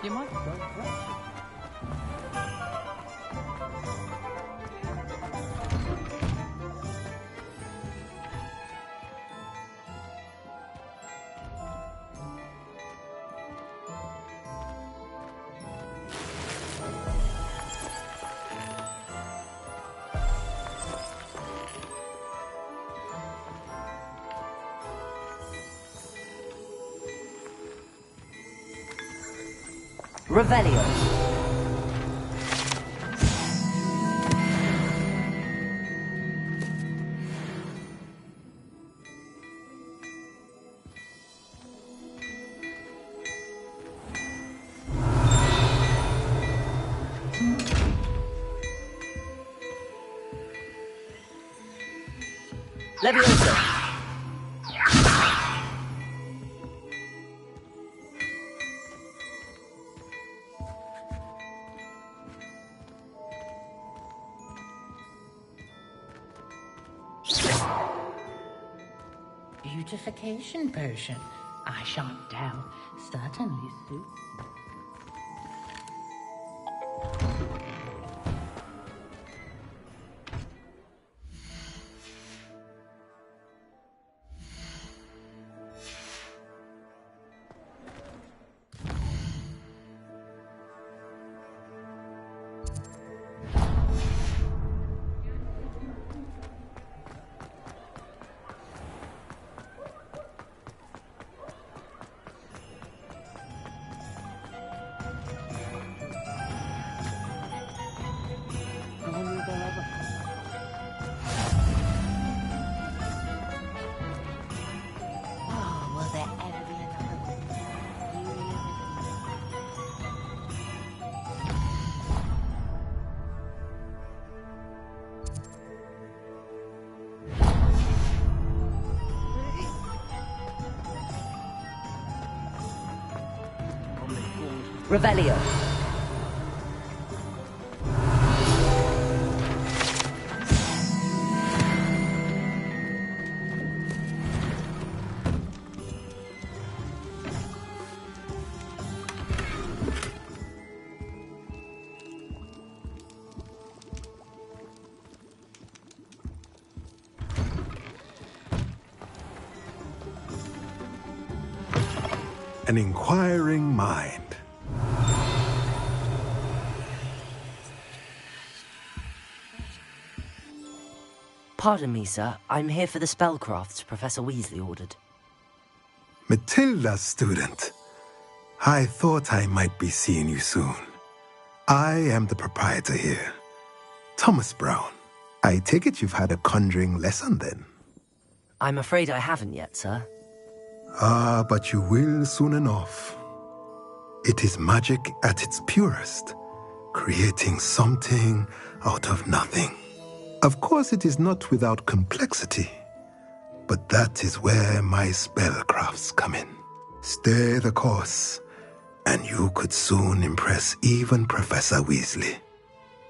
You might go fresh. Revelio. Leviosa. Beautification potion. I shan't doubt. Certainly suits. Revelio. An inquiring mind. Pardon me, sir. I'm here for the spellcrafts Professor Weasley ordered. Matilda's student. I thought I might be seeing you soon. I am the proprietor here, Thomas Brown. I take it you've had a conjuring lesson then? I'm afraid I haven't yet, sir. Ah, but you will soon enough. It is magic at its purest, creating something out of nothing. Of course, it is not without complexity, but that is where my spellcrafts come in. Stay the course, and you could soon impress even Professor Weasley.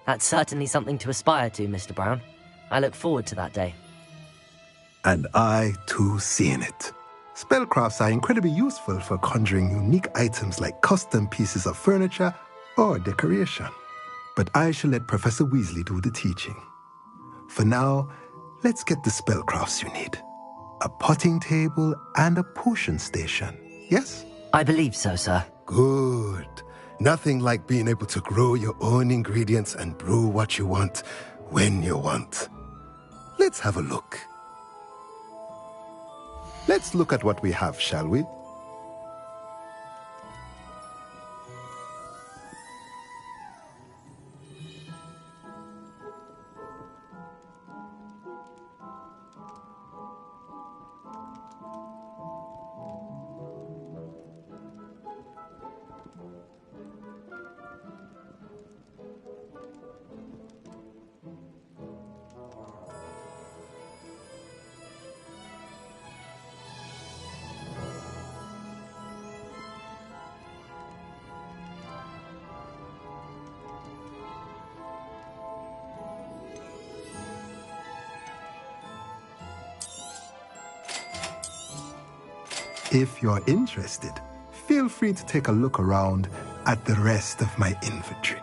That's certainly something to aspire to, Mr. Brown. I look forward to that day. And I, too, seeing it. Spellcrafts are incredibly useful for conjuring unique items like custom pieces of furniture or decoration. But I shall let Professor Weasley do the teaching. For now, let's get the spellcrafts you need. A potting table and a potion station, yes? I believe so, sir. Good. Nothing like being able to grow your own ingredients and brew what you want when you want. Let's have a look. Let's look at what we have, shall we? If you're interested, feel free to take a look around at the rest of my inventory.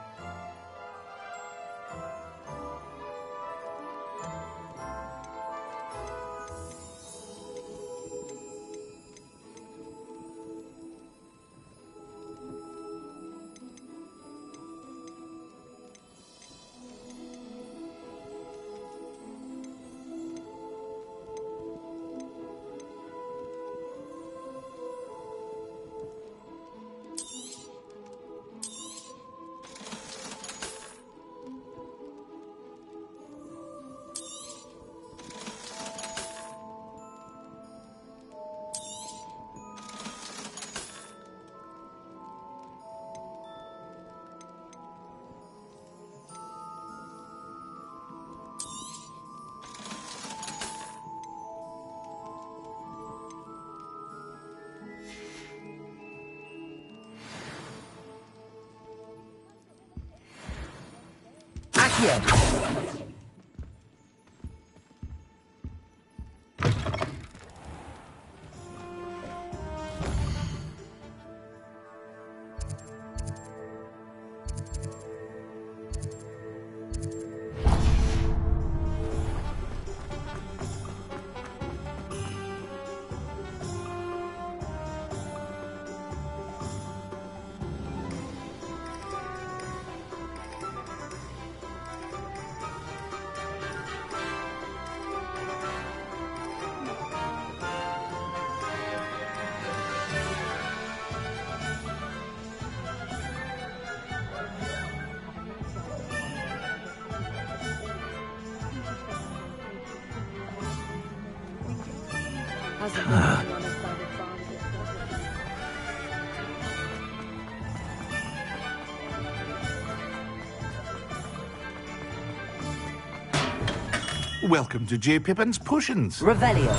Welcome to J. Pippin's Potions. Revelio.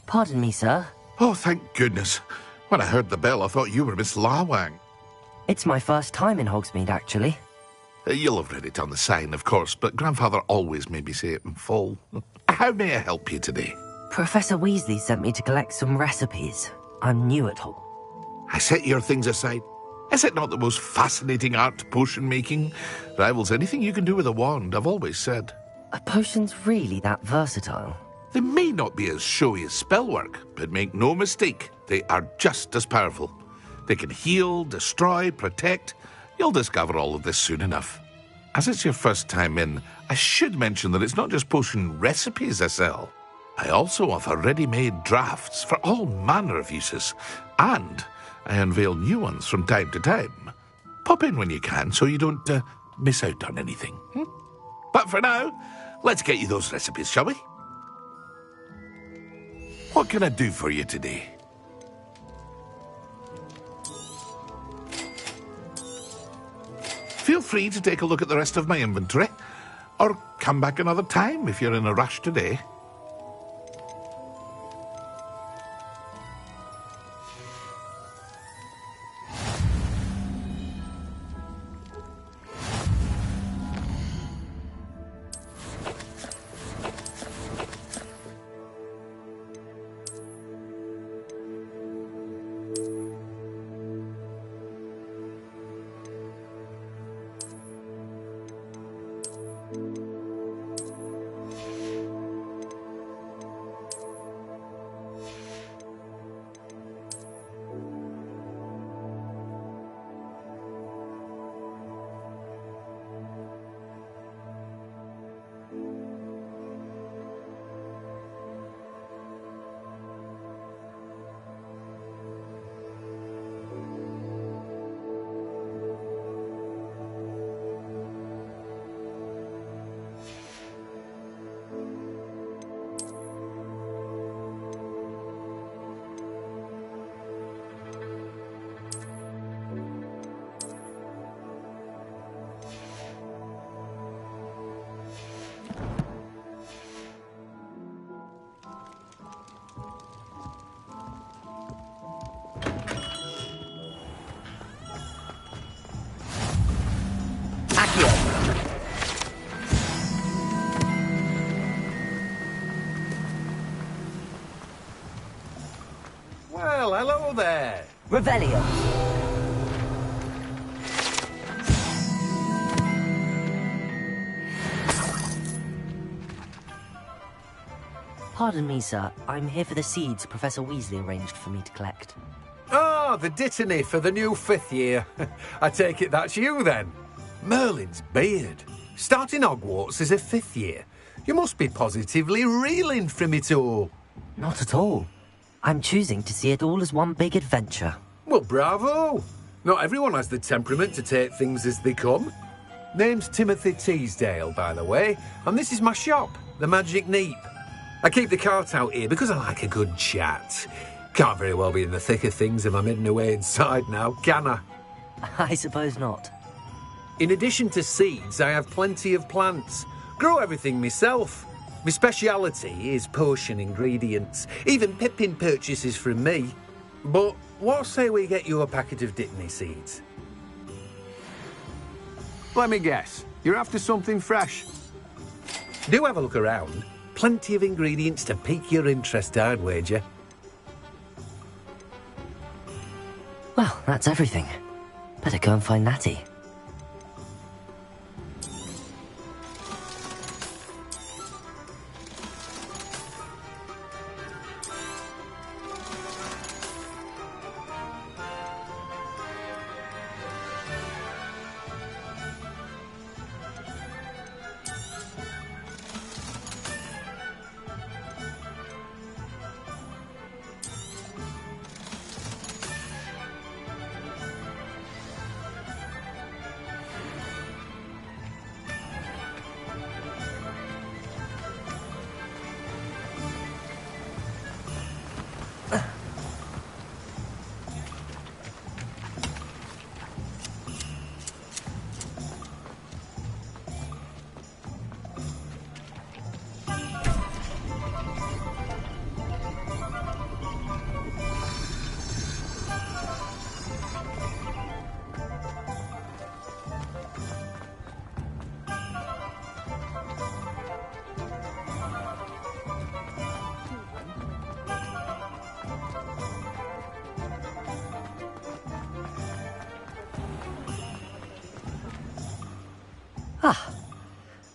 Pardon me, sir. Oh, thank goodness. When I heard the bell, I thought you were Miss Lawang. It's my first time in Hogsmeade, actually. You'll have read it on the sign, of course, but Grandfather always made me say it in full. How may I help you today? Professor Weasley sent me to collect some recipes. I'm new at Hogwarts. I set your things aside. Is it not the most fascinating art, potion making? Rivals anything you can do with a wand, I've always said. Are potions really that versatile? They may not be as showy as spellwork, but make no mistake, they are just as powerful. They can heal, destroy, protect. You'll discover all of this soon enough. As it's your first time in, I should mention that it's not just potion recipes I sell. I also offer ready-made drafts for all manner of uses, and I unveil new ones from time to time. Pop in when you can so you don't miss out on anything. But for now, let's get you those recipes, shall we? What can I do for you today? Feel free to take a look at the rest of my inventory, or come back another time if you're in a rush today. Well, hello there. Revelio. Pardon me, sir. I'm here for the seeds Professor Weasley arranged for me to collect. Ah, the dittany for the new 5th year. I take it that's you, then. Merlin's beard. Starting Hogwarts as a 5th year. You must be positively reeling from it all. Not at all. I'm choosing to see it all as one big adventure. Well, bravo. Not everyone has the temperament to take things as they come. Name's Timothy Teasdale, by the way, and this is my shop, the Magic Neep. I keep the cart out here because I like a good chat. Can't very well be in the thick of things if I'm hidden away inside now, can I? I suppose not. In addition to seeds, I have plenty of plants. Grow everything myself. My speciality is potion ingredients. Even Pippin purchases from me. But what say we get you a packet of Dittany seeds? Let me guess. You're after something fresh. Do have a look around. Plenty of ingredients to pique your interest, I'd wager. Well, that's everything. Better go and find Natty.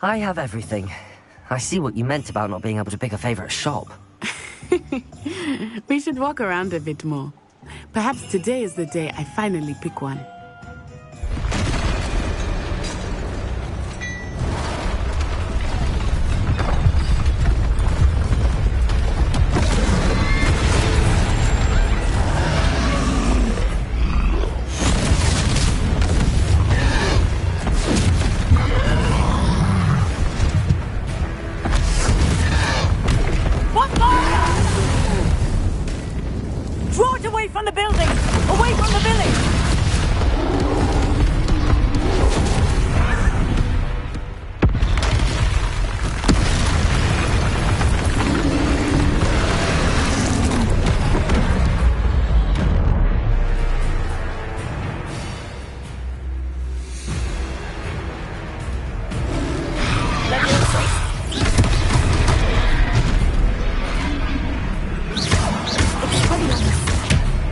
I have everything. I see what you meant about not being able to pick a favorite shop. We should walk around a bit more. Perhaps today is the day I finally pick one. Draw it away from the building! Away from the village!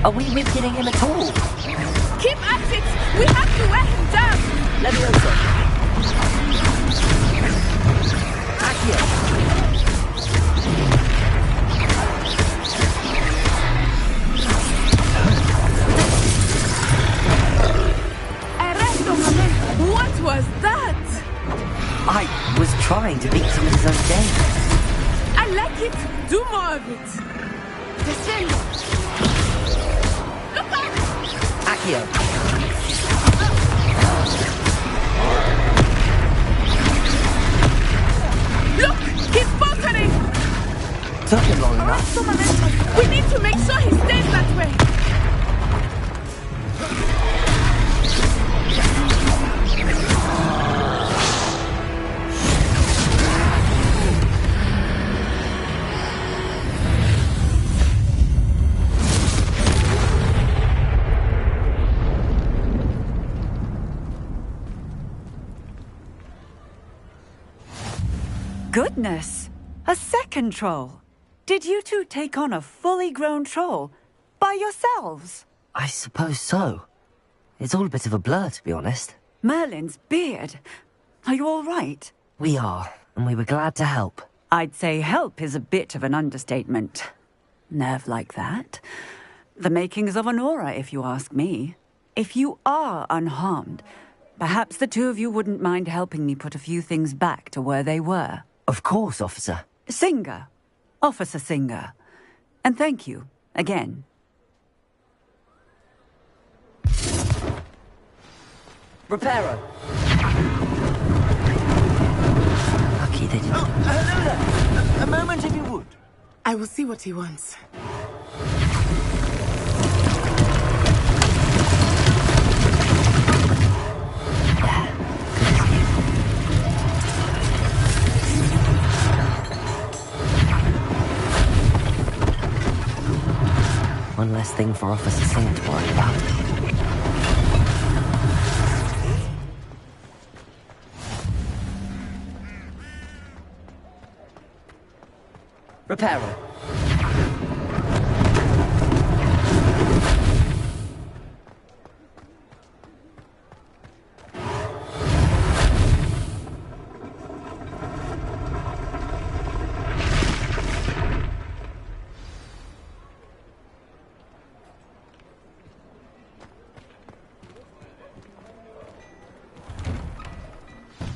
Are we weakening him at all? Keep at it! We have to wear him down! Leviosa! Accio! Arresto, Mamen! What was that? I was trying to beat him at his own game. I like it! Do more of it! Descendo! Look out! Accio! Look! He's faltering! Took him long enough. We need to make sure he stays that way! Goodness! A second troll! Did you two take on a fully grown troll? By yourselves? I suppose so. It's all a bit of a blur, to be honest. Merlin's beard. Are you all right? We are, and we were glad to help. I'd say help is a bit of an understatement. Nerve like that. The makings of an aura, if you ask me. If you are unharmed, perhaps the two of you wouldn't mind helping me put a few things back to where they were. Of course, officer. Singer. Officer Singer. And thank you, again. Reparo! Lucky they didn't. Oh, hello there. A moment if you would. I will see what he wants. One less thing for Officer Singer to worry about. Reparo.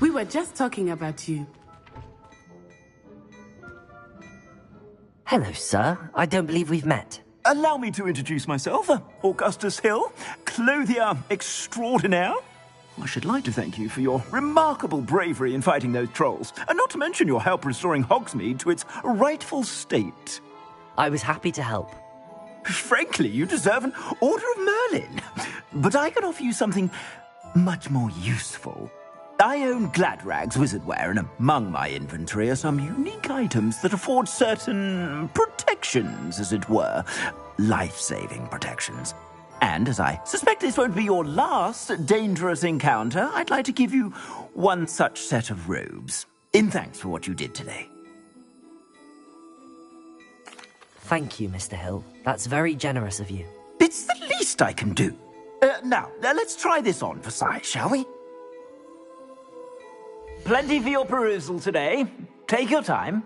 We were just talking about you. Hello, sir. I don't believe we've met. Allow me to introduce myself, Augustus Hill, clothier extraordinaire. I should like to thank you for your remarkable bravery in fighting those trolls, and not to mention your help restoring Hogsmeade to its rightful state. I was happy to help. Frankly, you deserve an Order of Merlin. But I can offer you something much more useful. I own Gladrag's wizardware, and among my inventory are some unique items that afford certain protections, as it were. Life-saving protections. And as I suspect this won't be your last dangerous encounter, I'd like to give you one such set of robes, in thanks for what you did today. Thank you, Mr. Hill. That's very generous of you. It's the least I can do. Now, let's try this on for size, shall we? Plenty for your perusal today. Take your time.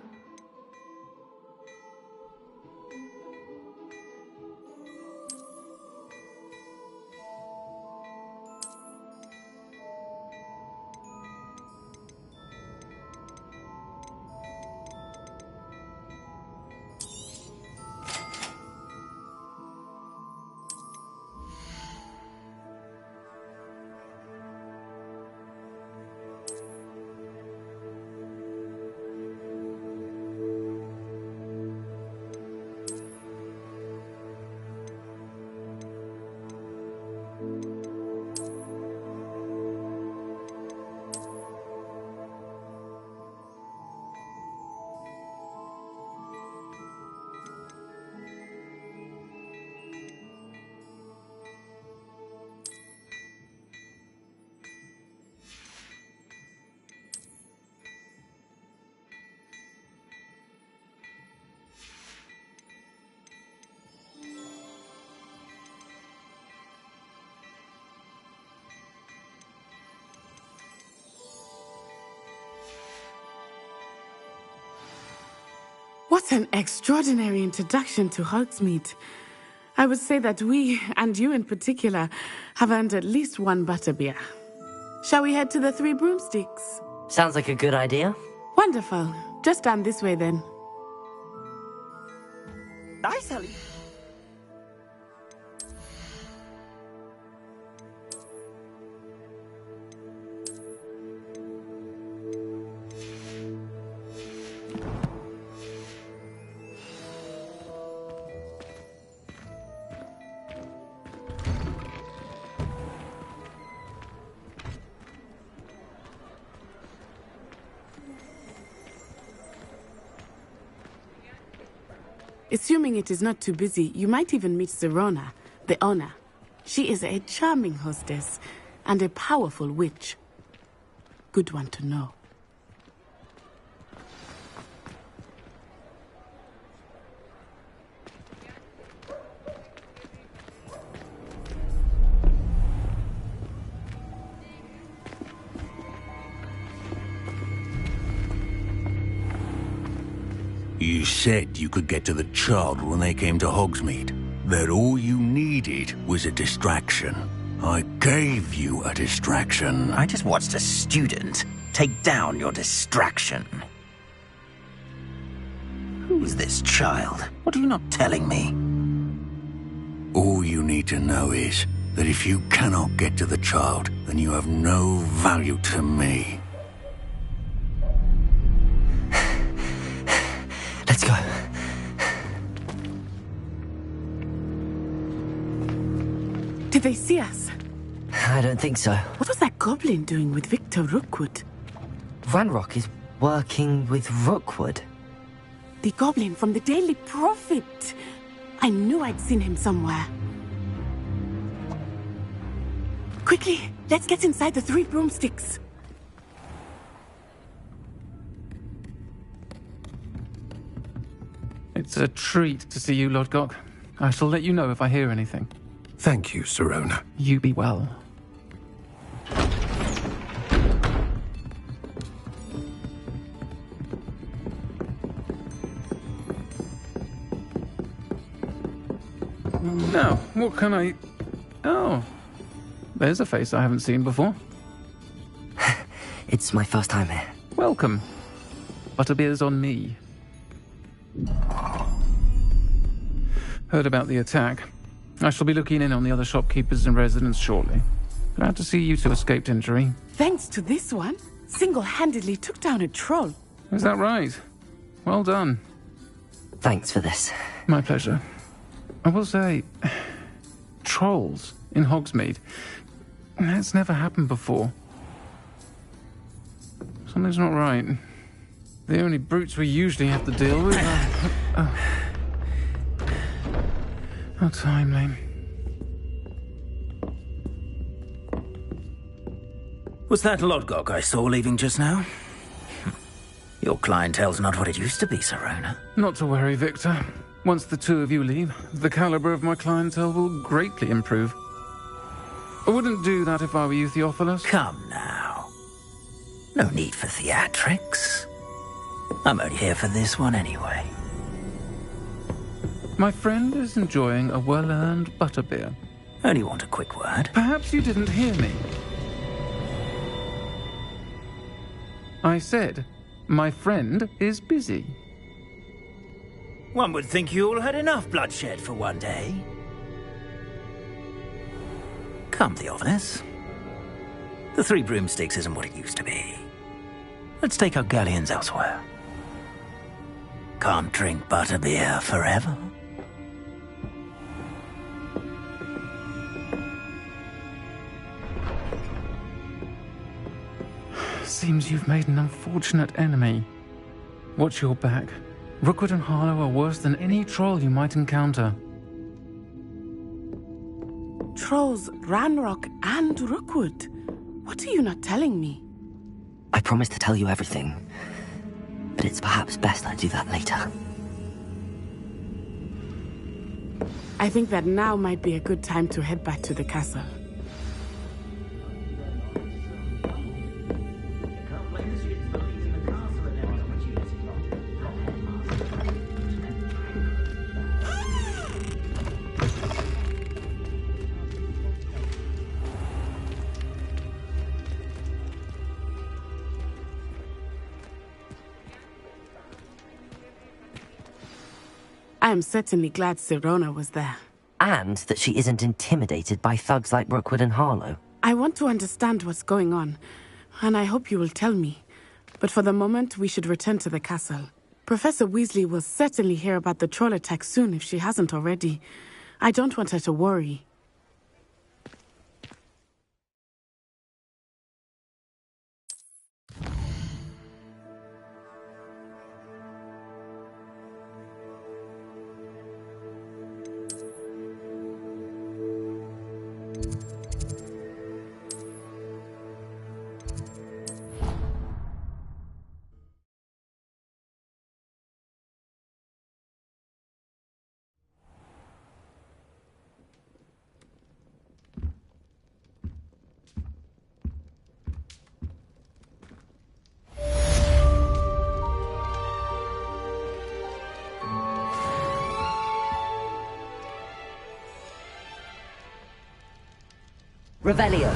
What an extraordinary introduction to Hogsmeade. I would say that we, and you in particular, have earned at least one butterbeer. Shall we head to the Three Broomsticks? Sounds like a good idea. Wonderful. Just down this way then. Nice, Ellie. Assuming it is not too busy, you might even meet Serona, the owner. She is a charming hostess and a powerful witch. Good one to know. You said you could get to the child when they came to Hogsmeade. That all you needed was a distraction. I gave you a distraction. I just watched a student take down your distraction. Who's this child? What are you not telling me? All you need to know is that if you cannot get to the child, then you have no value to me. Let's go. Did they see us? I don't think so. What was that goblin doing with Victor Rookwood? Ranrock is working with Rookwood. The goblin from the Daily Prophet. I knew I'd seen him somewhere. Quickly, let's get inside the Three Broomsticks. It's a treat to see you, Lodgok. I shall let you know if I hear anything. Thank you, Serona. You be well. Now, what can I... Oh, there's a face I haven't seen before. It's my first time here. Welcome. Butterbeer's on me. Heard about the attack. I shall be looking in on the other shopkeepers and residents shortly. Glad to see you two escaped injury. Thanks to this one, single-handedly took down a troll. Is that right? Well done. Thanks for this. My pleasure. I will say, trolls in Hogsmeade. That's never happened before. Something's not right. The only brutes we usually have to deal with are... How timely. Was that Lodgok I saw leaving just now? Your clientele's not what it used to be, Serona. Not to worry, Victor. Once the two of you leave, the caliber of my clientele will greatly improve. I wouldn't do that if I were you, Theophilus. Come now. No need for theatrics. I'm only here for this one anyway. My friend is enjoying a well-earned butterbeer. Only want a quick word. Perhaps you didn't hear me. I said, my friend is busy. One would think you all had enough bloodshed for one day. Come, Theophilus. The Three Broomsticks isn't what it used to be. Let's take our galleons elsewhere. Can't drink butterbeer forever. Seems you've made an unfortunate enemy. Watch your back. Rookwood and Harlow are worse than any troll you might encounter. Trolls, Ranrock, and Rookwood. What are you not telling me? I promised to tell you everything, but it's perhaps best I do that later. I think that now might be a good time to head back to the castle. I am certainly glad Sirona was there. And that she isn't intimidated by thugs like Rookwood and Harlow. I want to understand what's going on, and I hope you will tell me. But for the moment, we should return to the castle. Professor Weasley will certainly hear about the troll attack soon if she hasn't already. I don't want her to worry. Revelio.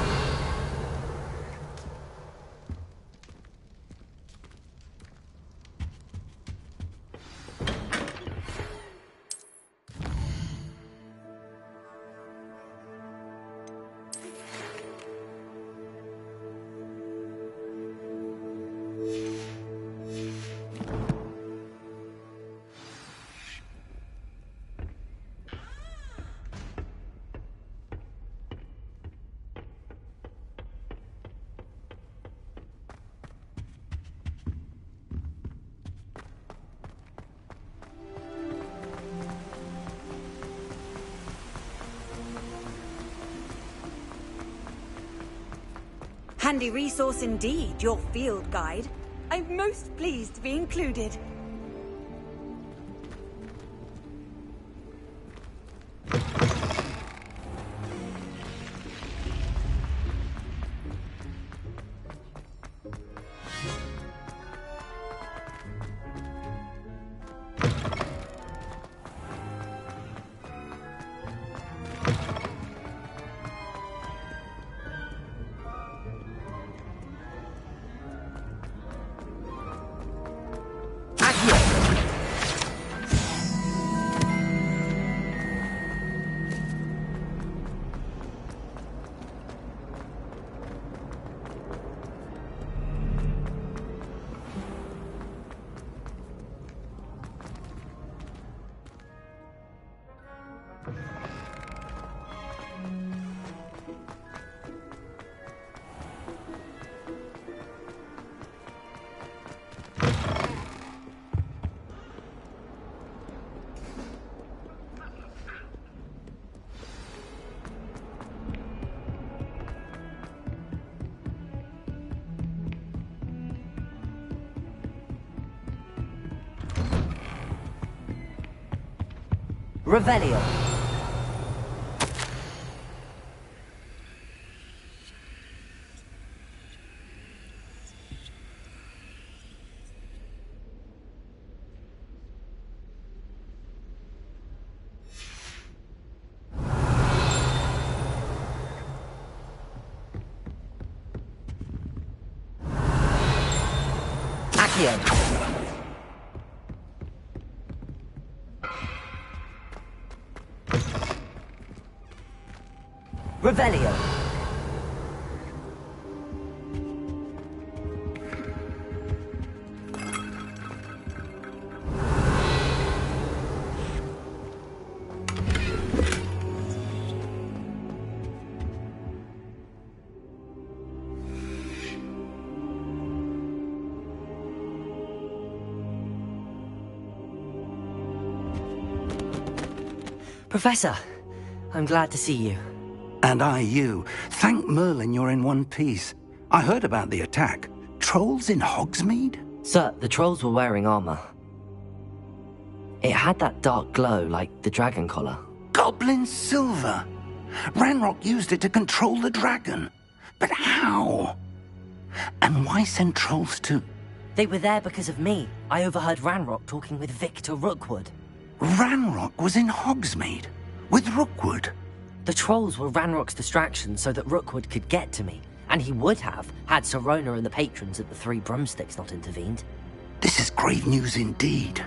Handy resource indeed, your field guide. I'm most pleased to be included. Revelio. Accio. Revelio. Professor, I'm glad to see you. And I you. Thank Merlin you're in one piece. I heard about the attack. Trolls in Hogsmeade? Sir, the trolls were wearing armor. It had that dark glow like the dragon collar. Goblin silver! Ranrock used it to control the dragon. But how? And why send trolls to... They were there because of me. I overheard Ranrock talking with Victor Rookwood. Ranrock was in Hogsmeade? With Rookwood? The trolls were Ranrock's distraction so that Rookwood could get to me. And he would have, had Sirona and the patrons at the Three Broomsticks not intervened. This is grave news indeed.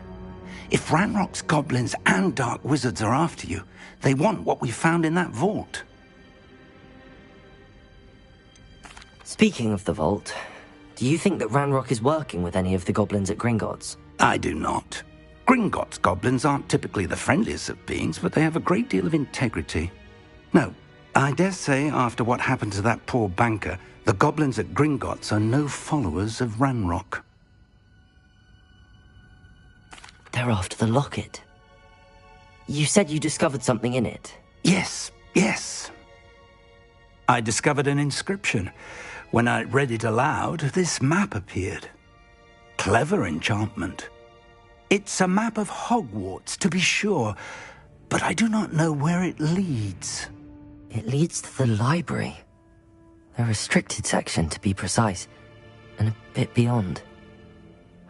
If Ranrock's goblins and dark wizards are after you, they want what we found in that vault. Speaking of the vault, do you think that Ranrock is working with any of the goblins at Gringotts? I do not. Gringotts goblins aren't typically the friendliest of beings, but they have a great deal of integrity. No, I dare say after what happened to that poor banker, the goblins at Gringotts are no followers of Ranrock. They're after the locket. You said you discovered something in it. Yes. I discovered an inscription. When I read it aloud, this map appeared. Clever enchantment. It's a map of Hogwarts, to be sure, but I do not know where it leads. It leads to the library. The restricted section, to be precise, and a bit beyond.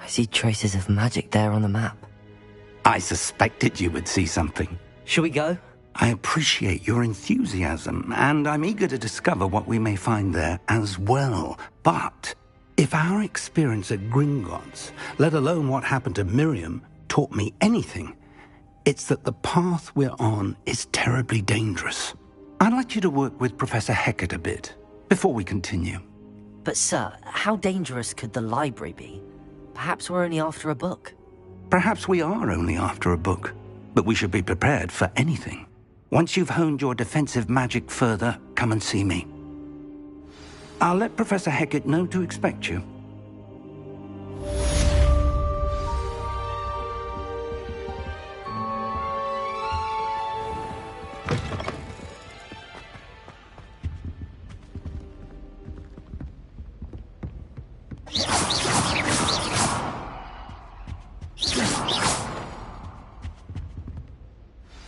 I see traces of magic there on the map. I suspected you would see something. Shall we go? I appreciate your enthusiasm, and I'm eager to discover what we may find there as well. But if our experience at Gringotts, let alone what happened to Miriam, taught me anything, it's that the path we're on is terribly dangerous. I'd like you to work with Professor Hecat a bit before we continue. But sir, how dangerous could the library be? Perhaps we're only after a book. Perhaps we are only after a book, but we should be prepared for anything. Once you've honed your defensive magic further, come and see me. I'll let Professor Hecat know to expect you.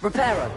Reparo.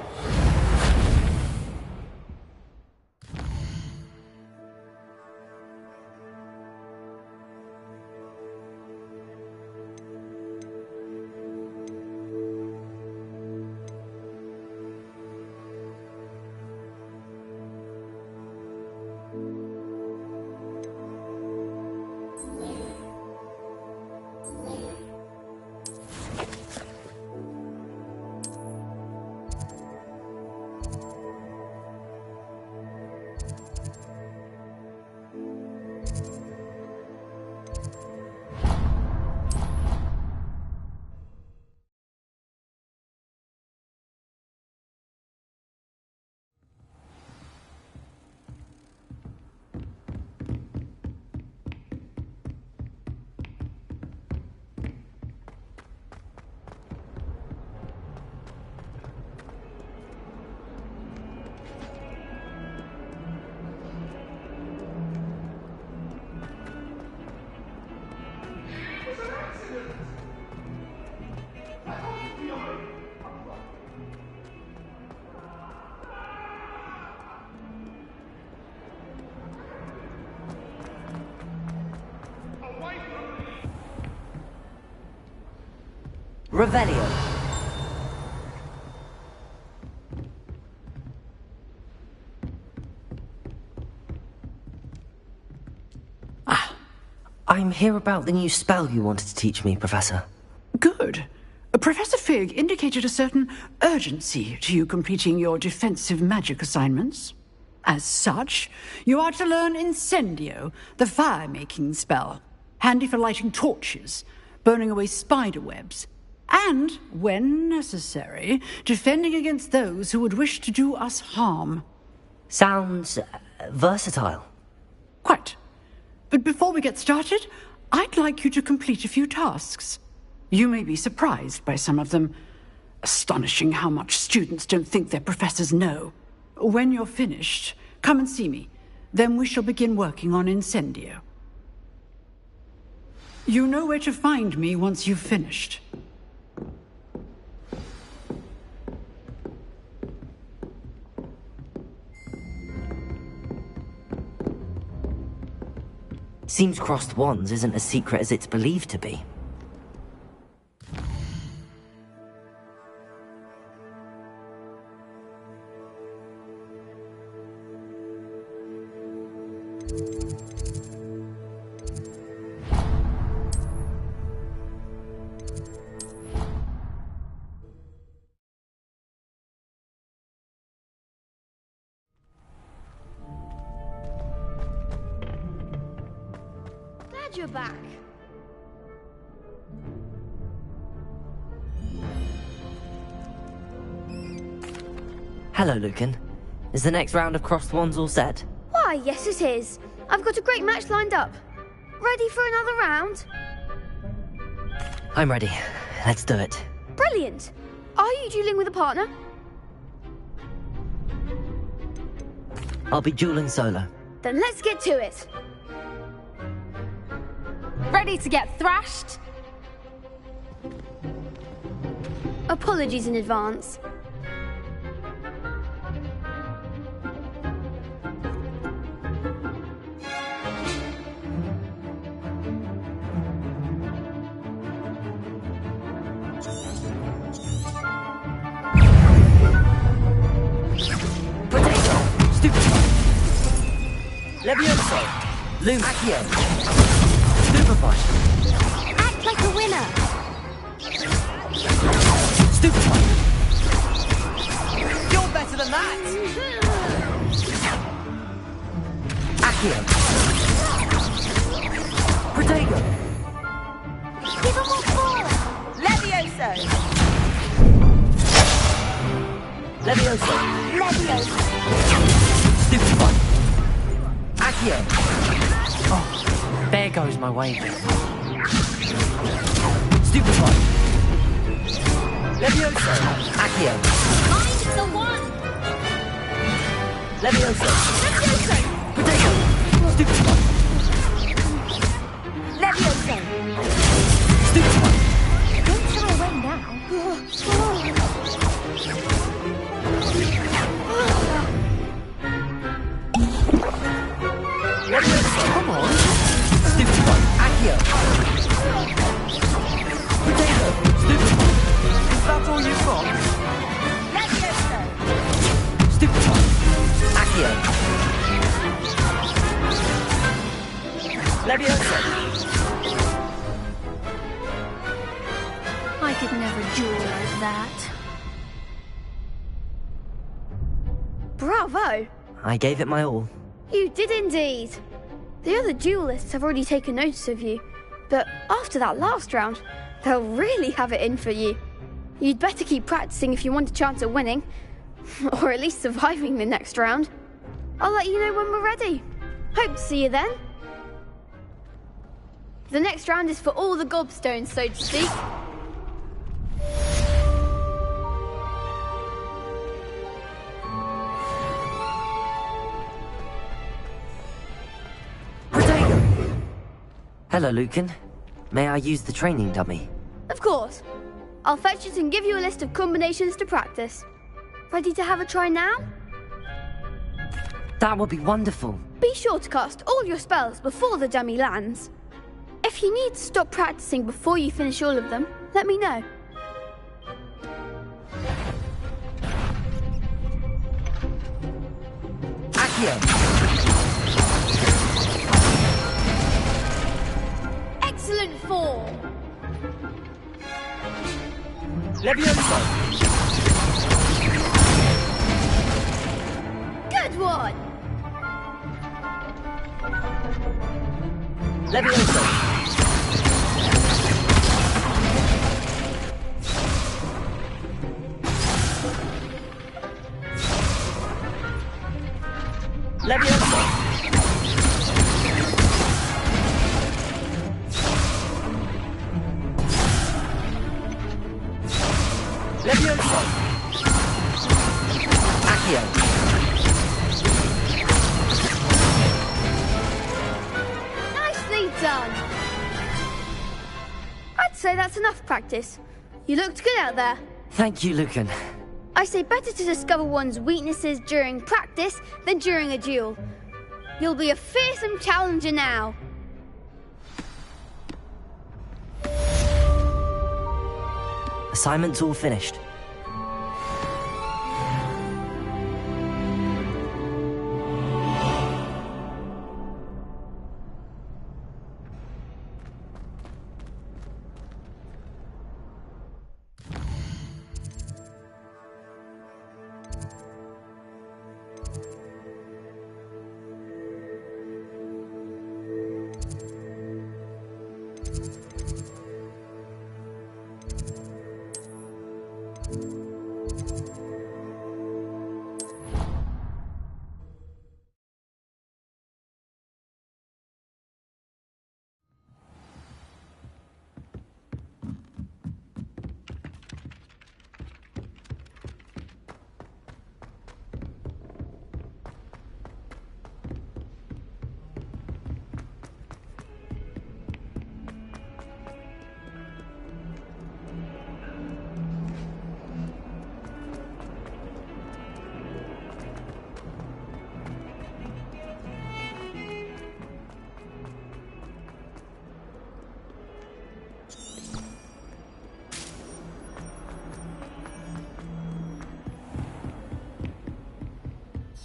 Revelio. I'm here about the new spell you wanted to teach me, Professor. Good. Professor Fig indicated a certain urgency to you completing your defensive magic assignments. As such, you are to learn Incendio, the fire-making spell, handy for lighting torches, burning away spider webs, and, when necessary, defending against those who would wish to do us harm. Sounds versatile. Quite. But before we get started, I'd like you to complete a few tasks. You may be surprised by some of them. Astonishing how much students don't think their professors know. When you're finished, come and see me. Then we shall begin working on Incendio. You know where to find me once you've finished. Seems crossed wands isn't as secret as it's believed to be. You're back. Hello, Lucan. Is the next round of crossed wands all set? Why, yes it is. I've got a great match lined up. Ready for another round? I'm ready. Let's do it. Brilliant. Are you dueling with a partner? I'll be dueling solo. Then let's get to it. Ready to get thrashed? Apologies in advance. Potato! Stupid! Levioso! Loom! Accio! Stupefy! Act like a winner! Stupefy! You're better than that! Accio! Protego! Give him more force! Levioso! Levioso! Levioso! Stupefy! Accio! Oh, there goes my wager. Stupefy! Levioso! Accio! Find the one! Levioso! Levioso! Potato! Stupefy! Levioso! Stupefy! Don't throw away now. Levioso! Come on! Stupefy! Accio! Potato! Stupefy! Is that all you've got? Levioso! Stupefy! Accio! Levioso! I could never duel like that. Bravo! I gave it my all. You did indeed. The other duelists have already taken notice of you, but after that last round, they'll really have it in for you. You'd better keep practicing if you want a chance at winning, or at least surviving the next round. I'll let you know when we're ready. Hope to see you then. The next round is for all the gobstones, so to speak. Hello, Lucan. May I use the training dummy? Of course. I'll fetch it and give you a list of combinations to practice. Ready to have a try now? That would be wonderful. Be sure to cast all your spells before the dummy lands. If you need to stop practicing before you finish all of them, let me know. Accio! Levioso! Good one! Levioso! Levioso! Levioso! Accio! Nicely done! I'd say that's enough practice. You looked good out there. Thank you, Lucan. I say better to discover one's weaknesses during practice than during a duel. You'll be a fearsome challenger now. Assignment's all finished.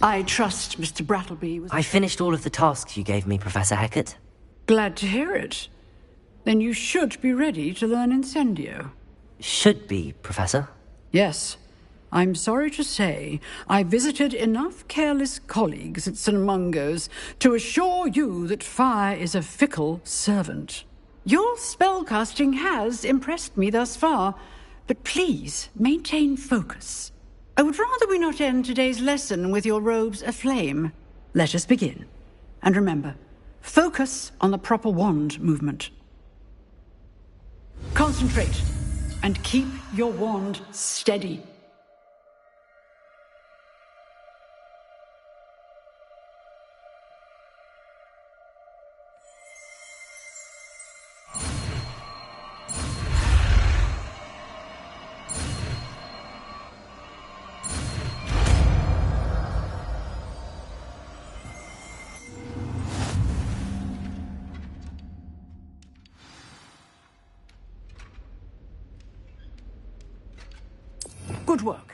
I trust Mr. Brattleby was... I finished all of the tasks you gave me, Professor Hecat. Glad to hear it. Then you should be ready to learn Incendio. Should be, Professor. Yes. I'm sorry to say, I visited enough careless colleagues at St. Mungo's to assure you that fire is a fickle servant. Your spellcasting has impressed me thus far, but please maintain focus. I would rather we not end today's lesson with your robes aflame. Let us begin. And remember, focus on the proper wand movement. Concentrate, and keep your wand steady. Good work.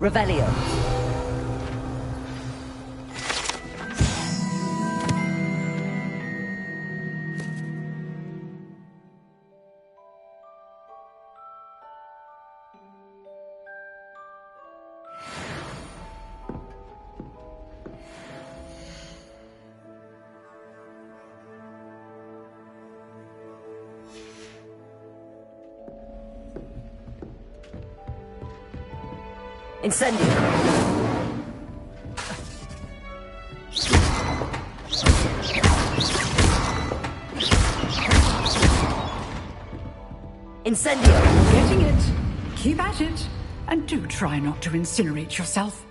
Revelio. Incendio! Incendio! Getting it. Keep at it. And do try not to incinerate yourself.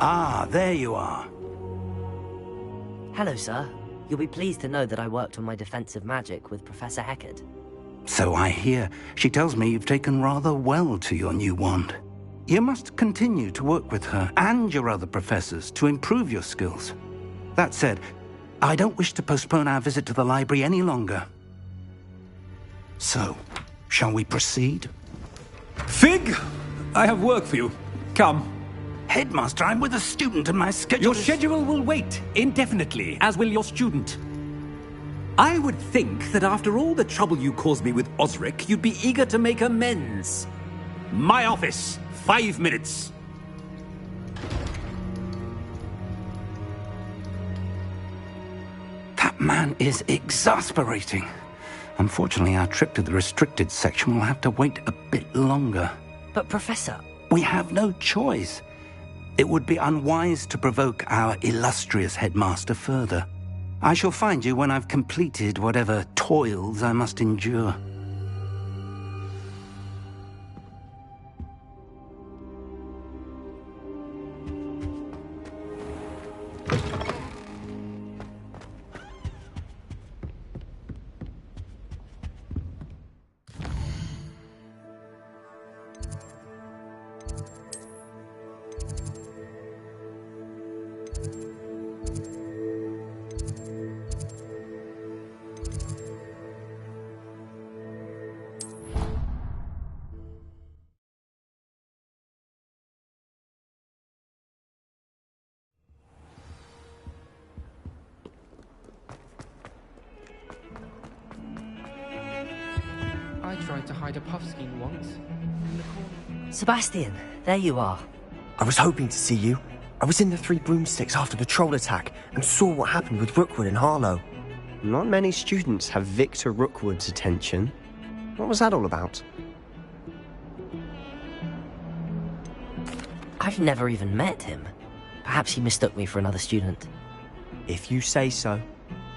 Ah, there you are. Hello, sir. You'll be pleased to know that I worked on my defensive magic with Professor Heckard. So I hear. She tells me you've taken rather well to your new wand. You must continue to work with her and your other professors to improve your skills. That said, I don't wish to postpone our visit to the library any longer. So, shall we proceed? Fig! I have work for you. Come. Headmaster, I'm with a student and my schedule Your schedule will wait indefinitely, as will your student. I would think that after all the trouble you caused me with Osric, you'd be eager to make amends. My office, 5 minutes. That man is exasperating. Unfortunately, our trip to the restricted section will have to wait a bit longer. But, Professor... We have no choice. It would be unwise to provoke our illustrious headmaster further. I shall find you when I've completed whatever toils I must endure. I tried to hide a puff skein once. In the corner. Sebastian, there you are. I was hoping to see you. I was in the Three Broomsticks after the troll attack and saw what happened with Rookwood and Harlow. Not many students have Victor Rookwood's attention. What was that all about? I've never even met him. Perhaps he mistook me for another student. If you say so.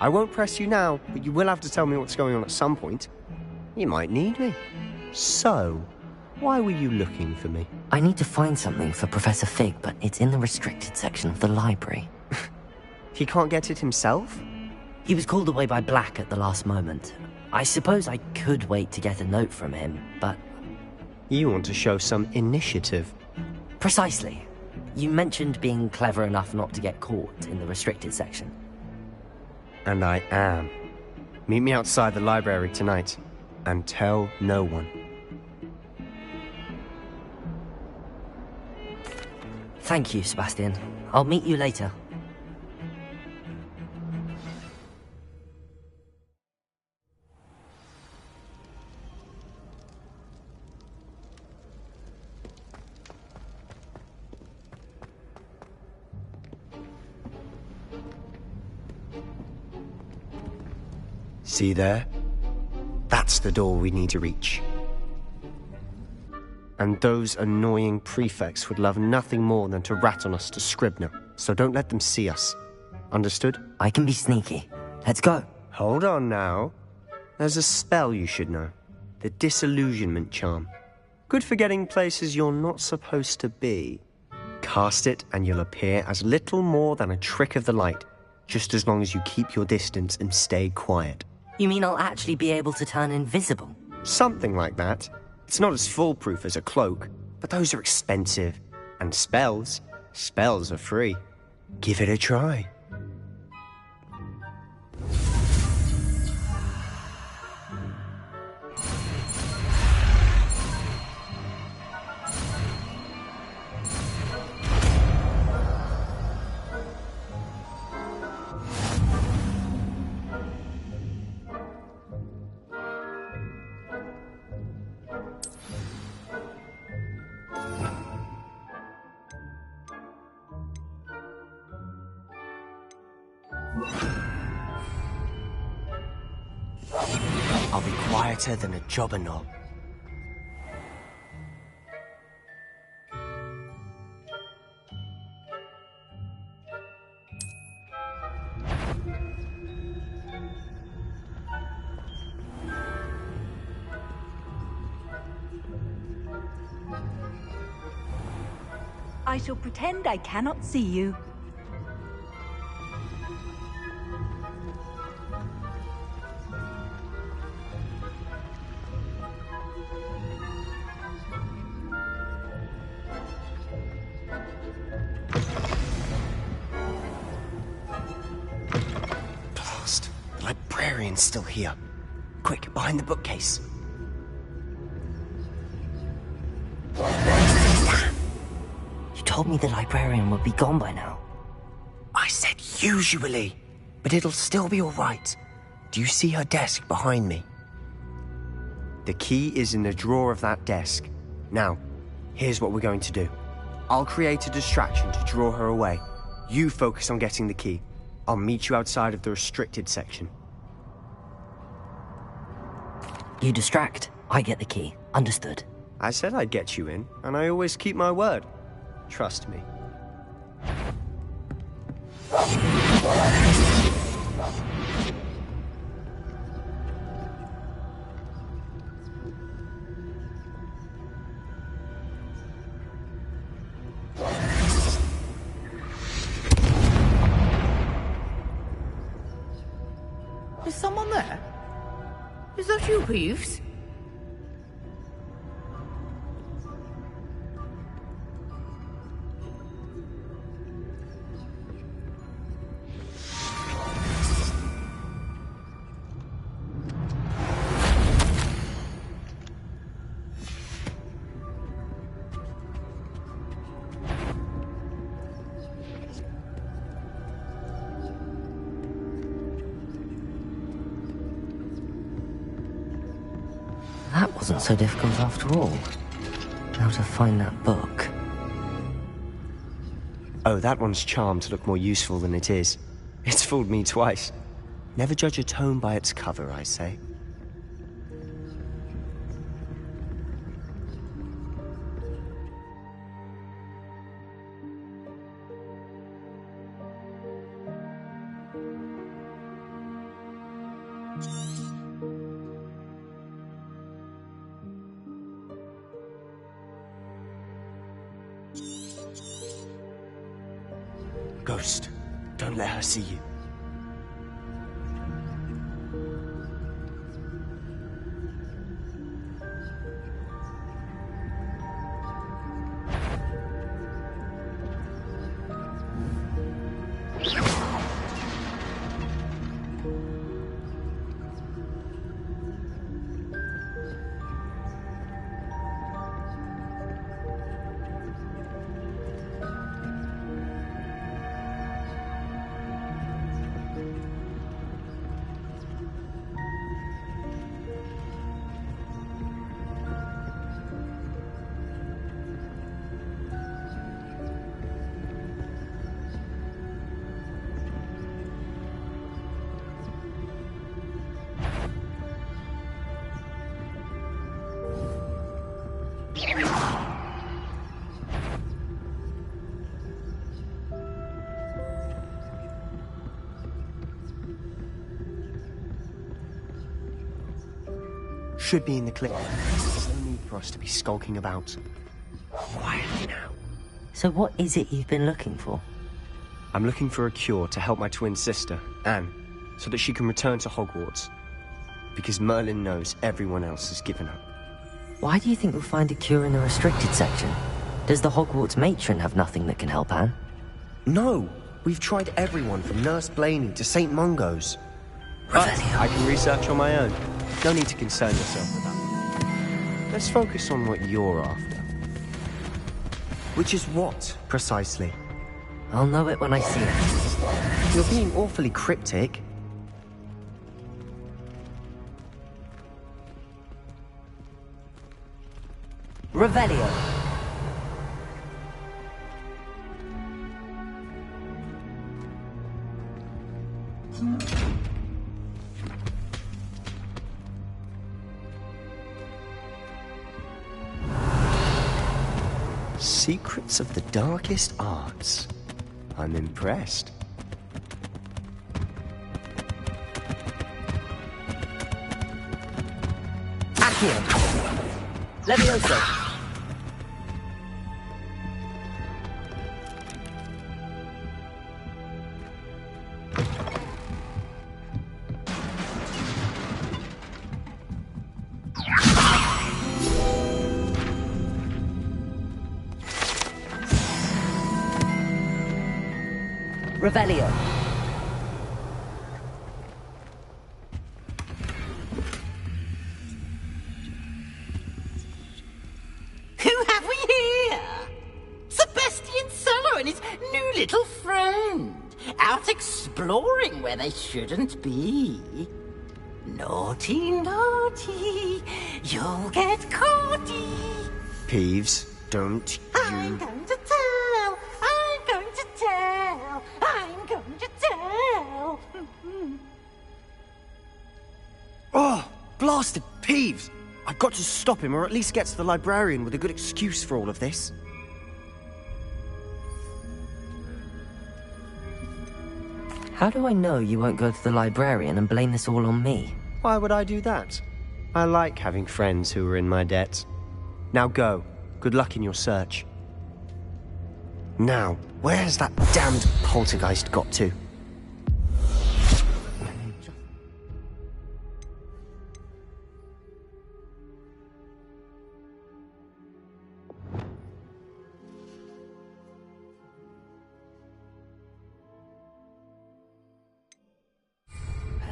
I won't press you now, but you will have to tell me what's going on at some point. You might need me. So, why were you looking for me? I need to find something for Professor Fig, but it's in the restricted section of the library. He can't get it himself? He was called away by Black at the last moment. I suppose I could wait to get a note from him, but... You want to show some initiative. Precisely. You mentioned being clever enough not to get caught in the restricted section. And I am. Meet me outside the library tonight, and tell no one. Thank you, Sebastian. I'll meet you later. See there? That's the door we need to reach. And those annoying prefects would love nothing more than to rat on us to Scribner, so don't let them see us. Understood? I can be sneaky. Let's go. Hold on now. There's a spell you should know. The Disillusionment Charm. Good for getting places you're not supposed to be. Cast it and you'll appear as little more than a trick of the light, just as long as you keep your distance and stay quiet. You mean I'll actually be able to turn invisible? Something like that. It's not as foolproof as a cloak, but those are expensive. And spells are free. Give it a try. I'll be quieter than a jobber knob. I shall pretend I cannot see you. Blast. The librarian's still here. Quick, behind the bookcase. You told me the librarian would be gone by now. I said usually, but it'll still be all right. Do you see her desk behind me? The key is in the drawer of that desk. Now, here's what we're going to do. I'll create a distraction to draw her away. You focus on getting the key. I'll meet you outside of the restricted section. You distract, I get the key. Understood. I said I'd get you in, and I always keep my word. Trust me. Is someone there? Is that you, Peeves? That wasn't so difficult after all. How to find that book. Oh, that one's charmed to look more useful than it is. It's fooled me twice. Never judge a tome by its cover, I say. Ghost, don't let her see you. Should be in the clip. There's no need for us to be skulking about. Quietly now. So what is it you've been looking for? I'm looking for a cure to help my twin sister, Anne, so that she can return to Hogwarts. Because Merlin knows everyone else has given up. Why do you think we'll find a cure in the restricted section? Does the Hogwarts matron have nothing that can help Anne? No! We've tried everyone from Nurse Blaney to St. Mungo's. But I can research on my own. No need to concern yourself with that. Let's focus on what you're after. Which is what, precisely? I'll know it when I see it. You're being awfully cryptic. Revelio. Secrets of the darkest arts. I'm impressed. Accio. Levioso. Revelio. Who have we here? Sebastian Solo and his new little friend. Out exploring where they shouldn't be. Naughty, naughty. You'll get caughty. Peeves, don't I'm going to tell. I'm going to tell. I'm going to tell. Oh, blasted Peeves! I've got to stop him, or at least get to the librarian with a good excuse for all of this. How do I know you won't go to the librarian and blame this all on me? Why would I do that? I like having friends who are in my debt. Now go. Good luck in your search. Now, where's that damned poltergeist got to?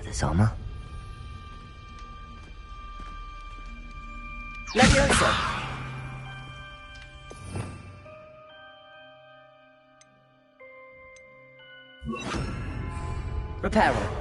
This armor. Leviosa! Reparo.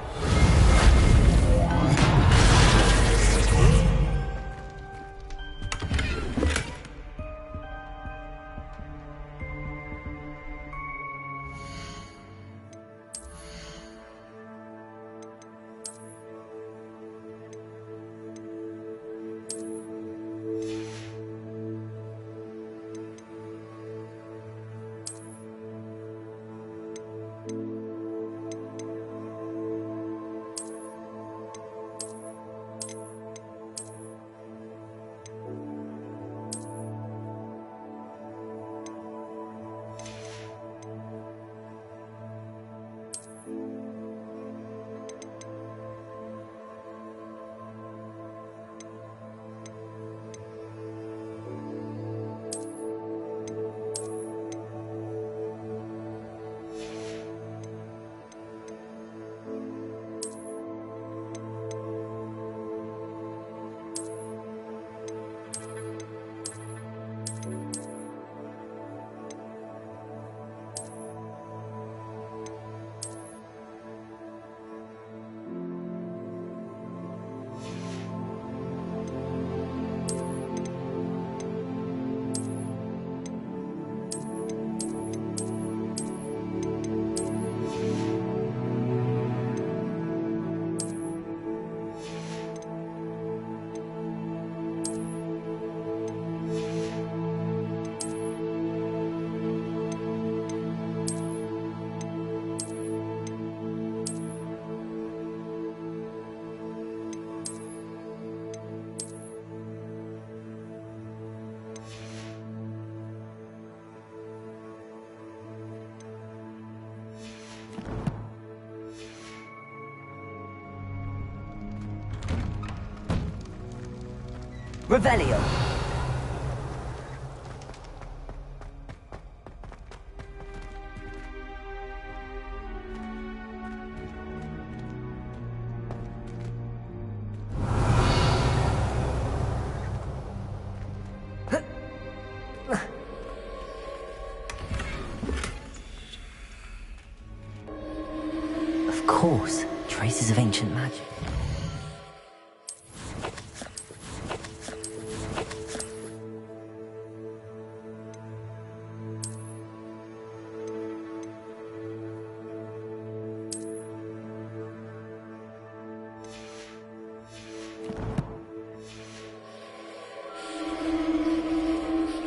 Revelio. Of course, traces of ancient magic.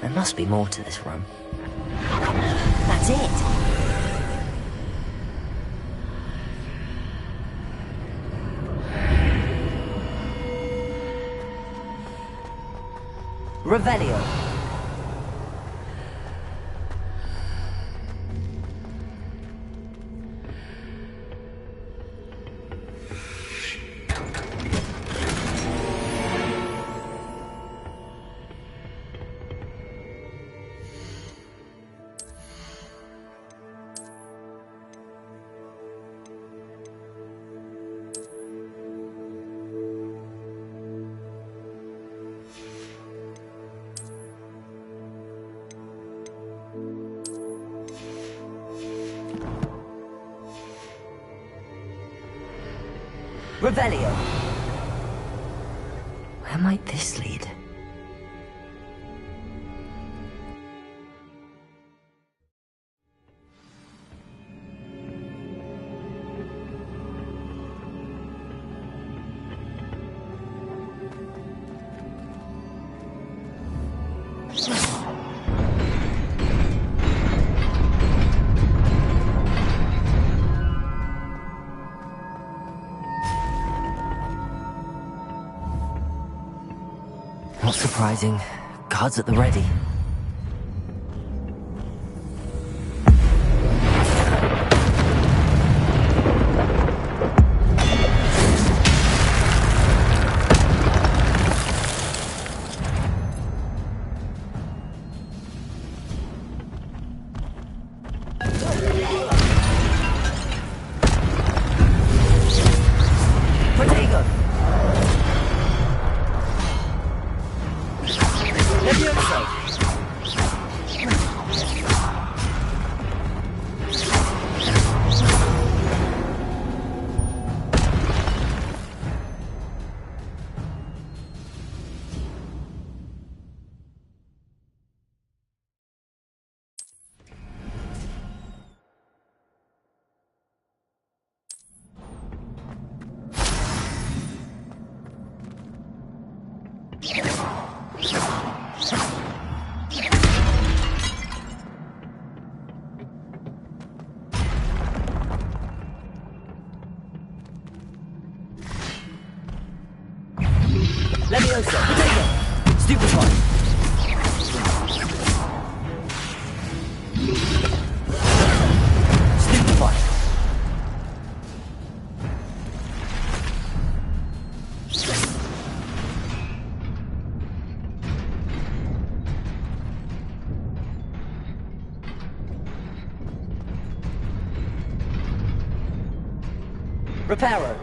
There must be more to this room. That's it. Revelio. Revelio. Where might this lead? Not surprising. Guards at the ready. Leviosa. Potato. Stupefy. Stupefy. Reparo.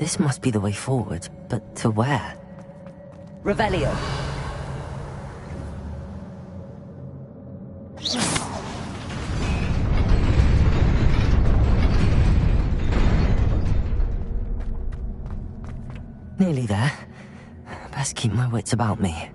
This must be the way forward, but to where? Revelio. Nearly there. Best keep my wits about me.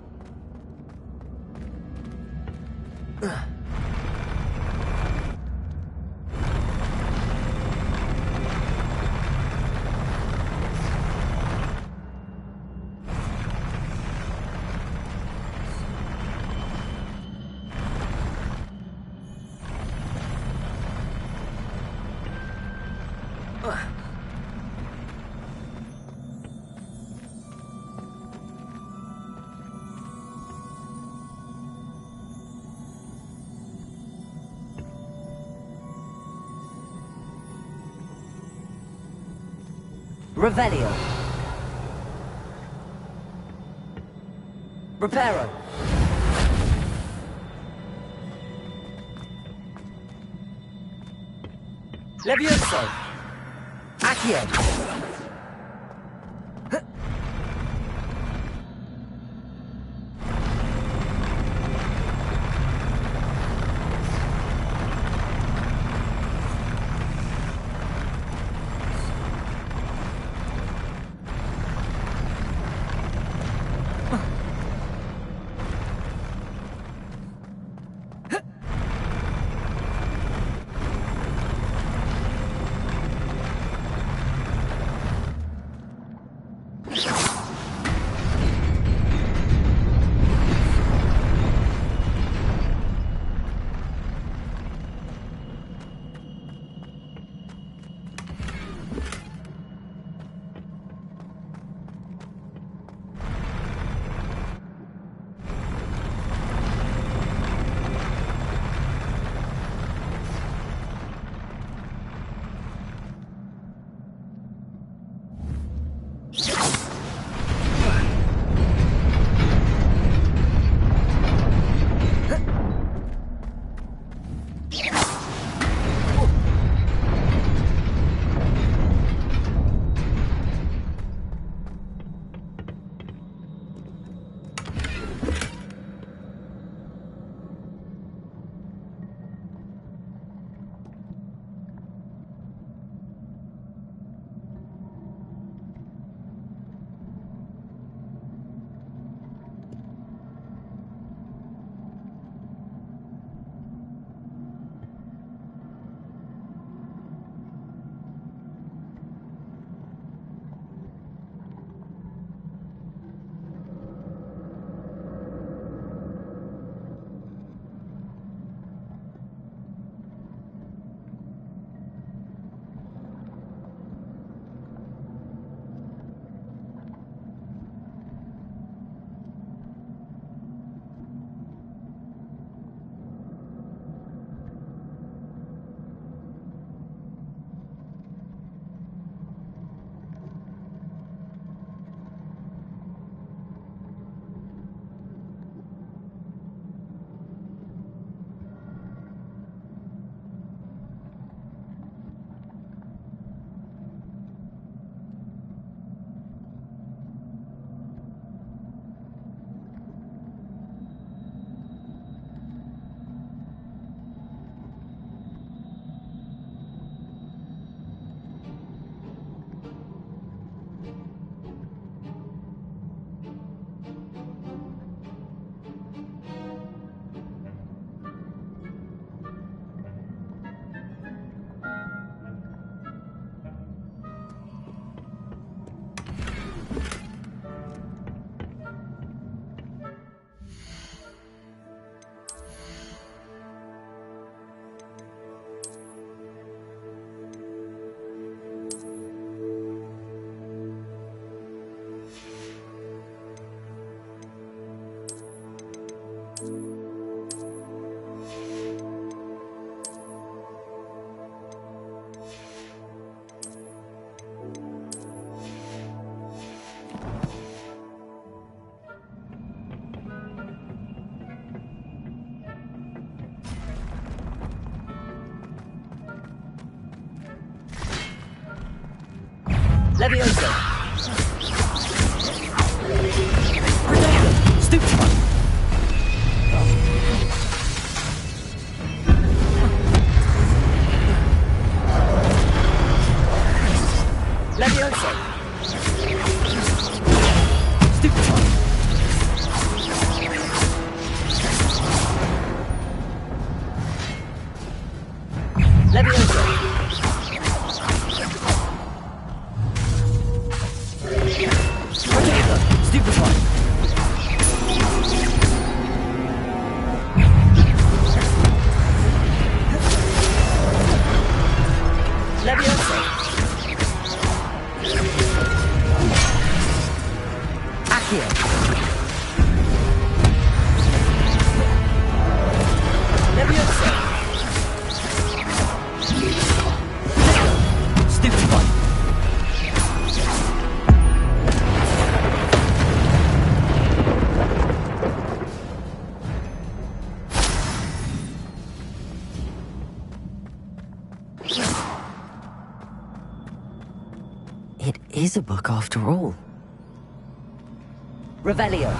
Revelio. Reparo. Levioso. Accio. Levioso. Stupefy. Levioso. Stupefy. Levioso. Potato. Stupefy. Levioso. Accio. Levioso. Stupefy. It is a book after all. Revelio.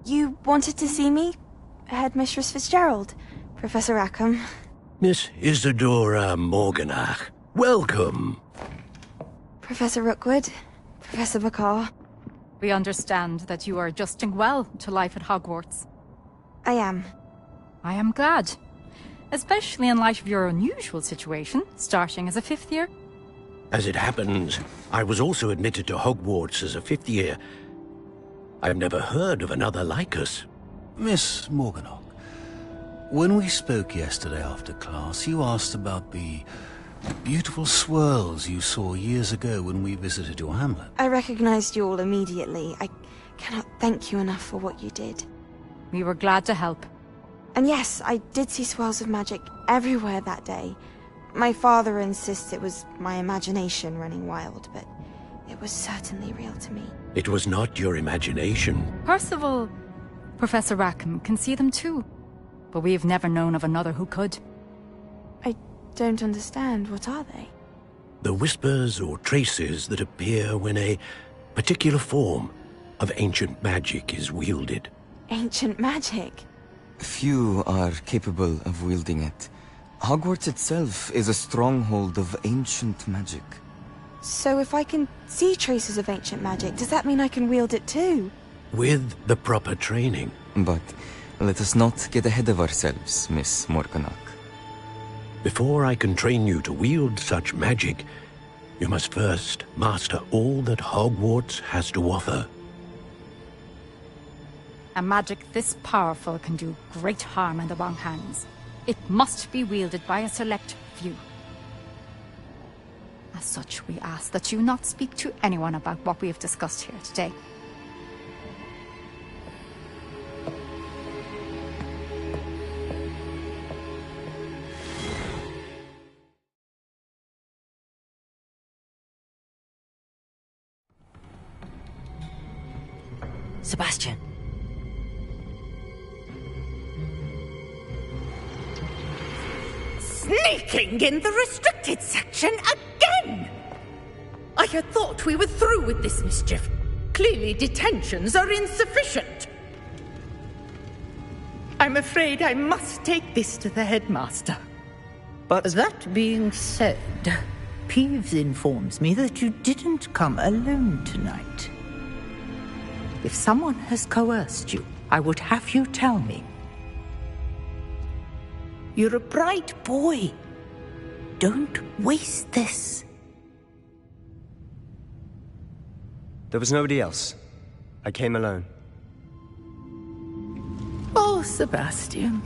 You wanted to see me? Headmistress Fitzgerald? Professor Rackham? Miss Isadora Morganach, welcome. Professor Rookwood? Professor McCaw? We understand that you are adjusting well to life at Hogwarts. I am. I am glad. Especially in light of your unusual situation, starting as a 5th year. As it happens, I was also admitted to Hogwarts as a 5th year. I've never heard of another like us. Miss Morganach, when we spoke yesterday after class, you asked about the beautiful swirls you saw years ago when we visited your hamlet. I recognized you all immediately. I cannot thank you enough for what you did. We were glad to help. And yes, I did see swirls of magic everywhere that day. My father insists it was my imagination running wild, but it was certainly real to me. It was not your imagination. Percival, Professor Rackham can see them too. But we have never known of another who could. I don't understand. What are they? The whispers or traces that appear when a particular form of ancient magic is wielded. Ancient magic? Few are capable of wielding it. Hogwarts itself is a stronghold of ancient magic. So if I can see traces of ancient magic, does that mean I can wield it too? With the proper training. But let us not get ahead of ourselves, Miss Morganach. Before I can train you to wield such magic, you must first master all that Hogwarts has to offer. A magic this powerful can do great harm in the wrong hands. It must be wielded by a select few. As such, we ask that you not speak to anyone about what we have discussed here today. Sebastian. Sneaking in the restricted section again! I had thought we were through with this mischief. Clearly detentions are insufficient. I'm afraid I must take this to the headmaster. But that being said, Peeves informs me that you didn't come alone tonight. If someone has coerced you, I would have you tell me. You're a bright boy. Don't waste this. There was nobody else. I came alone. Oh, Sebastian.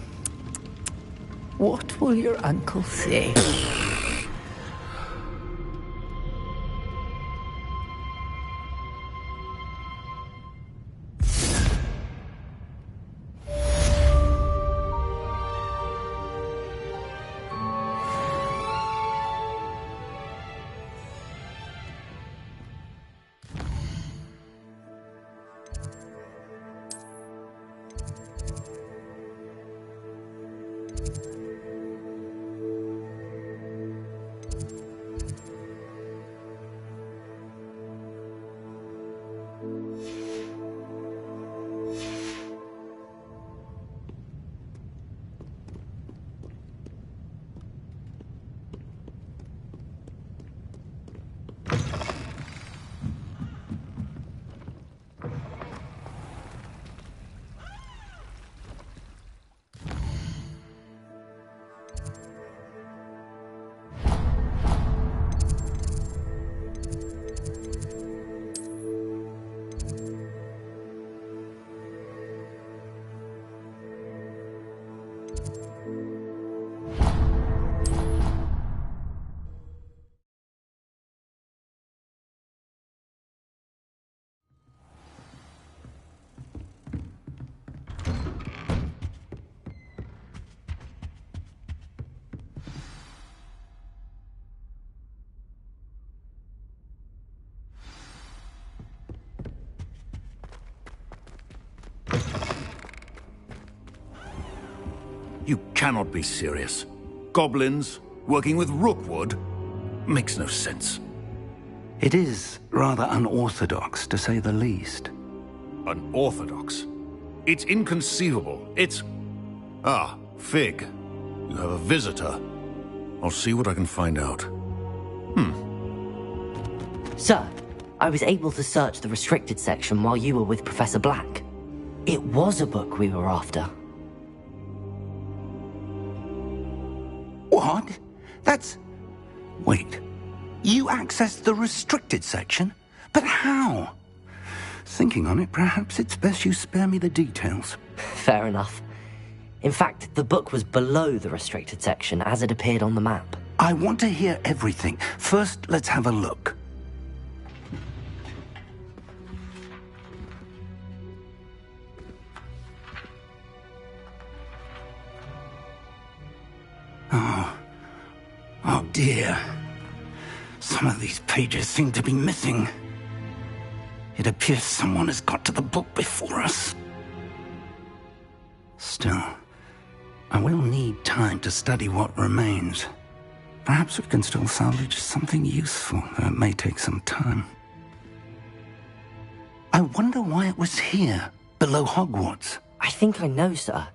What will your uncle say? You cannot be serious. Goblins working with Rookwood? Makes no sense. It is rather unorthodox, to say the least. Unorthodox? It's inconceivable. It's... Ah, Fig. You have a visitor. I'll see what I can find out. Sir, I was able to search the restricted section while you were with Professor Black. It was a book we were after. What? That's... Wait. You accessed the restricted section? But how? Thinking on it, perhaps it's best you spare me the details. Fair enough. In fact, the book was below the restricted section as it appeared on the map. I want to hear everything. First, let's have a look. Oh dear. Some of these pages seem to be missing. It appears someone has got to the book before us. Still, I will need time to study what remains. Perhaps we can still salvage something useful, though it may take some time. I wonder why it was here, below Hogwarts. I think I know, sir.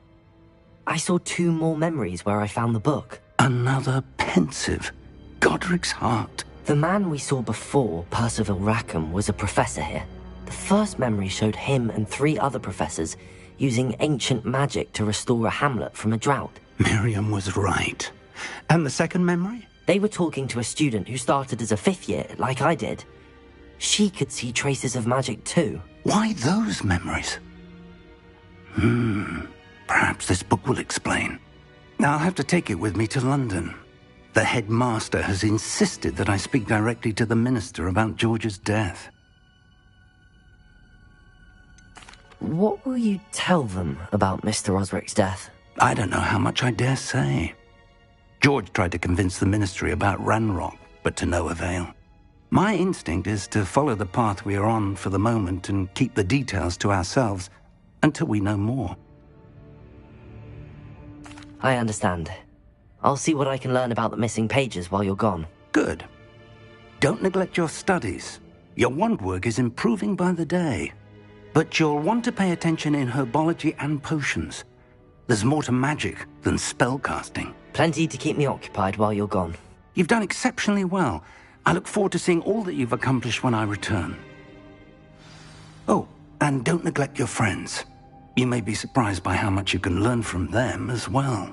I saw 2 more memories where I found the book. Another pensive. Godric's heart. The man we saw before, Percival Rackham, was a professor here. The first memory showed him and 3 other professors using ancient magic to restore a hamlet from a drought. Miriam was right. And the second memory? They were talking to a student who started as a 5th year, like I did. She could see traces of magic too. Why those memories? Perhaps this book will explain. I'll have to take it with me to London. The headmaster has insisted that I speak directly to the minister about George's death. What will you tell them about Mr. Osric's death? I don't know how much I dare say. George tried to convince the ministry about Ranrock, but to no avail. My instinct is to follow the path we are on for the moment and keep the details to ourselves until we know more. I understand. I'll see what I can learn about the missing pages while you're gone. Good. Don't neglect your studies. Your wand work is improving by the day. But you'll want to pay attention in herbology and potions. There's more to magic than spellcasting. Plenty to keep me occupied while you're gone. You've done exceptionally well. I look forward to seeing all that you've accomplished when I return. Oh, and don't neglect your friends. You may be surprised by how much you can learn from them as well.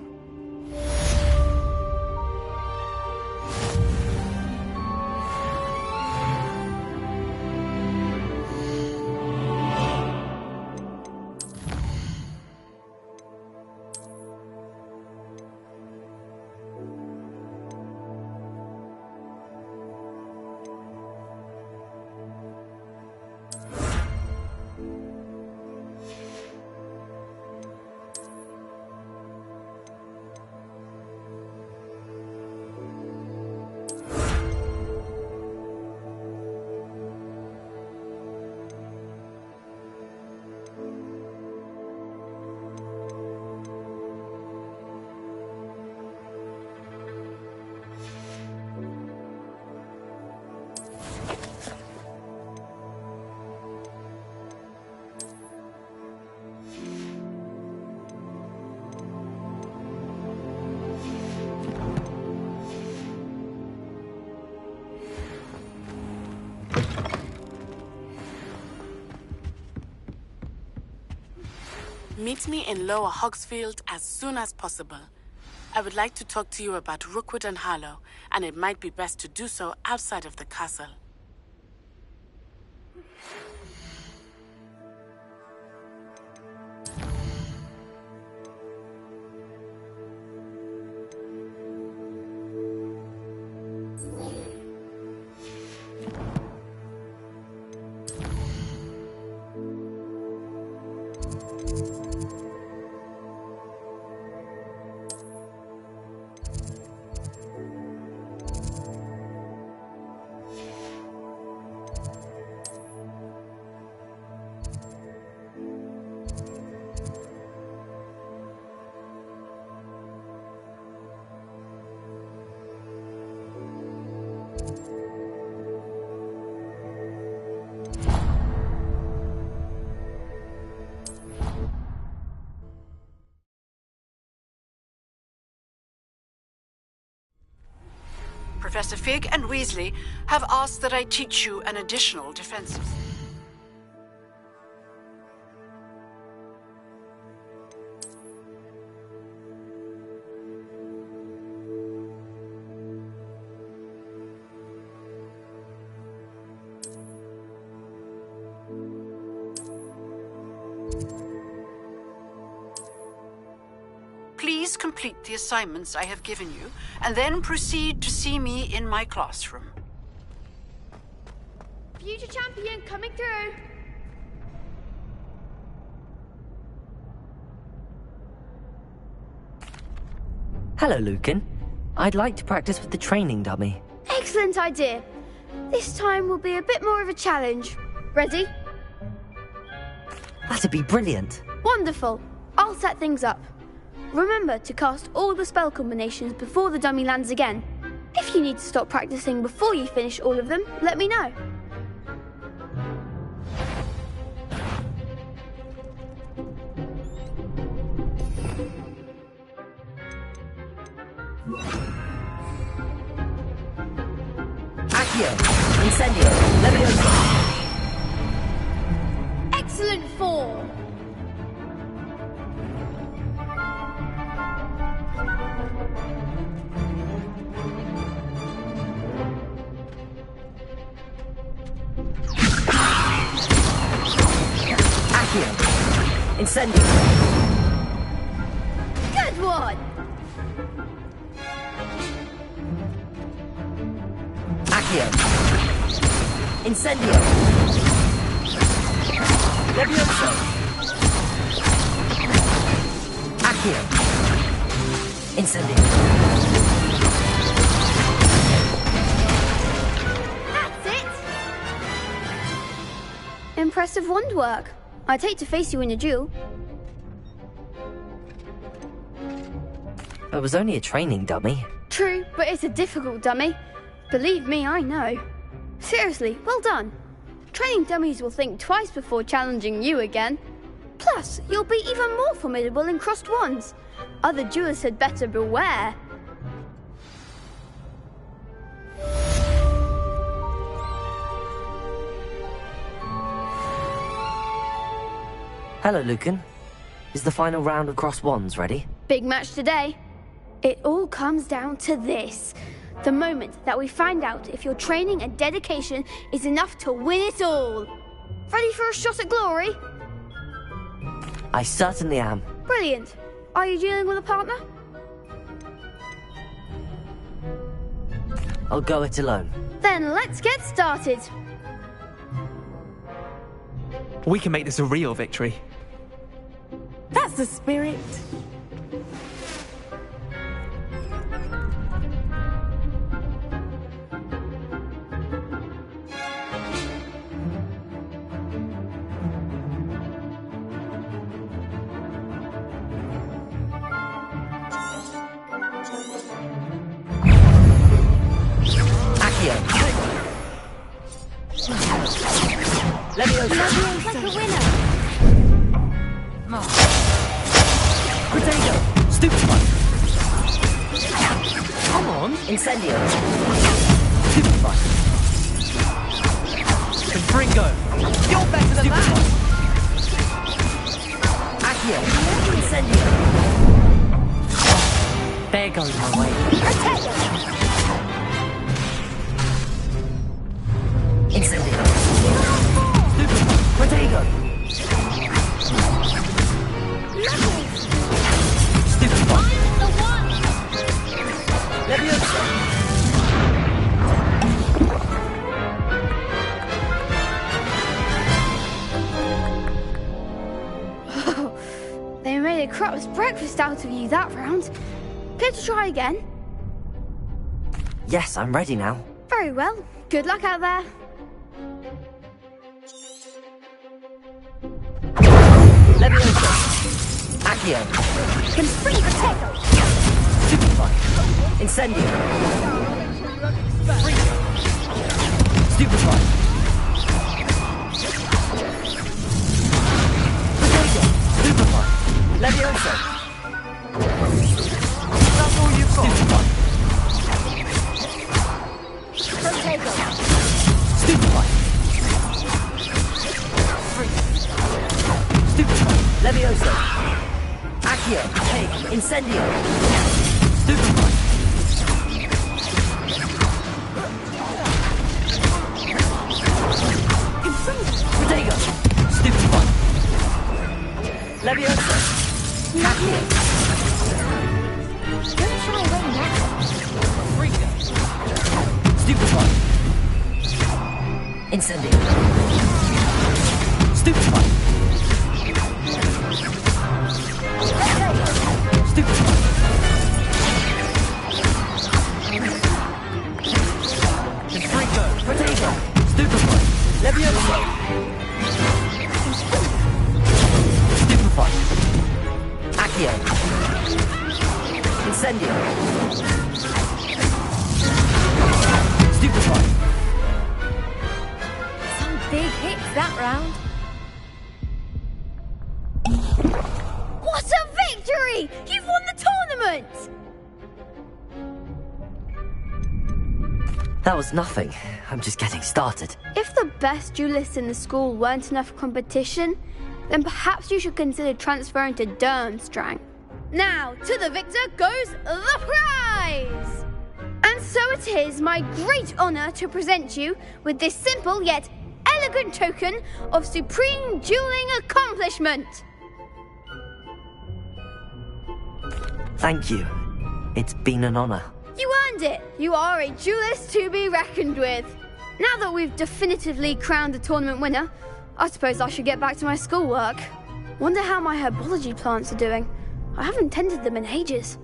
Meet me in Lower Hogsfield as soon as possible. I would like to talk to you about Rookwood and Harlow, and it might be best to do so outside of the castle. Professor Fig and Weasley have asked that I teach you an additional defensive. Please complete the assignments I have given you, and then proceed to see me in my classroom. Future champion coming through. Hello, Lucan. I'd like to practice with the training dummy. Excellent idea. This time will be a bit more of a challenge. Ready? That'd be brilliant. Wonderful. I'll set things up. Remember to cast all the spell combinations before the dummy lands again. If you need to stop practicing before you finish all of them, let me know. Accio! Incendio! Leviosa! Excellent form! Accio! Incendio! Good one! Accio! Incendio! Leviosa! Accio! Incendio! That's it! Impressive wand work. I'd hate to face you in a duel. It was only a training dummy. True, but it's a difficult dummy. Believe me, I know. Seriously, well done. Training dummies will think twice before challenging you again. Plus, you'll be even more formidable in crossed wands. Other duelists had better beware. Hello, Lucan. Is the final round of crossed wands ready? Big match today. It all comes down to this. The moment that we find out if your training and dedication is enough to win it all. Ready for a shot at glory? I certainly am. Brilliant. Are you dealing with a partner? I'll go it alone. Then let's get started. We can make this a real victory. That's the spirit. Accio! Leviosa! Like a winner. Potato! Stupefy! Come on! Incendio! Stupefy! Confringo! You're better than that! Accio! Incendio! There goes my way. Incendio! Stupefy! Potato! Stupefy! Leviosa! They made a crap's breakfast out of you that round. Care to try again? Yes, I'm ready now. Very well. Good luck out there. Leviosa! Accio! Confringo potato! Stupefy! Incendio! Stupefy! Potato! Stupefy! Leviosa! That's all you've got. Potato! Stupefy! Stupefy! Leviosa! Accio! Take! Incendio! Stupefy! Potato! Stupefy! Leviosa! Accio! Don't shy away now. Stupefy! Incendio! Stupefy! Stupefy! Confringo! Potato! Stupefy! Leviosa! Stupefy! Accio! Incendio! Stupefy! Some big hits that round. What a victory! You've won the tournament! That was nothing. I'm just getting started. If the best duelists in the school weren't enough competition, then perhaps you should consider transferring to Durmstrang. Now, to the victor goes the prize! And so it is my great honour to present you with this simple yet elegant token of supreme dueling accomplishment. Thank you. It's been an honour. You earned it! You are a duelist to be reckoned with. Now that we've definitively crowned the tournament winner, I suppose I should get back to my schoolwork. Wonder how my herbology plants are doing. I haven't tended them in ages.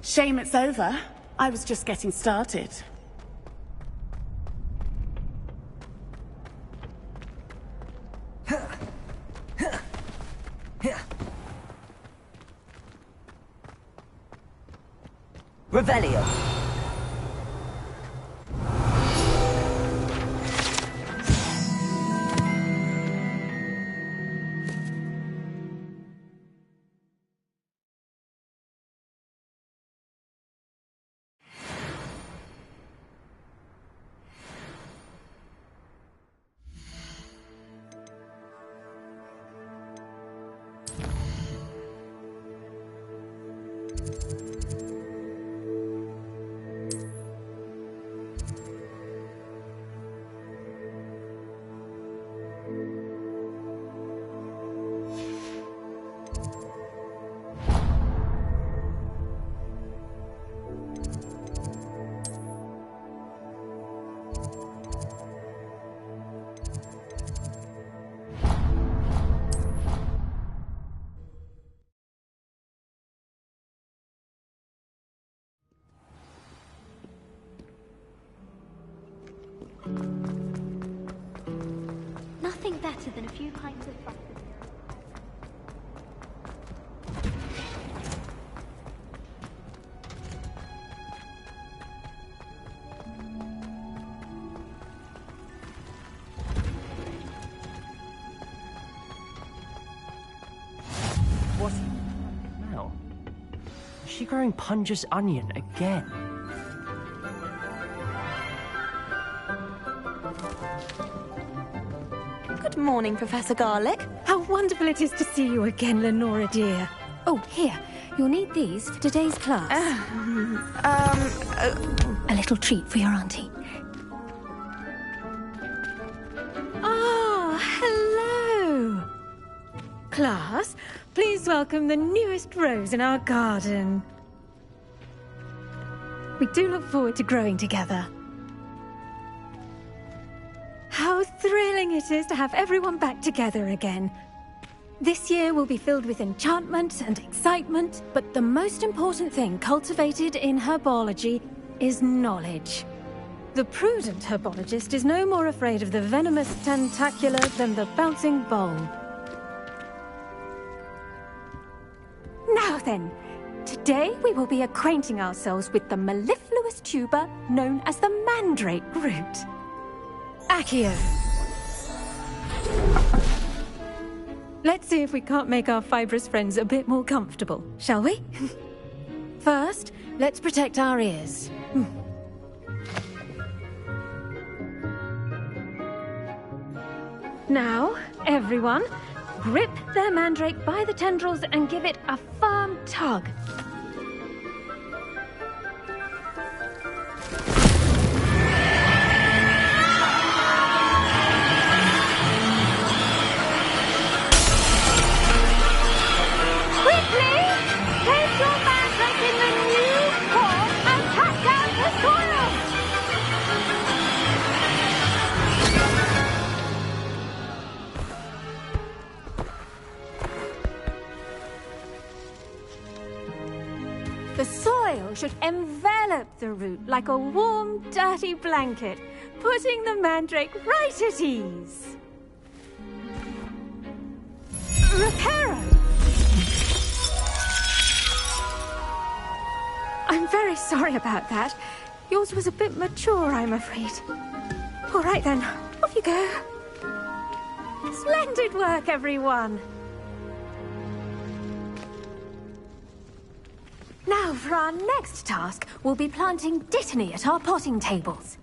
Shame it's over. I was just getting started. Revelio. Nothing better than a few pints of fun. What now? Is she growing Punja's onion again? Good morning, Professor Garlick. How wonderful it is to see you again, Lenora dear. Oh, here. You'll need these for today's class. A little treat for your auntie. Ah, hello. Class, please welcome the newest rose in our garden. We do look forward to growing together. How thrilling it is to have everyone back together again. This year will be filled with enchantment and excitement, but the most important thing cultivated in herbology is knowledge. The prudent herbologist is no more afraid of the venomous tentacula than the bouncing bulb. Now then, today we will be acquainting ourselves with the mellifluous tuber known as the mandrake root. Accio. Let's see if we can't make our fibrous friends a bit more comfortable, shall we? First, let's protect our ears. Now, everyone, grip their mandrake by the tendrils and give it a firm tug. Quickly! Place your mandrake in the new form and cut down the soil! The soil should envelop the root like a warm, dirty blanket, putting the mandrake right at ease. Reparo! I'm very sorry about that. Yours was a bit mature, I'm afraid. All right then, off you go. Splendid work, everyone. Now, for our next task, we'll be planting dittany at our potting tables.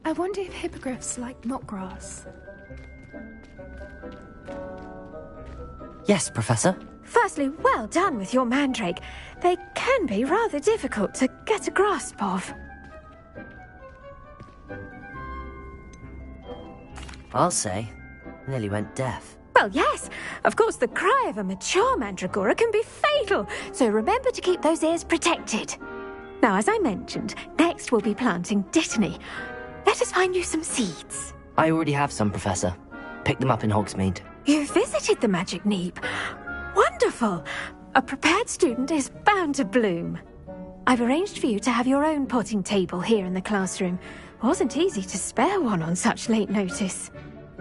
I wonder if hippogriffs like knotgrass. Yes, Professor? Firstly, well done with your mandrake. They can be rather difficult to get a grasp of. I'll say. Nearly went deaf. Well, yes. Of course, the cry of a mature mandragora can be fatal, so remember to keep those ears protected. Now, as I mentioned, next we'll be planting dittany. Let us find you some seeds. I already have some, Professor. Picked them up in Hogsmeade. You visited the Magic Neep. Wonderful! A prepared student is bound to bloom. I've arranged for you to have your own potting table here in the classroom. Wasn't easy to spare one on such late notice.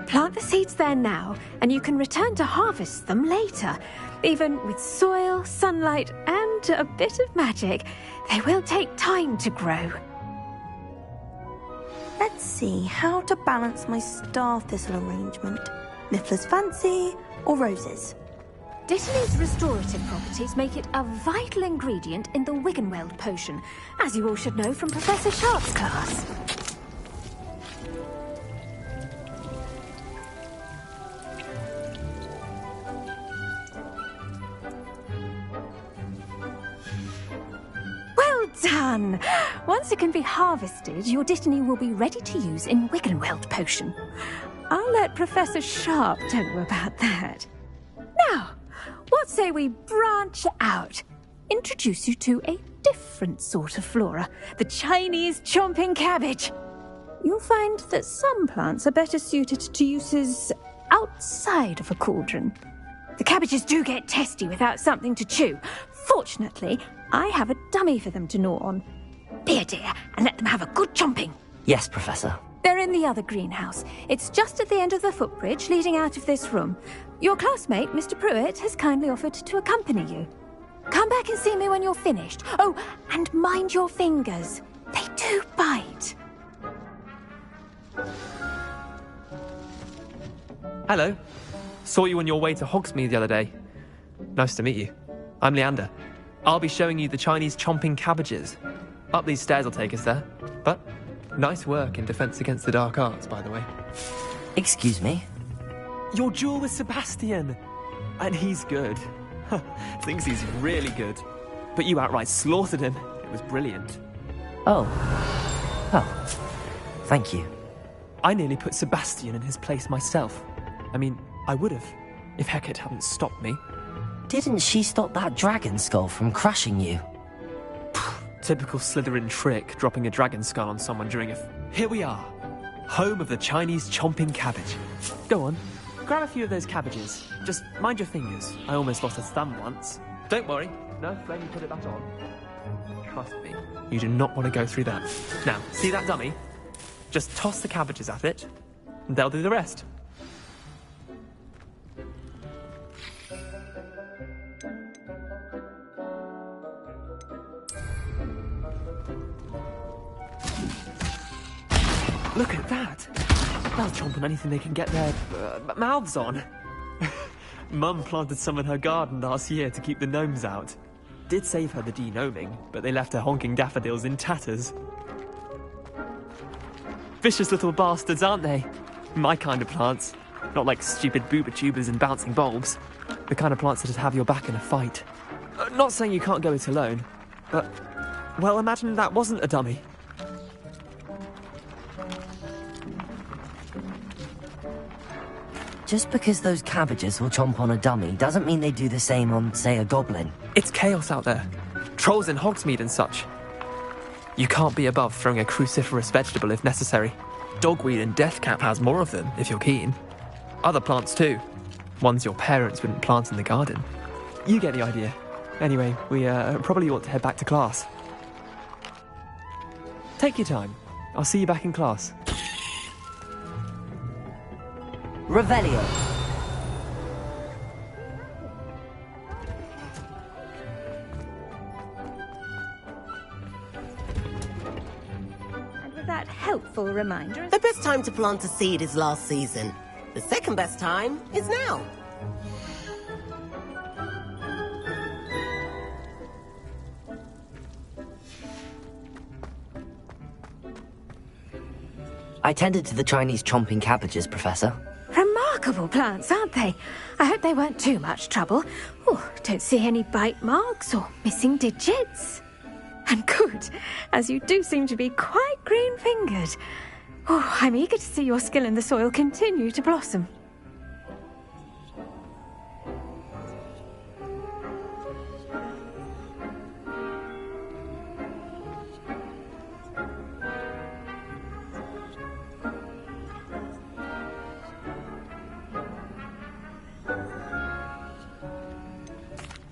Plant the seeds there now, and you can return to harvest them later. Even with soil, sunlight, and a bit of magic, they will take time to grow. Let's see how to balance my star thistle arrangement. Niffler's fancy or roses? Dittany's restorative properties make it a vital ingredient in the Wiggenweld potion, as you all should know from Professor Sharp's class. Well done! Once it can be harvested, your dittany will be ready to use in Wiggenweld potion. I'll let Professor Sharp tell you about that. Now, what say we branch out? Introduce you to a different sort of flora, the Chinese chomping cabbage. You'll find that some plants are better suited to uses outside of a cauldron. The cabbages do get testy without something to chew. Fortunately, I have a dummy for them to gnaw on. Be a dear and let them have a good chomping. Yes, Professor. They're in the other greenhouse. It's just at the end of the footbridge leading out of this room. Your classmate, Mr. Pruitt, has kindly offered to accompany you. Come back and see me when you're finished. Oh, and mind your fingers. They do bite. Hello. Saw you on your way to Hogsmeade the other day. Nice to meet you. I'm Leander. I'll be showing you the Chinese chomping cabbages. Up these stairs will take us there. But nice work in Defense Against the Dark Arts, by the way. Excuse me? Your duel with Sebastian. And he's good. Thinks he's really good. But you outright slaughtered him. It was brilliant. Oh. Thank you. I nearly put Sebastian in his place myself. I mean, I would have, if Hecate hadn't stopped me. Didn't she stop that dragon skull from crushing you? Typical Slytherin trick, dropping a dragon skull on someone during a... Here we are, home of the Chinese chomping cabbage. Go on, grab a few of those cabbages. Just mind your fingers. I almost lost a thumb once. Don't worry. No, let me put it back on. Trust me, you do not want to go through that. Now, see that dummy? Just toss the cabbages at it, and they'll do the rest. Look at that! They'll chomp on anything they can get their mouths on. Mum planted some in her garden last year to keep the gnomes out. Did save her the de-gnoming, but they left her honking daffodils in tatters. Vicious little bastards, aren't they? My kind of plants. Not like stupid booba tubers and bouncing bulbs. The kind of plants that'd have your back in a fight. Not saying you can't go it alone, but... well, imagine that wasn't a dummy. Just because those cabbages will chomp on a dummy doesn't mean they do the same on, say, a goblin. It's chaos out there. Trolls in Hogsmeade and such. You can't be above throwing a cruciferous vegetable if necessary. Dogweed and deathcap has more of them, if you're keen. Other plants too. Ones your parents wouldn't plant in the garden. You get the idea. Anyway, we probably ought to head back to class. Take your time. I'll see you back in class. Revelio. And with that helpful reminder... The best time to plant a seed is last season. The second best time is now. I tended to the Chinese chomping cabbages, Professor. Remarkable plants, aren't they? I hope they weren't too much trouble. Oh, don't see any bite marks or missing digits. And good, as you do seem to be quite green-fingered. Oh, I'm eager to see your skill in the soil continue to blossom.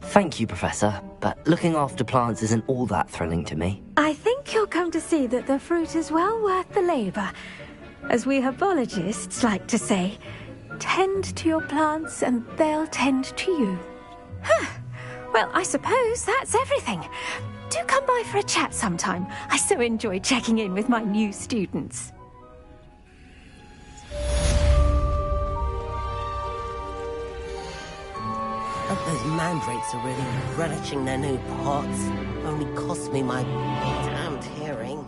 Thank you, Professor, but looking after plants isn't all that thrilling to me. I think you'll come to see that the fruit is well worth the labour. As we herbologists like to say, tend to your plants and they'll tend to you. Well, I suppose that's everything. Do come by for a chat sometime. I so enjoy checking in with my new students. Those mandrakes are really relishing their new pots. Only cost me my damned hearing.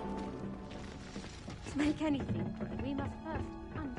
To make anything, we must first understand.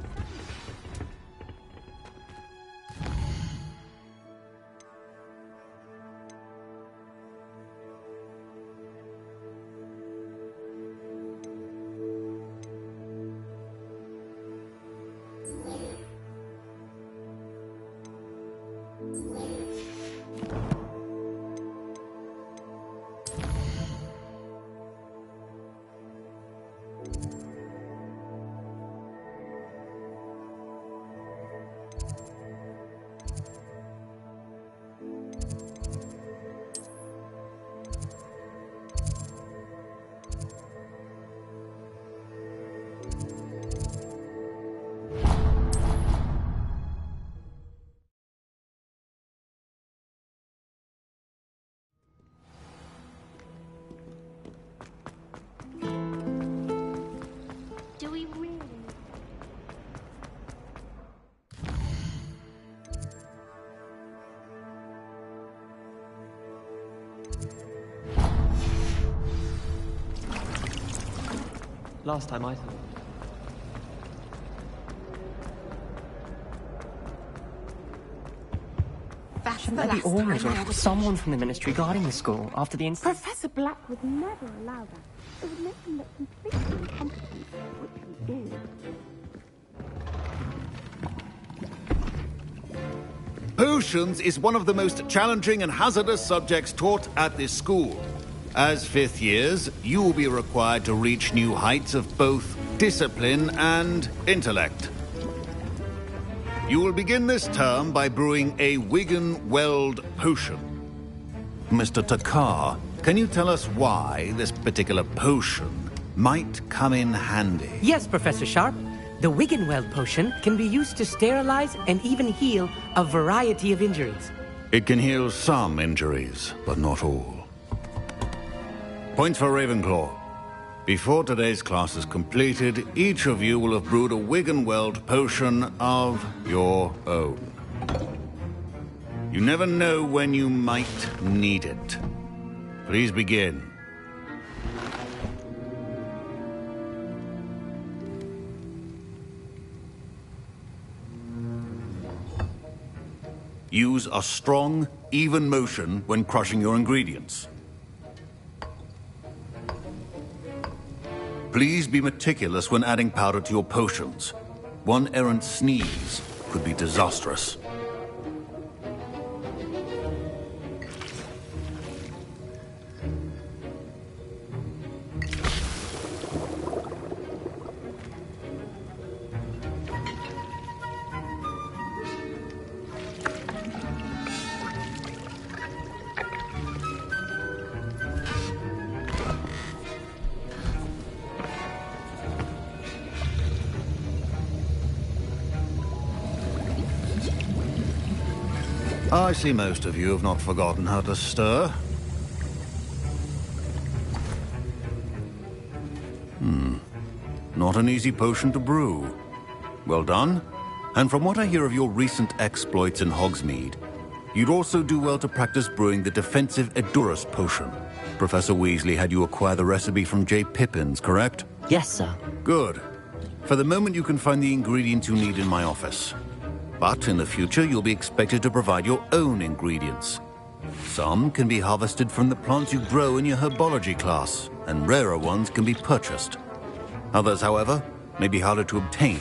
Do we really? Last time I saw. Maybe always or someone from the ministry guarding the school after the incident. Professor Black would never allow that. It would make him look completely incompetent, which he is. Potions is one of the most challenging and hazardous subjects taught at this school. As fifth years, you will be required to reach new heights of both discipline and intellect. You will begin this term by brewing a Wigan-Weld potion. Mr. Takar, can you tell us why this particular potion might come in handy? Yes, Professor Sharp. The Wigan-Weld potion can be used to sterilize and even heal a variety of injuries. It can heal some injuries, but not all. Points for Ravenclaw. Before today's class is completed, each of you will have brewed a Wigan-Weld potion of your own. You never know when you might need it. Please begin. Use a strong, even motion when crushing your ingredients. Please be meticulous when adding powder to your potions. One errant sneeze could be disastrous. I see most of you have not forgotten how to stir. Not an easy potion to brew. Well done. And from what I hear of your recent exploits in Hogsmeade, you'd also do well to practice brewing the defensive Edurus potion. Professor Weasley had you acquire the recipe from J. Pippins, correct? Yes, sir. Good. For the moment, you can find the ingredients you need in my office. But in the future, you'll be expected to provide your own ingredients. Some can be harvested from the plants you grow in your herbology class, and rarer ones can be purchased. Others, however, may be harder to obtain,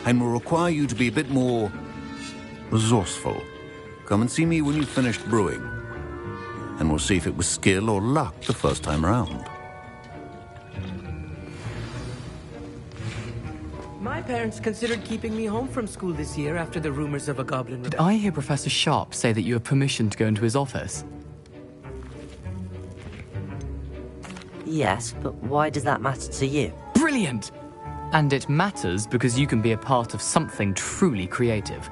and will require you to be a bit more resourceful. Come and see me when you've finished brewing, and we'll see if it was skill or luck the first time around. My parents considered keeping me home from school this year after the rumors of a goblin. Did I hear Professor Sharp say that you have permission to go into his office? Yes, but why does that matter to you? Brilliant! And it matters because you can be a part of something truly creative.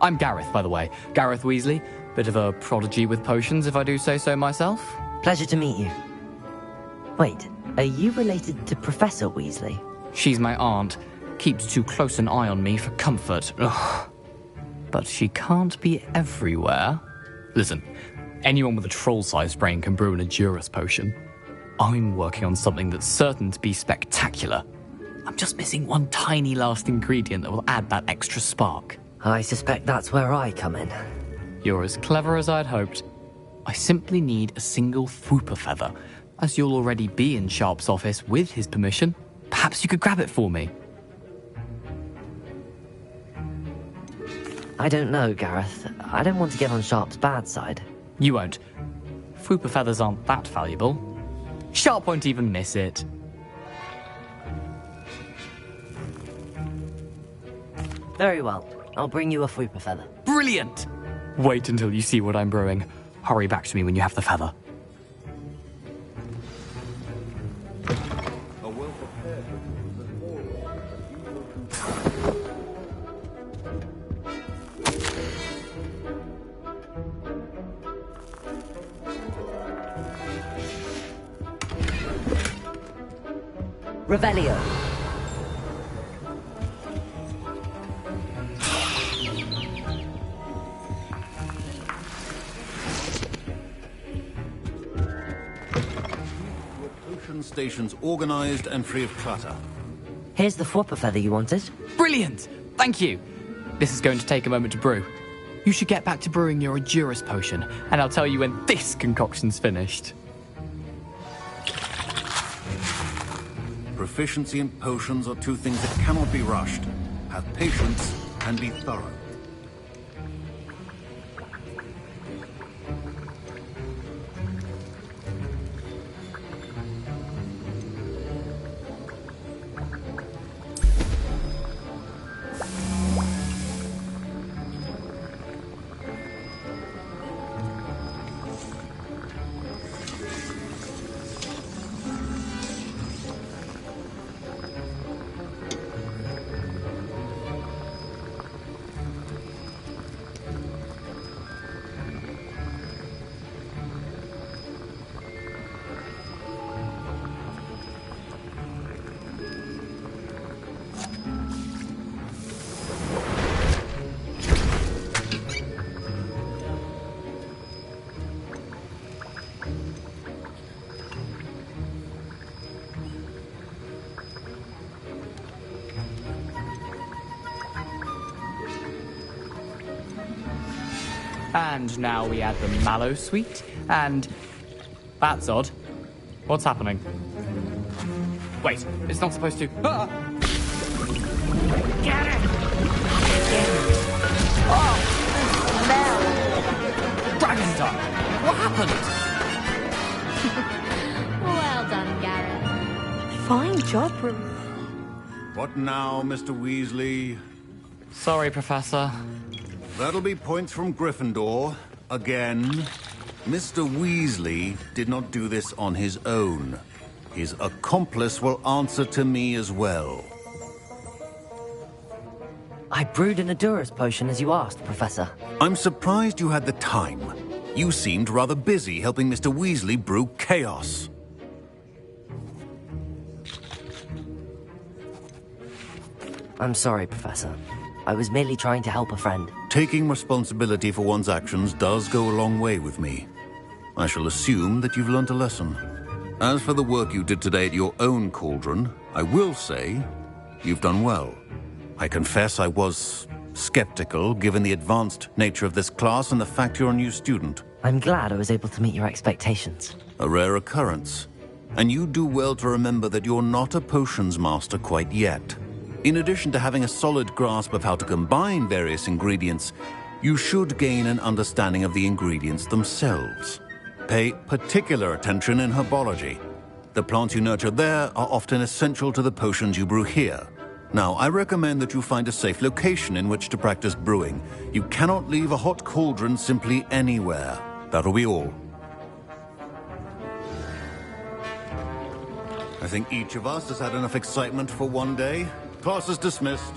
I'm Gareth, by the way. Gareth Weasley. Bit of a prodigy with potions, if I do say so myself. Pleasure to meet you. Wait, are you related to Professor Weasley? She's my aunt. Keeps too close an eye on me for comfort. Ugh. But she can't be everywhere. Listen, anyone with a troll-sized brain can brew an Edurus potion. I'm working on something that's certain to be spectacular. I'm just missing one tiny last ingredient that will add that extra spark. I suspect that's where I come in. You're as clever as I'd hoped. I simply need a single Fwooper feather. As you'll already be in Sharp's office with his permission, perhaps you could grab it for me. I don't know, Gareth. I don't want to get on Sharp's bad side. You won't. Fwooper feathers aren't that valuable. Sharp won't even miss it. Very well. I'll bring you a Fwooper feather. Brilliant! Wait until you see what I'm brewing. Hurry back to me when you have the feather. Revelio. Potion stations organized and free of clutter. Here's the Fwooper feather you wanted. Brilliant! Thank you! This is going to take a moment to brew. You should get back to brewing your Edurus potion, and I'll tell you when this concoction's finished. Proficiency in potions are two things that cannot be rushed. Have patience and be thorough. And now we add the mallow sweet, and... That's odd. What's happening? Wait, it's not supposed to... Ah! Get it! Oh, smell! Dragon time! What happened? Well done, Garrett. Fine job, Ruth. What now, Mr. Weasley? Sorry, Professor. That'll be points from Gryffindor. Again. Mr. Weasley did not do this on his own. His accomplice will answer to me as well. I brewed an Adurus potion as you asked, Professor. I'm surprised you had the time. You seemed rather busy helping Mr. Weasley brew chaos. I'm sorry, Professor. I was merely trying to help a friend. Taking responsibility for one's actions does go a long way with me. I shall assume that you've learnt a lesson. As for the work you did today at your own cauldron, I will say you've done well. I confess I was skeptical, given the advanced nature of this class and the fact you're a new student. I'm glad I was able to meet your expectations. A rare occurrence. And you do well to remember that you're not a potions master quite yet. In addition to having a solid grasp of how to combine various ingredients, you should gain an understanding of the ingredients themselves. Pay particular attention in herbology. The plants you nurture there are often essential to the potions you brew here. Now, I recommend that you find a safe location in which to practice brewing. You cannot leave a hot cauldron simply anywhere. That'll be all. I think each of us has had enough excitement for one day. Class is dismissed.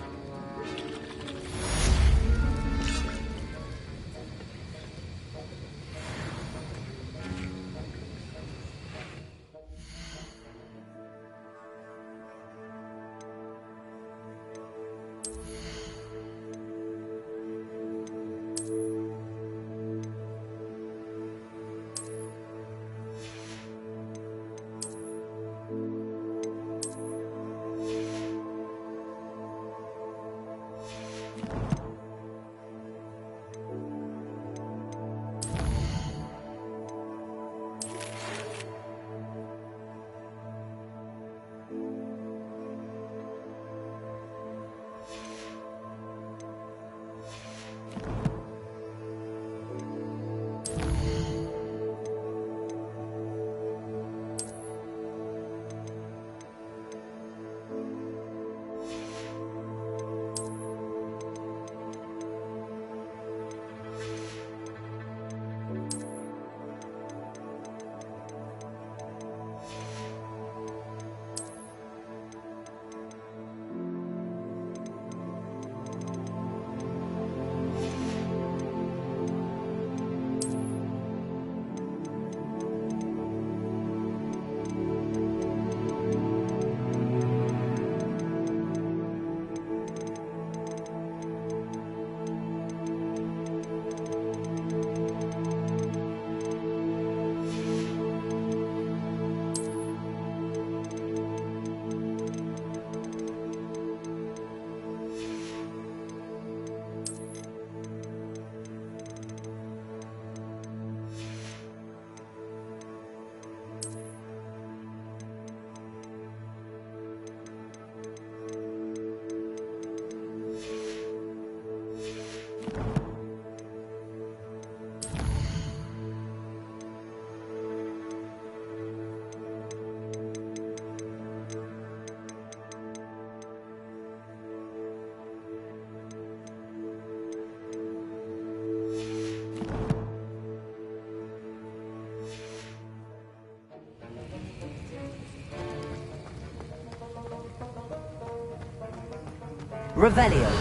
Revelio.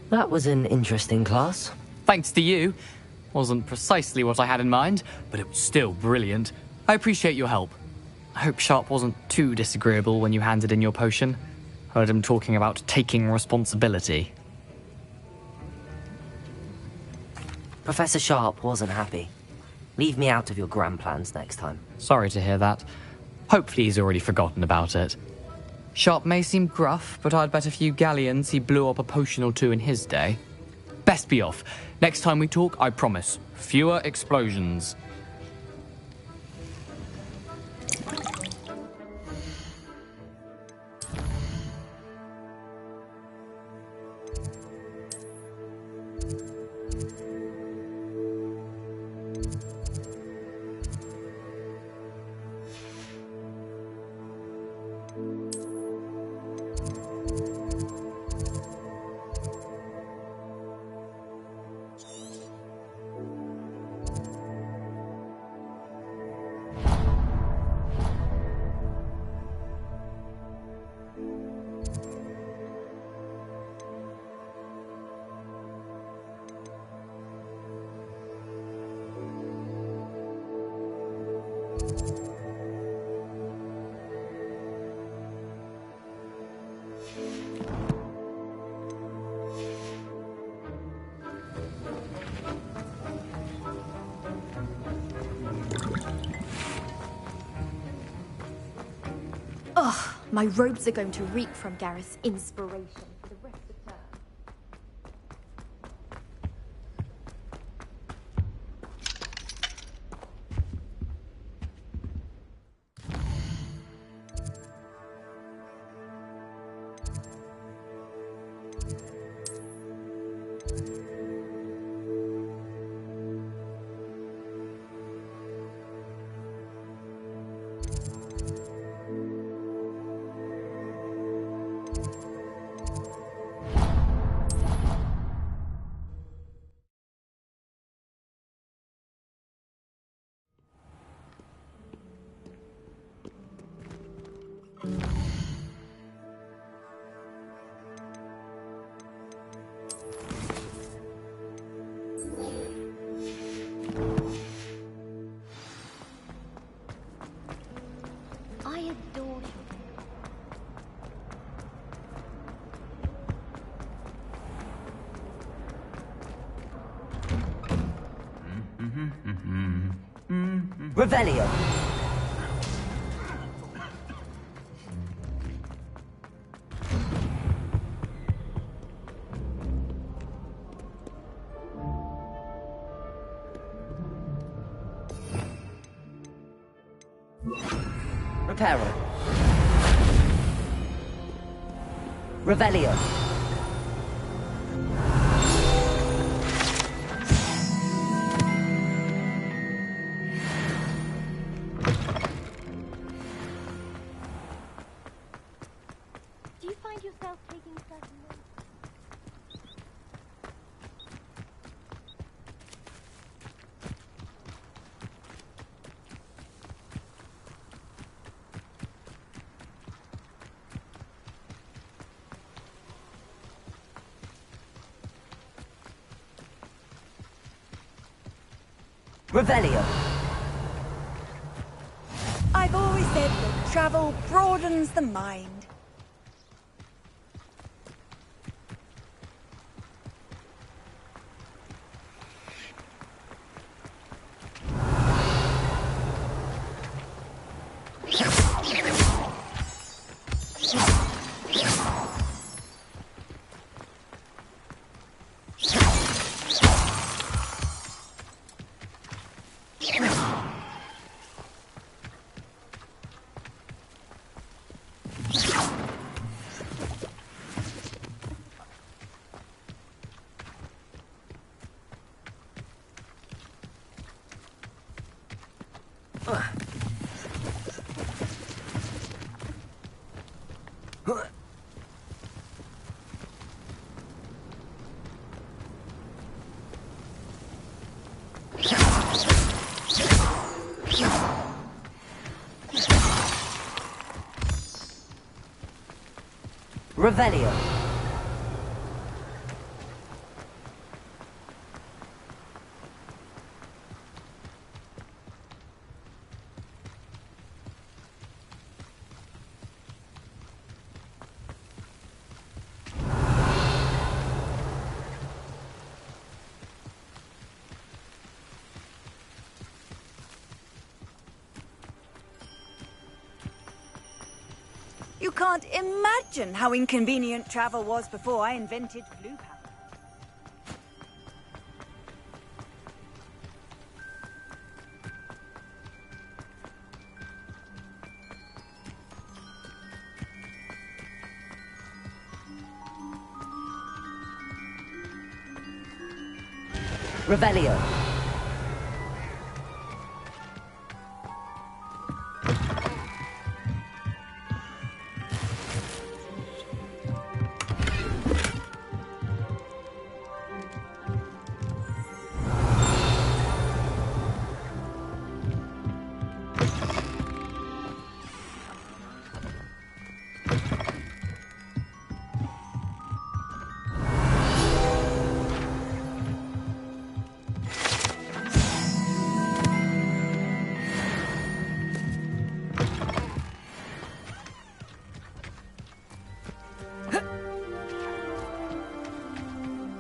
That was an interesting class. Thanks to you. Wasn't precisely what I had in mind, but it was still brilliant. I appreciate your help. I hope Sharp wasn't too disagreeable when you handed in your potion. Heard him talking about taking responsibility. Professor Sharp wasn't happy. Leave me out of your grand plans next time. Sorry to hear that. Hopefully he's already forgotten about it. Sharp may seem gruff, but I'd bet a few galleons he blew up a potion or two in his day. Best be off. Next time we talk, I promise. Fewer explosions. Ugh, my robes are going to reek from Gareth's inspiration for the rest of the term. I adore you. Revelio. Reparo. Revelio. Do you find yourself taking certain ways? Revelio. I've always said that travel broadens the mind. Revelio. You can't imagine how inconvenient travel was before I invented glue powder. Revelio.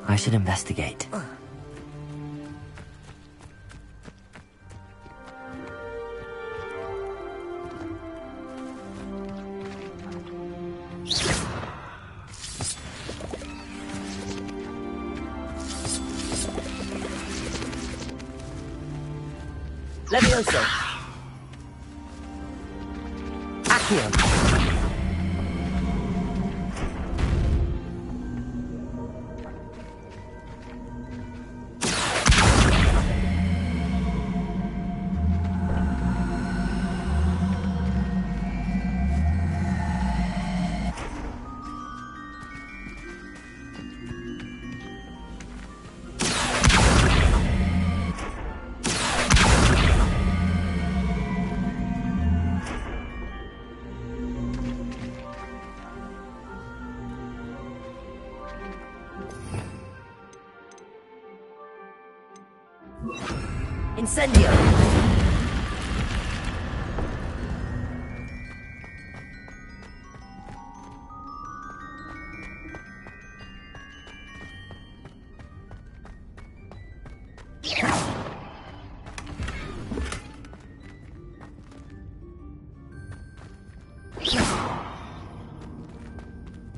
I should investigate. Levioso. Accio. Incendio!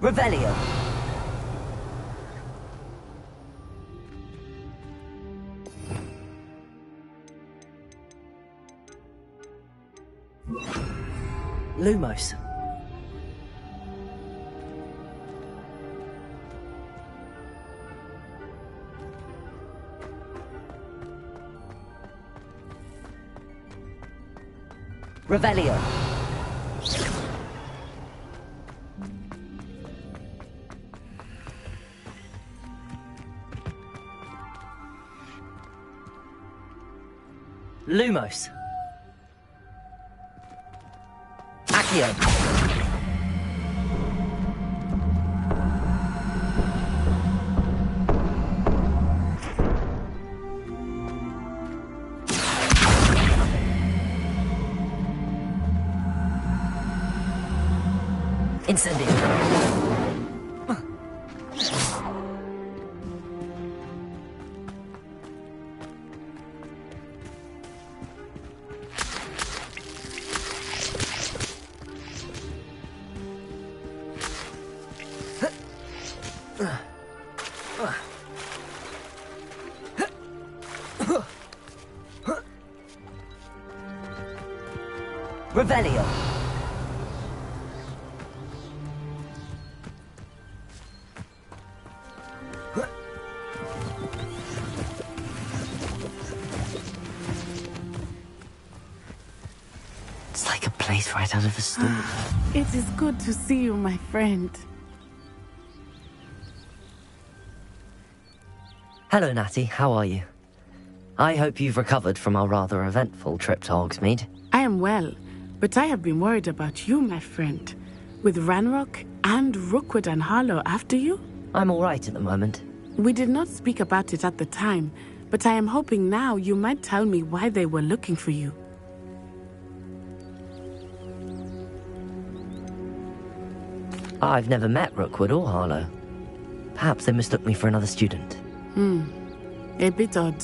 Revelio! Lumos. Revelio. Lumos. Accio. Incendio. Revelio. It's like a place right out of a story. It is good to see you, my friend. Hello, Natty. How are you? I hope you've recovered from our rather eventful trip to Hogsmeade. I am well, but I have been worried about you, my friend. With Ranrock and Rookwood and Harlow after you? I'm all right at the moment. We did not speak about it at the time, but I am hoping now you might tell me why they were looking for you. I've never met Rookwood or Harlow. Perhaps they mistook me for another student. A bit odd.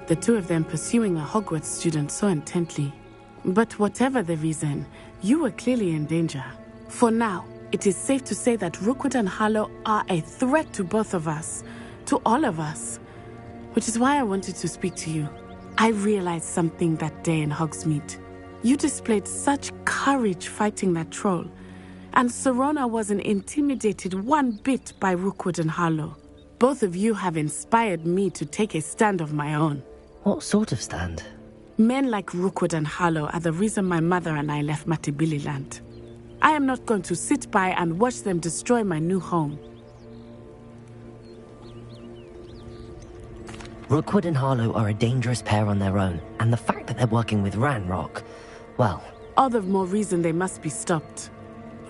The two of them pursuing a Hogwarts student so intently. But whatever the reason, you were clearly in danger. For now, it is safe to say that Rookwood and Harlow are a threat to both of us, to all of us. Which is why I wanted to speak to you. I realized something that day in Hogsmeade. You displayed such courage fighting that troll, and Serona wasn't intimidated one bit by Rookwood and Harlow. Both of you have inspired me to take a stand of my own. What sort of stand? Men like Rookwood and Harlow are the reason my mother and I left Matibili land. I am not going to sit by and watch them destroy my new home. Rookwood and Harlow are a dangerous pair on their own, and the fact that they're working with Ranrock, well... All the more reason they must be stopped.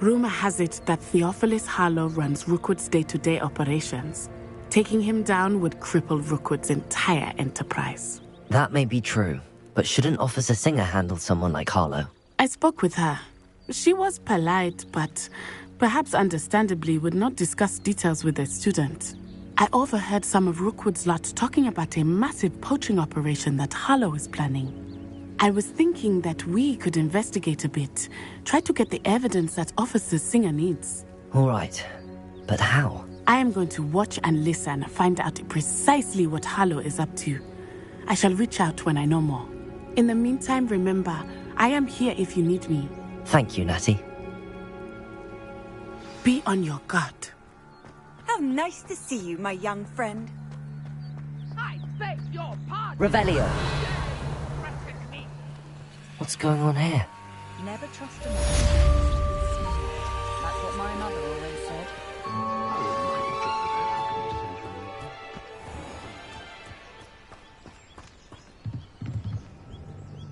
Rumor has it that Theophilus Harlow runs Rookwood's day-to-day operations. Taking him down would cripple Rookwood's entire enterprise. That may be true, but shouldn't Officer Singer handle someone like Harlow? I spoke with her. She was polite, but perhaps understandably would not discuss details with a student. I overheard some of Rookwood's lot talking about a massive poaching operation that Harlow is planning. I was thinking that we could investigate a bit, try to get the evidence that Officer Singer needs. All right, but how? I am going to watch and listen, find out precisely what Harlow is up to. I shall reach out when I know more. In the meantime, remember, I am here if you need me. Thank you, Natty. Be on your guard. How nice to see you, my young friend. I beg your pardon. Revelio. What's going on here? Never trust a man. That's what my mother always said.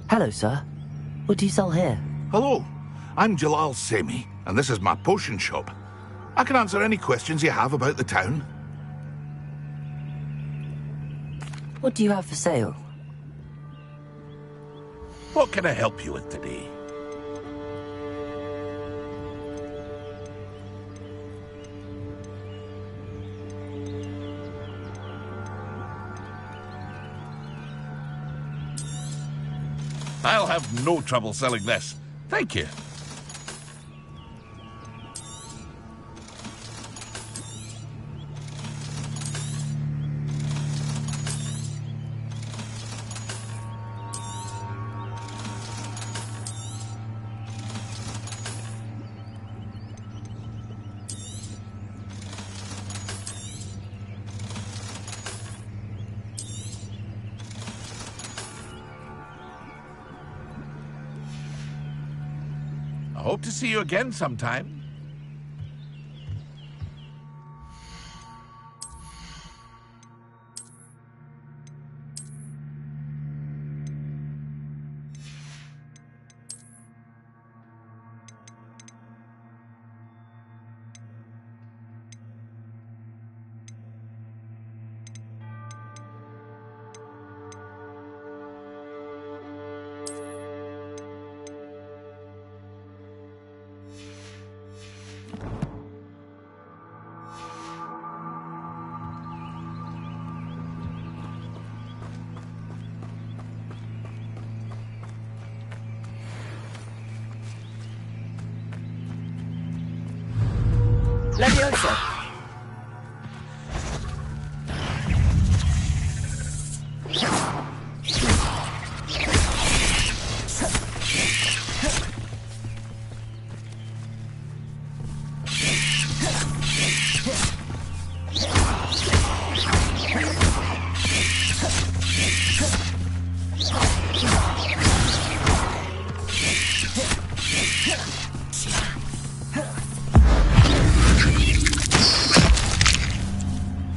Hello, sir. What do you sell here? Hello, I'm Jalal Semi, and this is my potion shop. I can answer any questions you have about the town. What do you have for sale? What can I help you with today? I'll have no trouble selling this. Thank you. I hope to see you again sometime. Leviosa!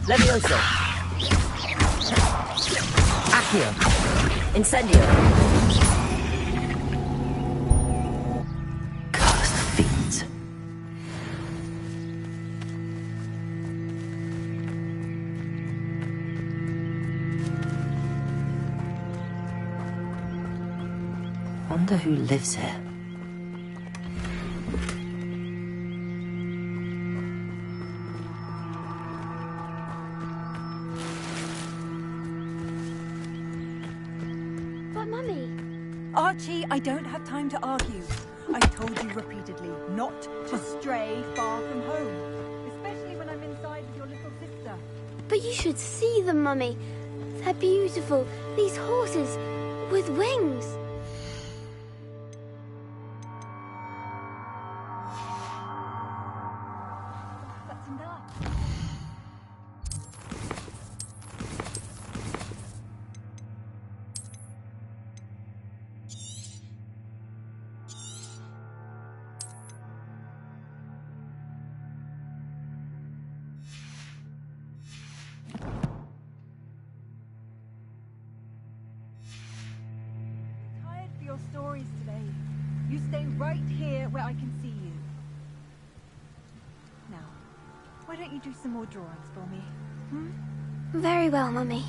Leviosa! Accio! Incendio! Cursed fiends. Wonder who lives here. Archie, I don't have time to argue. I told you repeatedly not to stray far from home, especially when I'm inside with your little sister. But you should see them, Mummy. They're beautiful. These horses with wings. That's enough. Tired for your stories today. You stay right here where I can see you. Now, why don't you do some more drawings for me? Very well, Mummy.